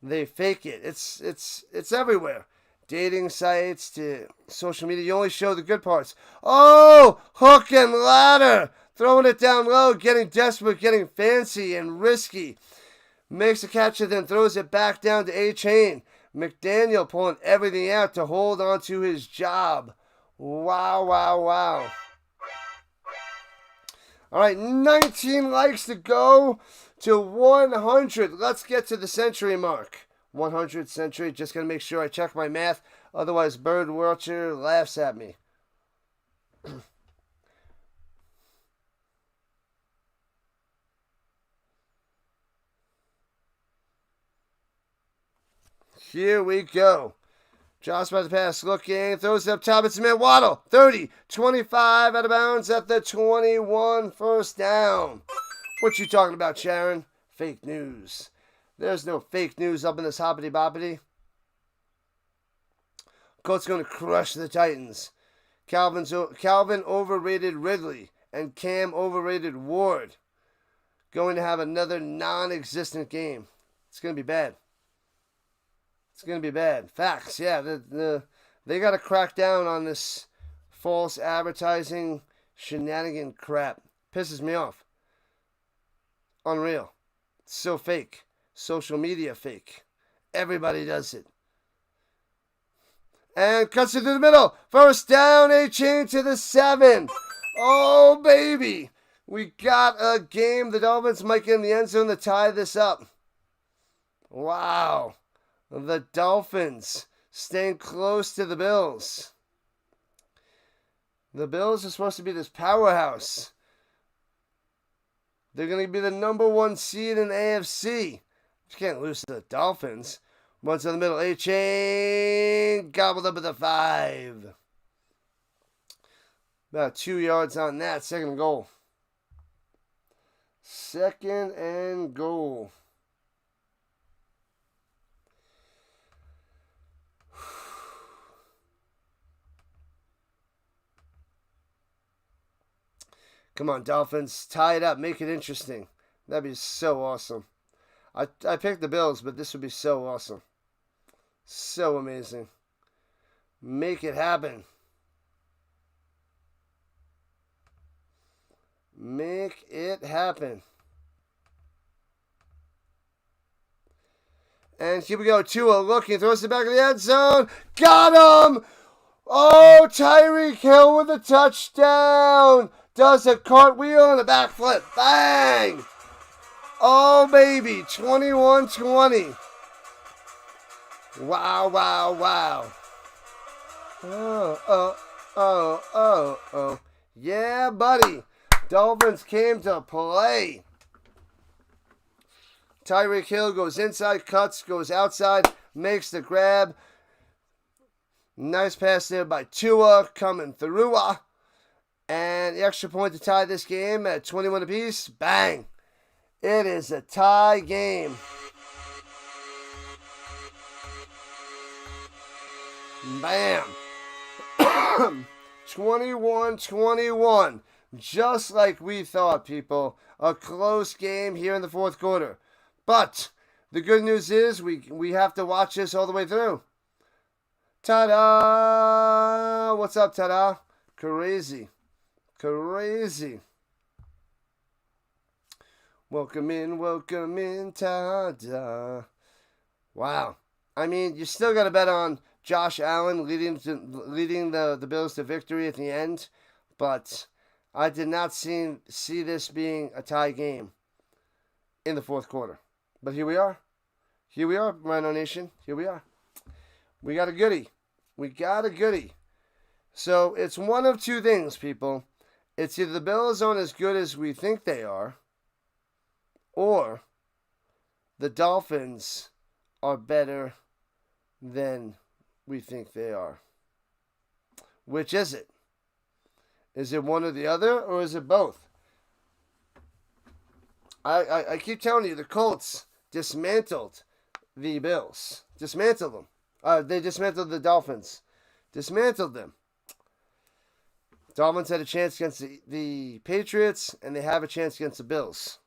They fake it. It's everywhere. Dating sites to social media. You only show the good parts. Oh, hook and ladder. Throwing it down low, getting desperate, getting fancy and risky. Makes a catch and then throws it back down to Achane. McDaniel pulling everything out to hold on to his job. Wow, wow, wow. All right, 19 likes to go to 100. Let's get to the century mark. 100 century. Just going to make sure I check my math. Otherwise, Bird Watcher laughs at me. Here we go. Josh about to pass, looking, throws it up top. It's man Waddle. 30, 25 out of bounds at the 21, first down. What you talking about, Sharon? Fake news. There's no fake news up in this hoppity boppity. Colts going to crush the Titans. Calvin overrated Ridley and Cam overrated Ward. Going to have another non-existent game. It's going to be bad. It's going to be bad. Facts, yeah. They got to crack down on this false advertising shenanigan crap. Pisses me off. Unreal. It's so fake. Social media fake. Everybody does it. And cuts it through the middle. First down, Achane to the 7. Oh, baby. We got a game. The Dolphins might get in the end zone to tie this up. Wow. The Dolphins staying close to the Bills. The Bills are supposed to be this powerhouse. They're going to be the number 1 seed in the AFC. You can't lose to the Dolphins. Once in the middle, Achane gobbled up at the 5. About 2 yards on that. Second and goal. Second and goal. Come on, Dolphins. Tie it up. Make it interesting. That'd be so awesome. I picked the Bills, but this would be so awesome. So amazing. Make it happen. Make it happen. And here we go. Tua looking. Throws it back in the end zone. Got him! Oh, Tyreek Hill with a touchdown. Does a cartwheel and a backflip. Bang! Oh, baby. 21-20. Wow, wow, wow. Oh. Yeah, buddy. Dolphins came to play. Tyreek Hill goes inside, cuts, goes outside, makes the grab. Nice pass there by Tua coming through. And the extra point to tie this game at 21 apiece. Bang. It is a tie game. Bam. 21-21. Just like we thought, people. A close game here in the fourth quarter. But the good news is we have to watch this all the way through. Ta-da! What's up, ta-da? Crazy. Welcome in, ta-da. Wow. I mean, you still got to bet on Josh Allen leading the Bills to victory at the end, but I did not see this being a tie game in the fourth quarter. But here we are. Here we are, Rhino Nation. Here we are. We got a goodie. So it's one of two things, people. It's either the Bills aren't as good as we think they are, or the Dolphins are better than we think they are. Which is it? Is it one or the other, or is it both? I keep telling you, the Colts dismantled the Bills. Dismantled them. They dismantled the Dolphins. Dismantled them. Dolphins had a chance against the Patriots, and they have a chance against the Bills.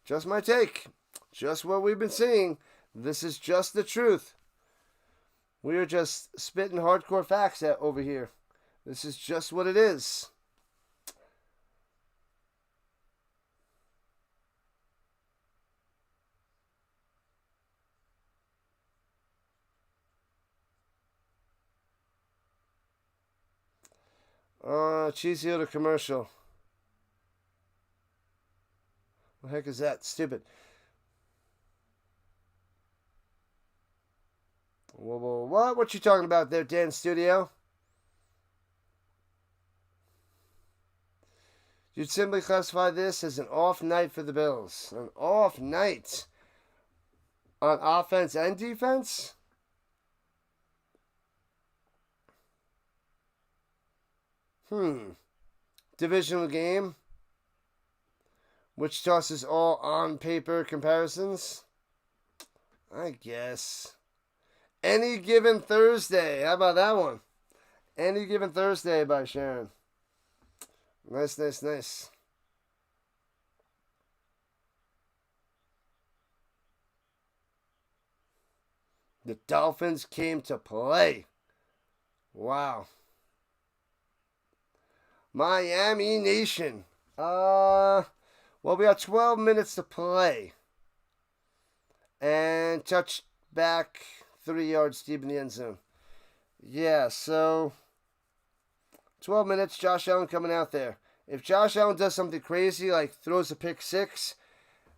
Just my take. Just what we've been seeing. This is just the truth. We are just spitting hardcore facts over here. This is just what it is. Cheesy little commercial. What the heck is that? Stupid. Whoa, what? What you talking about there, Dan Studio? You'd simply classify this as an off night for the Bills. An off night on offense and defense? Divisional game, which tosses all on paper comparisons. I guess. Any Given Thursday. How about that one? Any Given Thursday by Sharon. Nice. The Dolphins came to play. Wow. Miami Nation. Well, we got 12 minutes to play. And touch back 3 yards deep in the end zone. Yeah, so 12 minutes, Josh Allen coming out there. If Josh Allen does something crazy, like throws a pick six,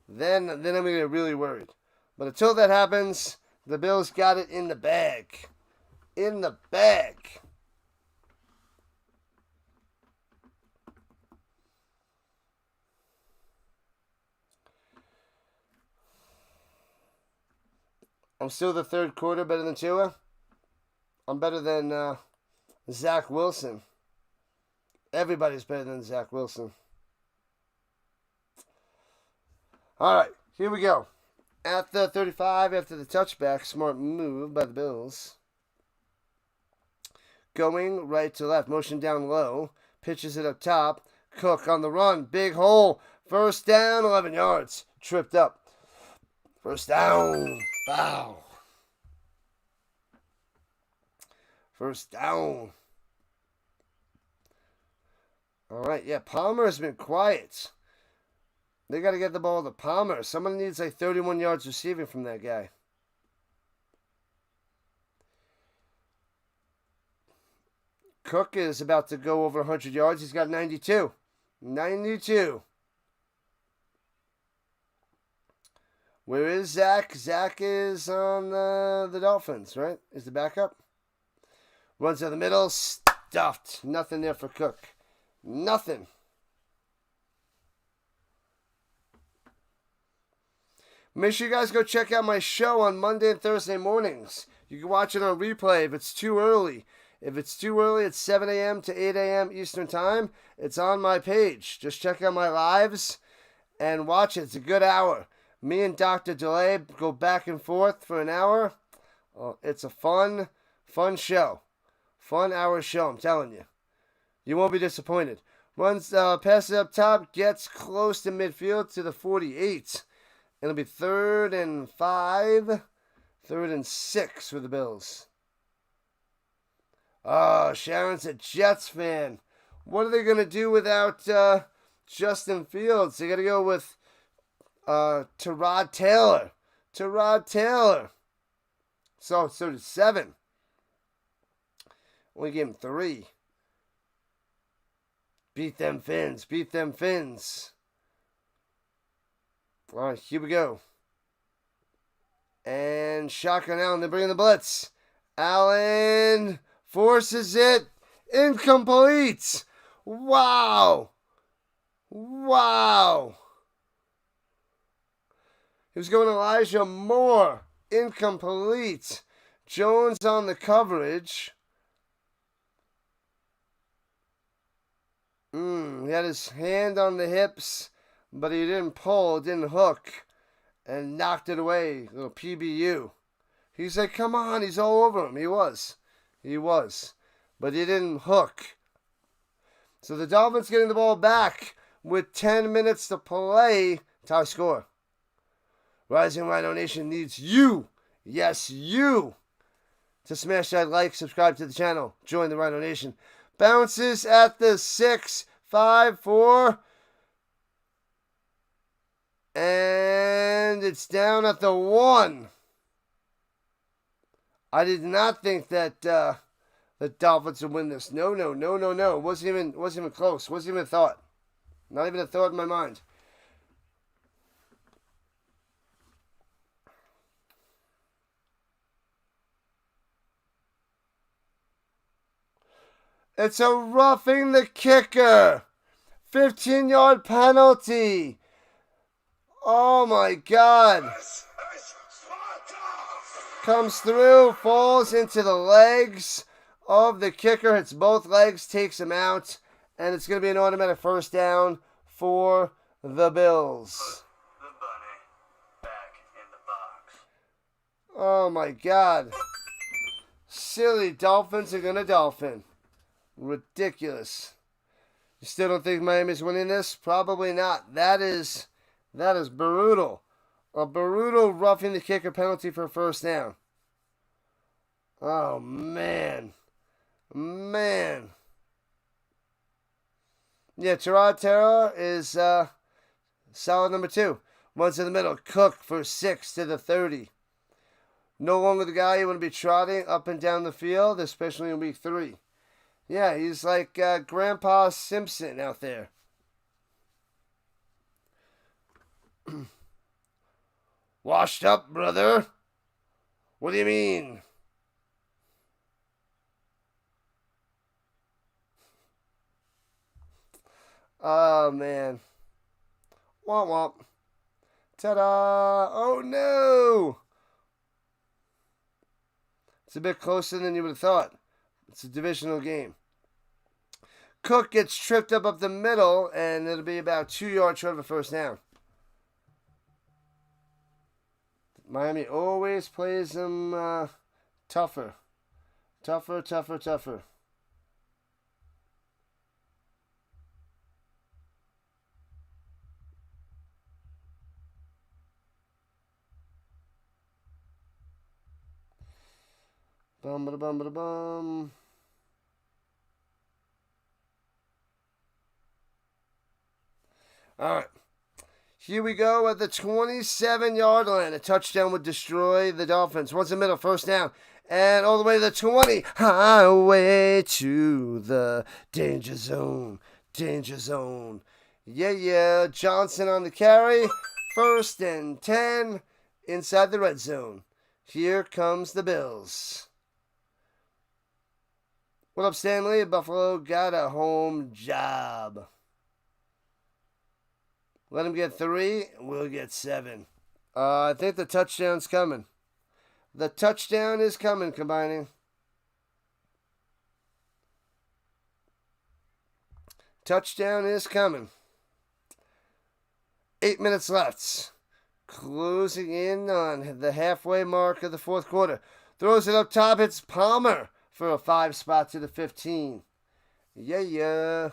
then I'm going to get really worried. But until that happens, the Bills got it in the bag. In the bag. I'm still the third quarter better than Tua. I'm better than Zach Wilson. Everybody's better than Zach Wilson. All right, here we go. At the 35, after the touchback, smart move by the Bills. Going right to left, motion down low, pitches it up top. Cook on the run, big hole, first down, 11 yards, tripped up. First down, wow. First down. All right, yeah, Palmer has been quiet. They got to get the ball to Palmer. Someone needs like 31 yards receiving from that guy. Cook is about to go over 100 yards. He's got 92. 92. Where is Zach? Zach is on the Dolphins, right? Is the backup. Runs down the middle. Stuffed. Nothing there for Cook. Nothing. Make sure you guys go check out my show on Monday and Thursday mornings. You can watch it on replay if it's too early. If it's too early, it's 7 a.m. to 8 a.m. Eastern Time. It's on my page. Just check out my lives and watch it. It's a good hour. Me and Dr. DeLay go back and forth for an hour. It's a fun show. Fun hour show, I'm telling you. You won't be disappointed. Runs, passes up top, gets close to midfield to the 48. It'll be 3rd and 5, 3rd and 6 for the Bills. Oh, Sharon's a Jets fan. What are they going to do without Justin Fields? They got to go with Tyrod Taylor. Tyrod Taylor. So did 7. Only gave him 3. Beat them Fins. Beat them Fins. All right, here we go. And shotgun Allen. They're bringing the blitz. Allen forces it. Incomplete. Wow. Wow. He was going Elijah Moore. Incomplete. Jones on the coverage. He had his hand on the hips, but he didn't pull, didn't hook, and knocked it away. Little PBU. He said, come on, he's all over him. He was. But he didn't hook. So the Dolphins getting the ball back with 10 minutes to play. Tie score. Rising Rhino Nation needs you. Yes, you. To smash that like, subscribe to the channel, join the Rhino Nation. Bounces at the 6, 5, 4. And it's down at the 1. I did not think that the the Dolphins would win this. No. It wasn't even close. Wasn't even a thought. Not even a thought in my mind. It's a roughing the kicker. 15-yard penalty. Oh my God. Comes through, falls into the legs of the kicker. Hits both legs, takes him out. And it's going to be an automatic first down for the Bills. The bunny back in the box. Oh my God. Silly Dolphins are going to dolphin. Ridiculous. You still don't think Miami's winning this? Probably not. That is brutal. A brutal roughing the kicker penalty for a first down. Oh, man. Yeah, Terra is solid number 2. Runs in the middle. Cook for 6 to the 30. No longer the guy you want to be trotting up and down the field, especially in week 3. Yeah, he's like Grandpa Simpson out there. Washed up, brother. What do you mean? Oh, man. Womp womp. Ta-da! Oh, no! It's a bit closer than you would have thought. It's a divisional game. Cook gets tripped up the middle, and it'll be about 2 yards short of a first down. Miami always plays them tougher. Tougher. Bum. All right. Here we go at the 27-yard line. A touchdown would destroy the Dolphins. Once in the middle, first down. And all the way to the 20. Highway to the danger zone. Yeah. Johnson on the carry. 1st and 10 inside the red zone. Here comes the Bills. What up, Stanley? Buffalo got a home job. Let him get 3, we'll get 7. I think the touchdown's coming. The touchdown is coming, combining. Touchdown is coming. 8 minutes left. Closing in on the halfway mark of the fourth quarter. Throws it up top. It's Palmer for a 5 spot to the 15. Yeah.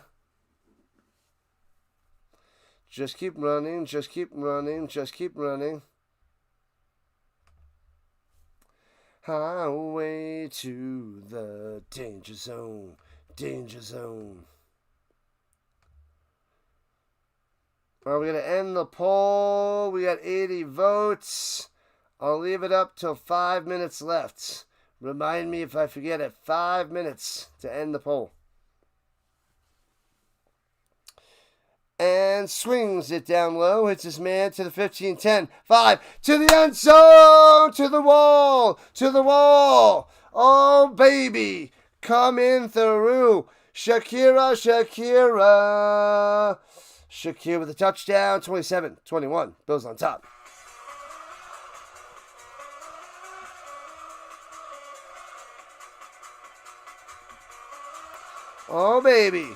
Just keep running. Highway to the danger zone. All right, we're going to end the poll. We got 80 votes. I'll leave it up till 5 minutes left. Remind me if I forget it. 5 minutes to end the poll. And swings it down low. Hits his man to the 15-10. 5 to the end zone. To the wall. Oh, baby. Coming through. Shakira. Shakir with a touchdown. 27-21. Bills on top. Oh, baby.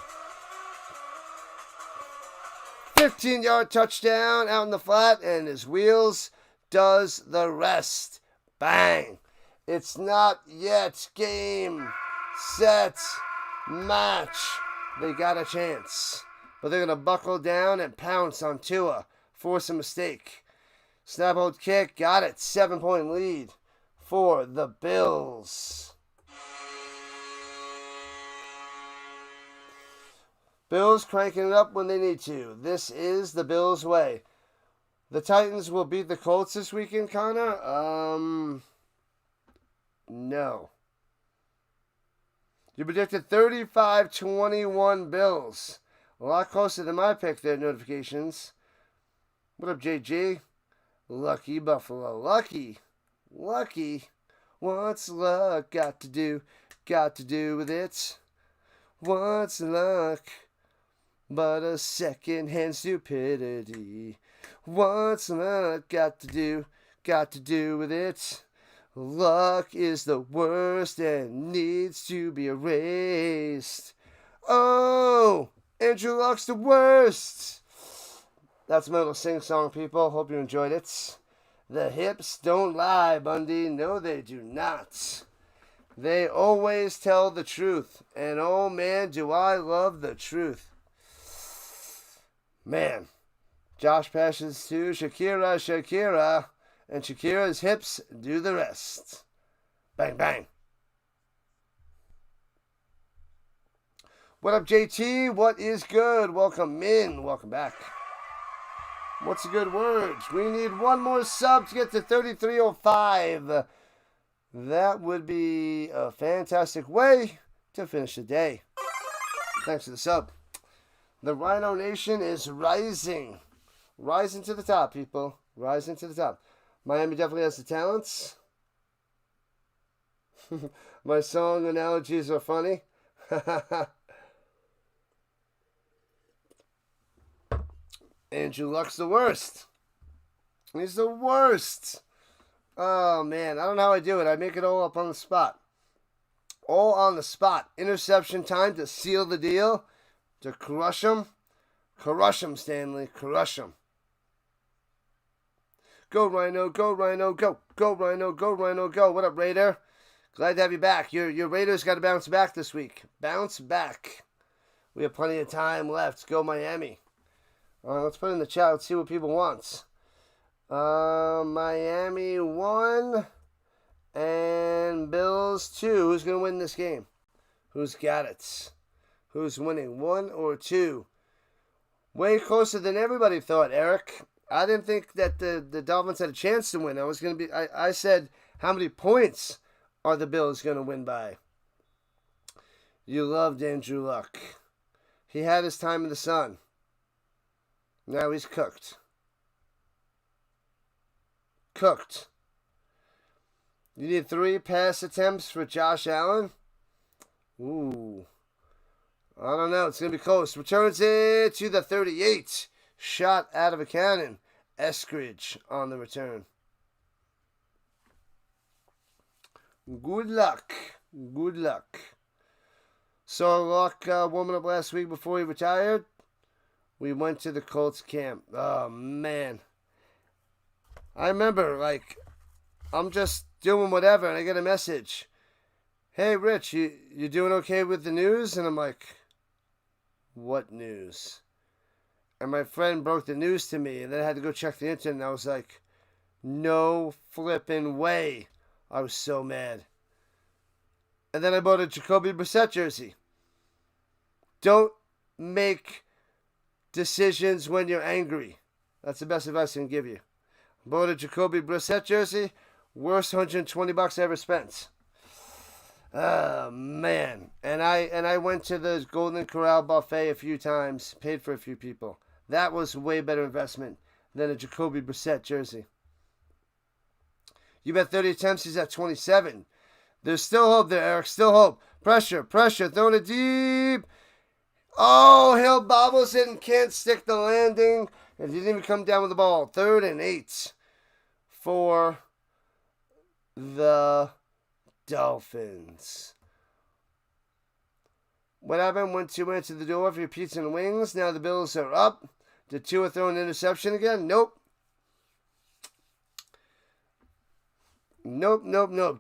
15-yard touchdown out in the flat, and his wheels does the rest. Bang. It's not yet game, set, match. They got a chance. But they're going to buckle down and pounce on Tua. Force a mistake. Snap hold kick. Got it. 7-point lead for the Bills. Bills cranking it up when they need to. This is the Bills' way. The Titans will beat the Colts this weekend, Connor? No. You predicted 35-21 Bills. A lot closer than my pick there, notifications. What up, JG? Lucky Buffalo. Lucky. What's luck got to do with it? What's luck but a second-hand stupidity? What's luck got to do with it? Luck is the worst and needs to be erased. Oh, Andrew Luck's the worst. That's my little sing-song, people. Hope you enjoyed it. The hips don't lie, Bundy. No, they do not. They always tell the truth. And oh, man, do I love the truth. Man. Josh passes to Shakira. And Shakira's hips do the rest. Bang, bang. What up, JT? What is good? Welcome in. Welcome back. What's a good word? We need one more sub to get to 3305. That would be a fantastic way to finish the day. Thanks for the sub. The Rhino Nation is rising. Rising to the top, people. Rising to the top. Miami definitely has the talents. My song analogies are funny. Andrew Luck's the worst. He's the worst. Oh, man. I don't know how I do it. I make it all up on the spot. All on the spot. Interception time to seal the deal. To crush him. Crush him, Stanley. Crush him. Go, Rhino. Go, Rhino. Go. Go, Rhino. Go, Rhino. Go. What up, Raider? Glad to have you back. Your Raiders got to bounce back this week. Bounce back. We have plenty of time left. Go, Miami. Let's put it in the chat. Let's see what people want. Miami 1 and Bills 2. Who's going to win this game? Who's got it? Who's winning? 1 or 2? Way closer than everybody thought, Eric. I didn't think that the Dolphins had a chance to win. I said, how many points are the Bills going to win by? You loved Andrew Luck. He had his time in the sun. Now he's cooked. Cooked. You need 3 pass attempts for Josh Allen? Ooh. I don't know. It's going to be close. Returns it to the 38. Shot out of a cannon. Eskridge on the return. Good luck. Good luck. Saw Luck warming up last week before he retired. We went to the Colts camp. Oh, man. I remember, I'm just doing whatever, and I get a message. Hey, Rich, you doing okay with the news? And I'm like, what news? And my friend broke the news to me, and then I had to go check the internet, and I was like, no flipping way. I was so mad. And then I bought a Jacoby Brissett jersey. Don't make decisions when you're angry. That's the best advice I can give you. Bought a Jacoby Brissett jersey. Worst $120 I ever spent. Oh, man. And I went to the Golden Corral buffet a few times. Paid for a few people. That was a way better investment than a Jacoby Brissett jersey. You bet 30 attempts. He's at 27. There's still hope there, Eric. Still hope. Pressure. Throwing it deep. Oh, Hill bobbles it and can't stick the landing. And he didn't even come down with the ball. 3rd and 8 for the Dolphins. What happened? Went 2 minutes to the door for your pizza and wings. Now the Bills are up. Did Tua throw an interception again? Nope.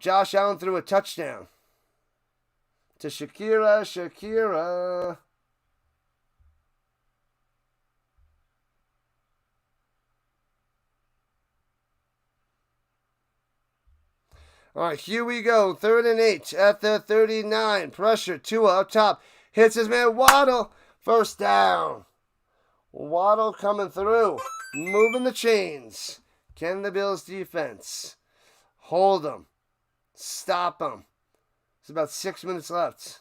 Josh Allen threw a touchdown. To Shakira. All right, here we go. 3rd and 8 at the 39. Pressure. Tua up top. Hits his man Waddle. First down. Waddle coming through. Moving the chains. Can the Bills defense hold them? Stop them. There's about 6 minutes left.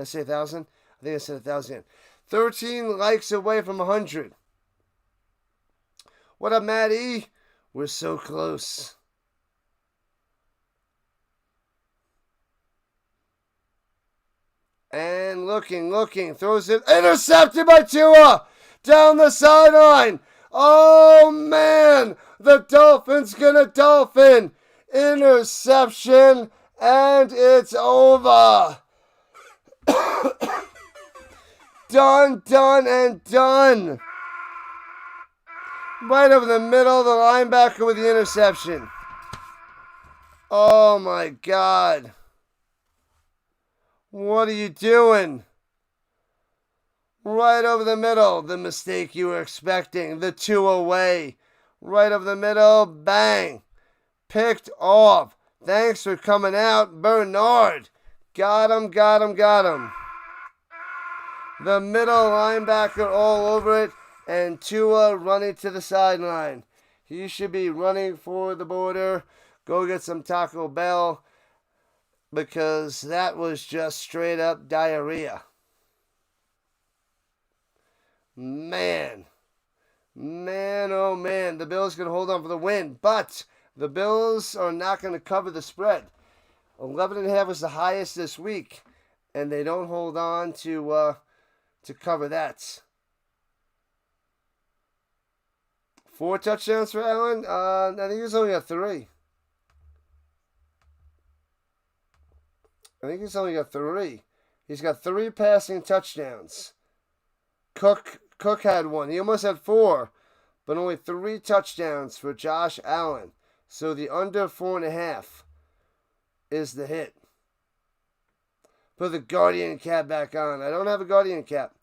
Did I say 1,000? I think I said 1,000. 13 likes away from 100. What up, Matt E? We're so close. And looking, throws it, intercepted by Tua, down the sideline. Oh, man, the Dolphins gonna dolphin. Interception, and it's over. Done, and done. Right over the middle, the linebacker with the interception. Oh, my God. What are you doing? Right over the middle, the mistake you were expecting, the 2 away. Right over the middle, bang. Picked off. Thanks for coming out, Bernard. Got him. The middle linebacker all over it, and Tua running to the sideline. He should be running for the border. Go get some Taco Bell, because that was just straight up diarrhea. Man, oh man, the Bills can hold on for the win, but the Bills are not going to cover the spread. 11.5 was the highest this week, and they don't hold on to cover that. 4 touchdowns for Allen? I think he's only got 3. I think he's only got 3. He's got 3 passing touchdowns. Cook had 1. He almost had 4, but only 3 touchdowns for Josh Allen. So the under 4.5 is the hit. Put the Guardian cap back on. I don't have a Guardian cap.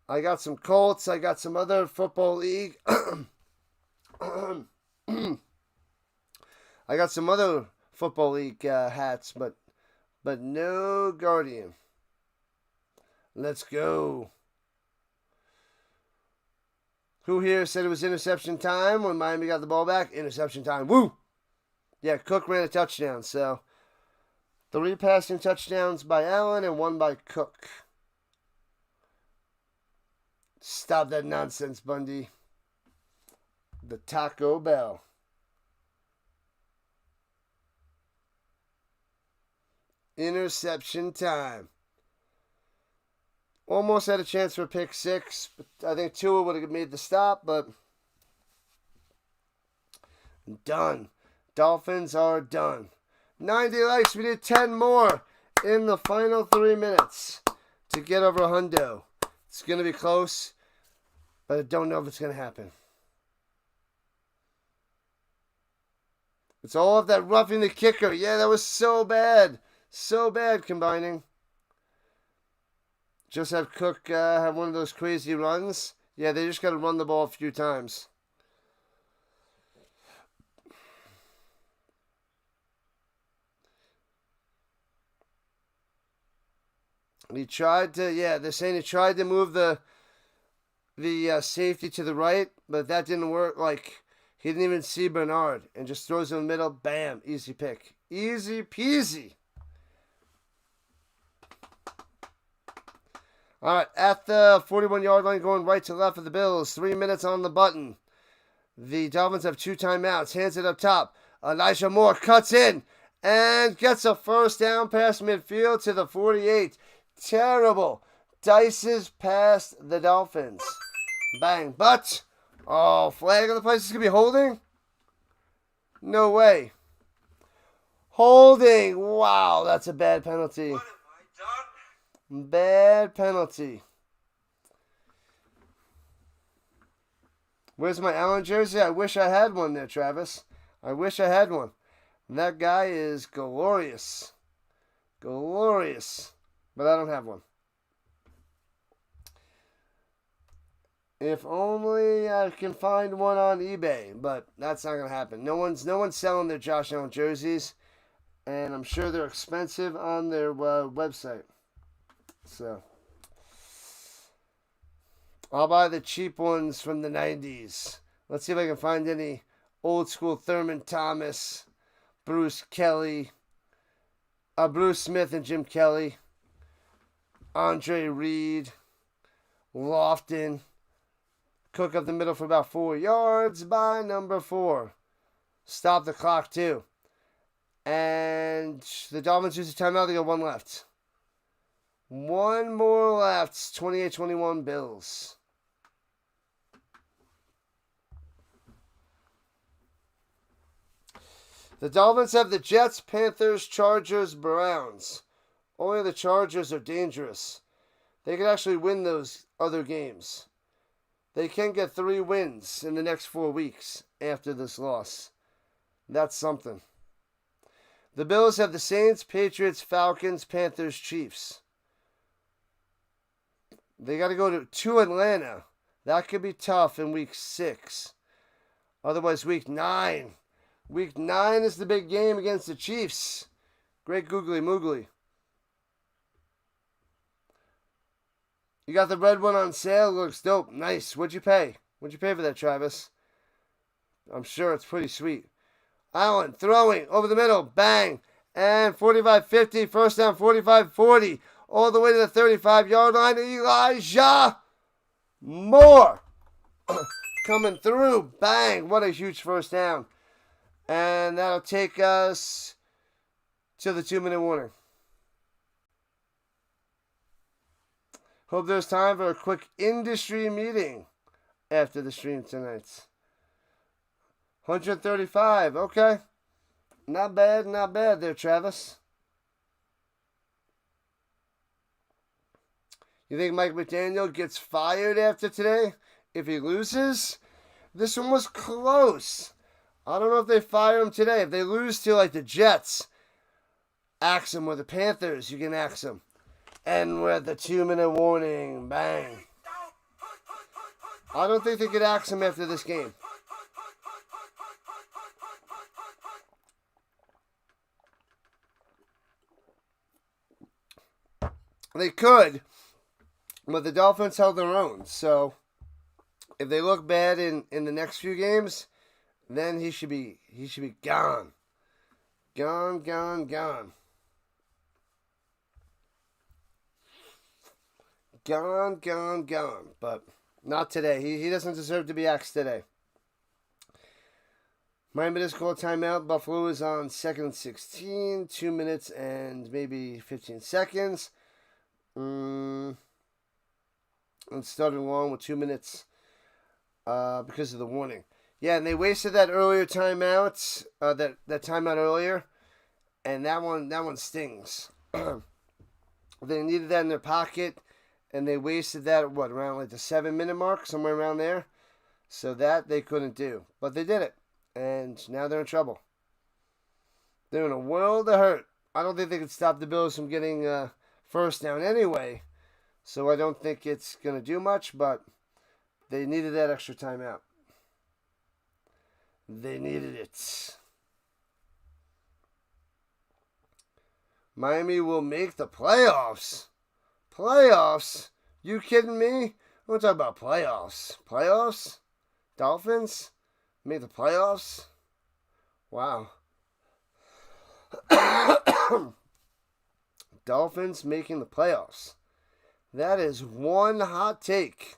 I got some Colts. I got some other football league. I got some other football league hats, but no Guardian. Let's go. Who here said it was interception time when Miami got the ball back? Interception time. Woo! Yeah, Cook ran a touchdown. So 3 passing touchdowns by Allen and 1 by Cook. Stop that nonsense, Bundy. The Taco Bell. Interception time. Almost had a chance for a pick 6. But I think Tua would have made the stop, but done. Dolphins are done. 90 likes. We did 10 more in the final 3 minutes to get over a hundo. It's going to be close, but I don't know if it's going to happen. It's all of that roughing the kicker. Yeah, that was so bad. So bad combining. Just have Cook have one of those crazy runs. Yeah, they just got to run the ball a few times. He tried to, they're saying he tried to move the safety to the right, but that didn't work. Like, he didn't even see Bernard and just throws in the middle. Bam, easy pick. Easy peasy. All right, at the 41-yard line, going right to left of the Bills. 3 minutes on the button. The Dolphins have 2 timeouts. Hands it up top. Elijah Moore cuts in and gets a first down past midfield to the 48. Terrible. Dices past the Dolphins. Bang. But, flag on the play. Is this going to be holding? No way. Holding. Wow, that's a bad penalty. What have I done? Bad penalty. Where's my Allen jersey? I wish I had one there, Travis. I wish I had one. That guy is glorious. Glorious. But I don't have one. If only I can find one on eBay, but that's not gonna happen. No one's selling their Josh Allen jerseys, and I'm sure they're expensive on their website. So I'll buy the cheap ones from the 90s. Let's see if I can find any old school Thurman Thomas, Bruce Kelly, Bruce Smith and Jim Kelly. Andre Reed, Lofton. Cook up the middle for about 4 yards by number 4. Stop the clock, too. And the Dolphins use a timeout. They got one left. One more left. 28-21 Bills. The Dolphins have the Jets, Panthers, Chargers, Browns. Only the Chargers are dangerous. They could actually win those other games. They can get 3 wins in the next 4 weeks after this loss. That's something. The Bills have the Saints, Patriots, Falcons, Panthers, Chiefs. They got to go to Atlanta. That could be tough in week 6. Otherwise, week 9. Week 9 is the big game against the Chiefs. Great googly moogly. You got the red one on sale. Looks dope. Nice. What'd you pay? What'd you pay for that, Travis? I'm sure it's pretty sweet. Allen throwing over the middle. Bang. And 45-50. First down, 45-40. All the way to the 35-yard line. Elijah Moore coming through. Bang. What a huge first down. And that'll take us to the 2-minute warning. Hope there's time for a quick industry meeting after the stream tonight. 135, okay. Not bad there, Travis. You think Mike McDaniel gets fired after today if he loses? This one was close. I don't know if they fire him today. If they lose to, like, the Jets, axe him, or the Panthers, you can axe him. And we're at the 2-minute warning. Bang. I don't think they could axe him after this game. They could, but the Dolphins held their own. So, if they look bad in the next few games, then he should be gone. Gone. Gone. But not today. He doesn't deserve to be axed today. Miami just called timeout. Buffalo is on 2nd and 16. 2 minutes and maybe 15 seconds. And starting long with 2 minutes because of the warning. Yeah, and they wasted that earlier timeout, that timeout earlier, and that one stings. They needed that in their pocket, and they wasted that at around like the 7-minute mark, somewhere around there. So that they couldn't do, but they did it, and now they're in trouble. They're in a world of hurt. I don't think they could stop the Bills from getting first down anyway, so I don't think it's gonna do much. But they needed that extra timeout. They needed it. Miami will make the playoffs. Playoffs? You kidding me? We're talking about playoffs. Playoffs? Dolphins? Make the playoffs? Wow. Dolphins making the playoffs. That is one hot take.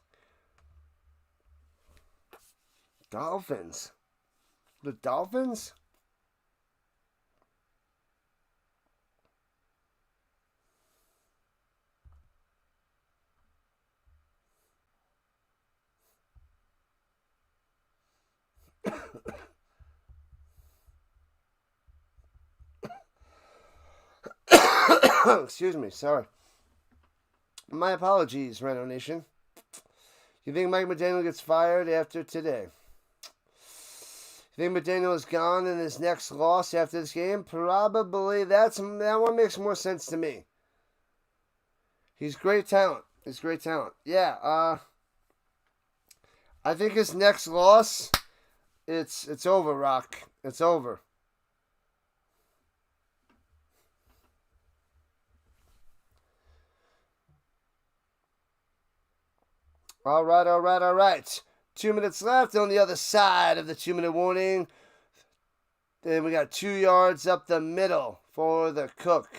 Dolphins. The Dolphins? Excuse me, sorry. My apologies, Rhino Nation. You think Mike McDaniel gets fired after today? You think McDaniel is gone in his next loss after this game? Probably. That one makes more sense to me. He's great talent. Yeah, I think his next loss, it's over, Rock. It's over. All right. 2 minutes left on the other side of the 2-minute warning. Then we got 2 yards up the middle for the Cook.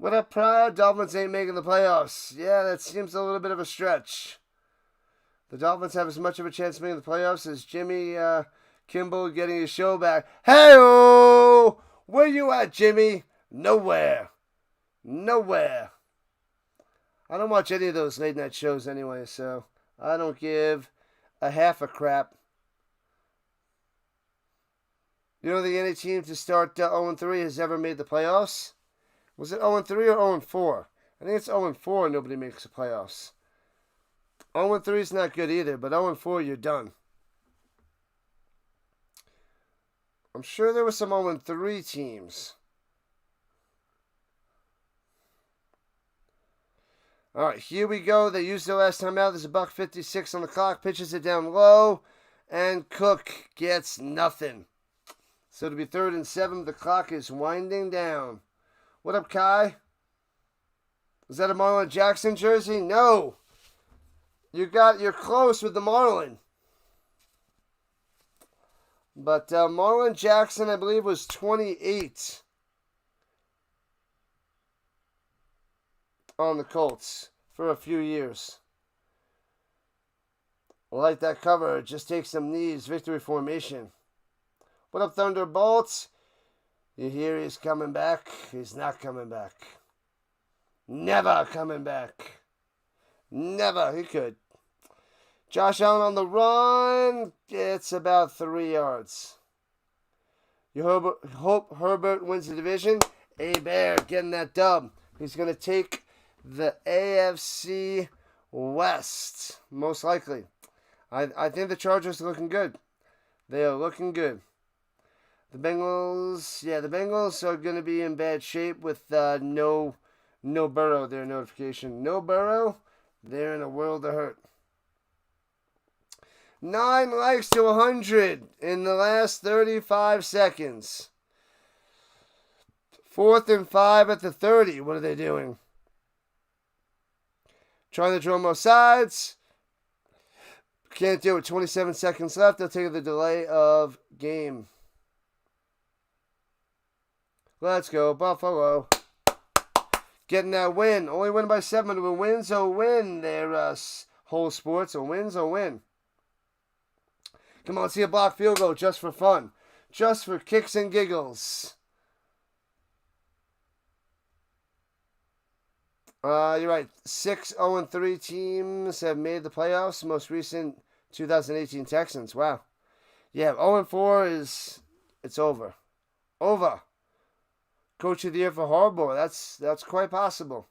What up, Pryor? Dolphins ain't making the playoffs. Yeah, that seems a little bit of a stretch. The Dolphins have as much of a chance of making the playoffs as Jimmy Kimball getting his show back. Hey-oh! Where you at, Jimmy? Nowhere. Nowhere. I don't watch any of those late night shows anyway, so I don't give a half a crap. You don't think any team to start 0-3 has ever made the playoffs? Was it 0-3 or 0-4? I think it's 0-4 and nobody makes the playoffs. 0-3 is not good either, but 0-4 you're done. I'm sure there were some 0-3 teams. All right, here we go. They used their last time out. There's $1.56 on the clock. Pitches it down low, and Cook gets nothing. So it'll be 3rd and 7. The clock is winding down. What up, Kai? Is that a Marlon Jackson jersey? No. You're close with the Marlin. But Marlon Jackson, I believe, was 28 on the Colts for a few years. I like that cover. Just take some knees. Victory formation. What up, Thunderbolts? You hear he's coming back? He's not coming back. Never coming back. Never. He could. Josh Allen on the run. It's about 3 yards. You hope Herbert wins the division. A-Bear getting that dub. He's going to take the AFC West, most likely. I think the Chargers are looking good. They are looking good. The Bengals are going to be in bad shape with no Burrow, their notification. No Burrow, they're in a world of hurt. 9 likes to 100 in the last 35 seconds. 4th and 5 at the 30. What are they doing? Trying to draw more sides. Can't do it. 27 seconds left. They'll take the delay of game. Let's go, Buffalo. Getting that win. Only win by 7. But wins or win. Their whole sports. A win's a win. Come on, see a block field goal just for fun. Just for kicks and giggles. You're right. 6 0-3 teams have made the playoffs. Most recent 2018 Texans. Wow. Yeah, 0-4 it's over. Over. Coach of the year for Harbaugh. That's quite possible.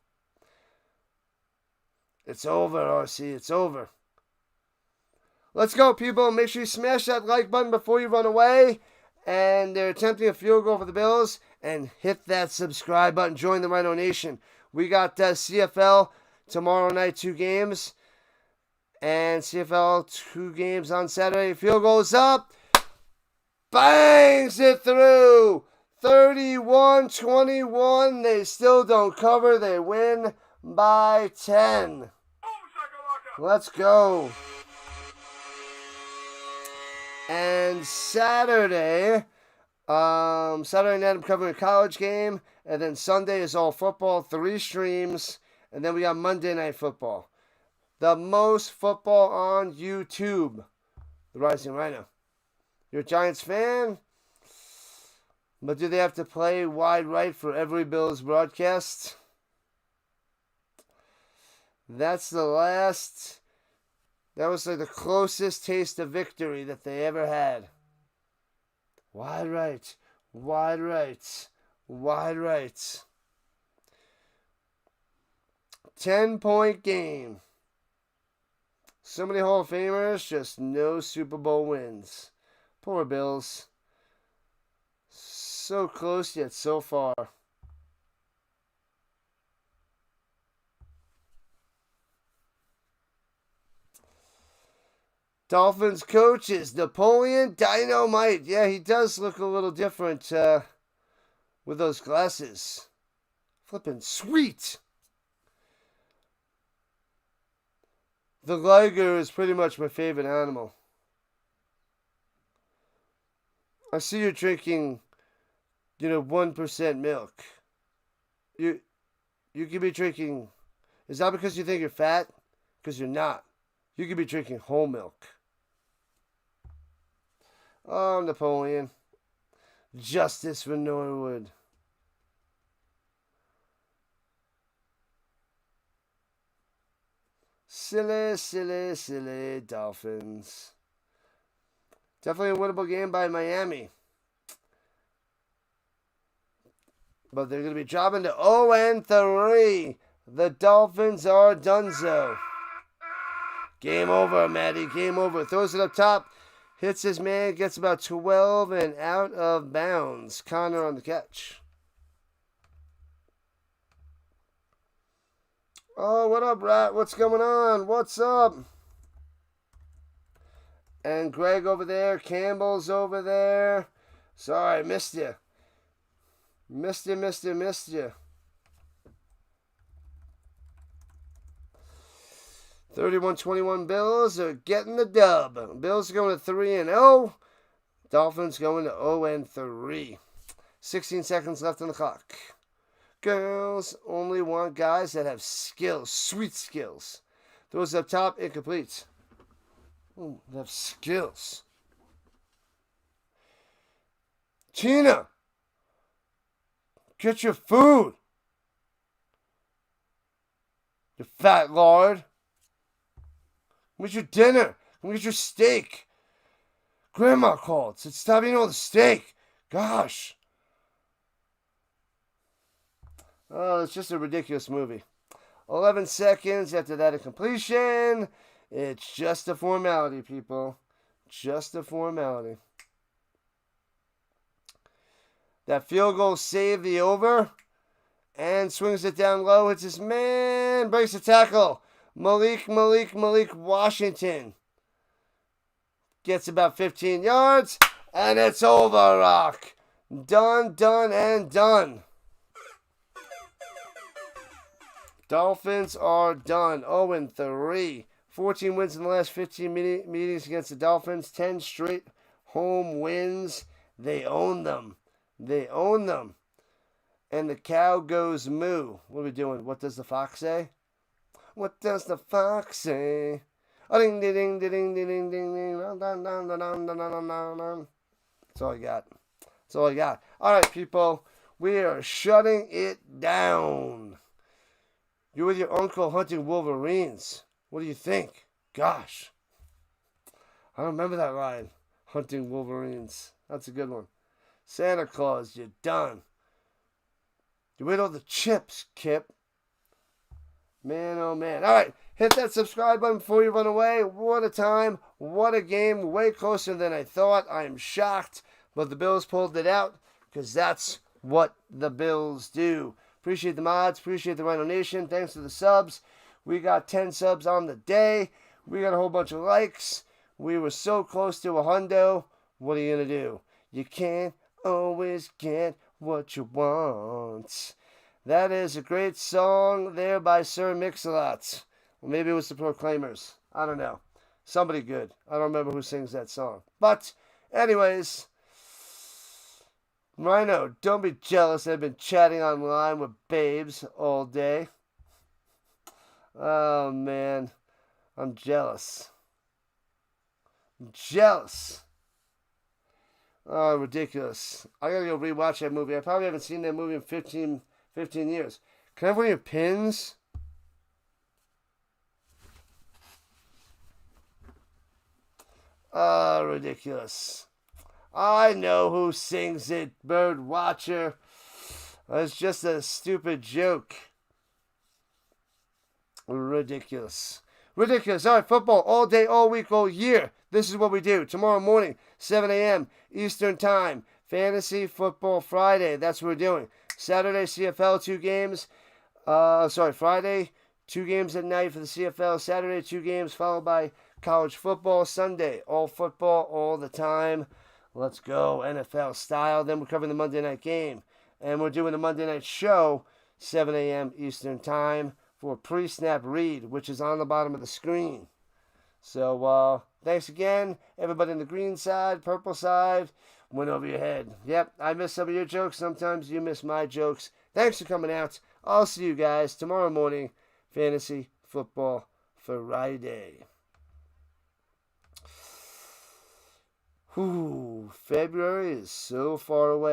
It's over, RC. It's over. Let's go, people. Make sure you smash that like button before you run away. And they're attempting a field goal for the Bills. And hit that subscribe button. Join the Rhino Nation. We got CFL tomorrow night, 2 games. And CFL 2 games on Saturday. Field goes up. Bangs it through. 31-21. They still don't cover. They win by 10. Let's go. And Saturday night I'm covering a college game. And then Sunday is all football, 3 streams. And then we got Monday Night Football. The most football on YouTube. The Rising Rhino. You're a Giants fan? But do they have to play wide right for every Bills broadcast? That was like the closest taste of victory that they ever had. Wide right. Wide right. Wide right. 10-point game. So many Hall of Famers, just no Super Bowl wins. Poor Bills. So close yet so far. Dolphins coach is Napoleon Dynamite. Yeah, he does look a little different with those glasses. Flippin' sweet. The liger is pretty much my favorite animal. I see you're drinking, 1% milk. You could be drinking. Is that because you think you're fat? Because you're not. You could be drinking whole milk. Oh, Napoleon. Justice for Norwood. Silly, silly, silly Dolphins. Definitely a winnable game by Miami. But they're going to be dropping to 0-3. The Dolphins are donezo. Game over, Matty. Game over. Throws it up top. Hits his man. Gets about 12 and out of bounds. Connor on the catch. Oh, what up, Rat? What's going on? What's up? And Greg over there. Campbell's over there. Sorry, missed you. Missed you. 31-21 Bills are getting the dub. Bills are going to 3-0. Dolphins going to 0-3. 16 seconds left on the clock. Girls only want guys that have skills, sweet skills. Those up top, incomplete. Ooh, they have skills. Tina, get your food. You fat lard. Come get your dinner. Come get your steak. Grandma called. Said stop eating all the steak. Gosh. Oh, it's just a ridiculous movie. 11 seconds after that incompletion. It's just a formality, people. Just a formality. That field goal saved the over. And swings it down low. Hits his man. Breaks the tackle. Malik Washington. Gets about 15 yards. And it's over, Rock. Done, and done. Dolphins are done. 0-3. 14 wins in the last 15 meetings against the Dolphins. 10 straight home wins. They own them. And the cow goes moo. What are we doing? What does the fox say? What does the fox say? Oh, ding, ding, ding, ding, ding, ding, ding. That's all I got. All right, people. We are shutting it down. You're with your uncle hunting wolverines. What do you think? Gosh. I don't remember that line. Hunting wolverines. That's a good one. Santa Claus, you're done. You ate all the chips, Kip. Man, oh man. All right. Hit that subscribe button before you run away. What a time. What a game. Way closer than I thought. I am shocked. But the Bills pulled it out because that's what the Bills do. Appreciate the mods. Appreciate the Rhino Nation. Thanks for the subs. We got 10 subs on the day. We got a whole bunch of likes. We were so close to a hundo. What are you going to do? You can't always get what you want. That is a great song there by Sir Mix-a-Lot. Well, maybe it was the Proclaimers. I don't know. Somebody good. I don't remember who sings that song. But, anyways, Rhino, don't be jealous. I've been chatting online with babes all day. Oh, man. I'm jealous. Oh, ridiculous. I gotta go rewatch that movie. I probably haven't seen that movie in 15 years. Can I have one of your pins? Oh, ridiculous. I know who sings it, Bird Watcher. It's just a stupid joke. Ridiculous. All right, football all day, all week, all year. This is what we do. Tomorrow morning, 7 a.m. Eastern Time. Fantasy Football Friday. That's what we're doing. Saturday, CFL, 2 games. Friday, 2 games at night for the CFL. Saturday, 2 games, followed by college football. Sunday, all football, all the time. Let's go, NFL style. Then we're covering the Monday night game. And we're doing the Monday night show, 7 a.m. Eastern Time, for pre-snap read, which is on the bottom of the screen. So, thanks again, everybody on the green side, purple side. Went over your head. Yep, I miss some of your jokes. Sometimes you miss my jokes. Thanks for coming out. I'll see you guys tomorrow morning. Fantasy Football Friday. February is so far away.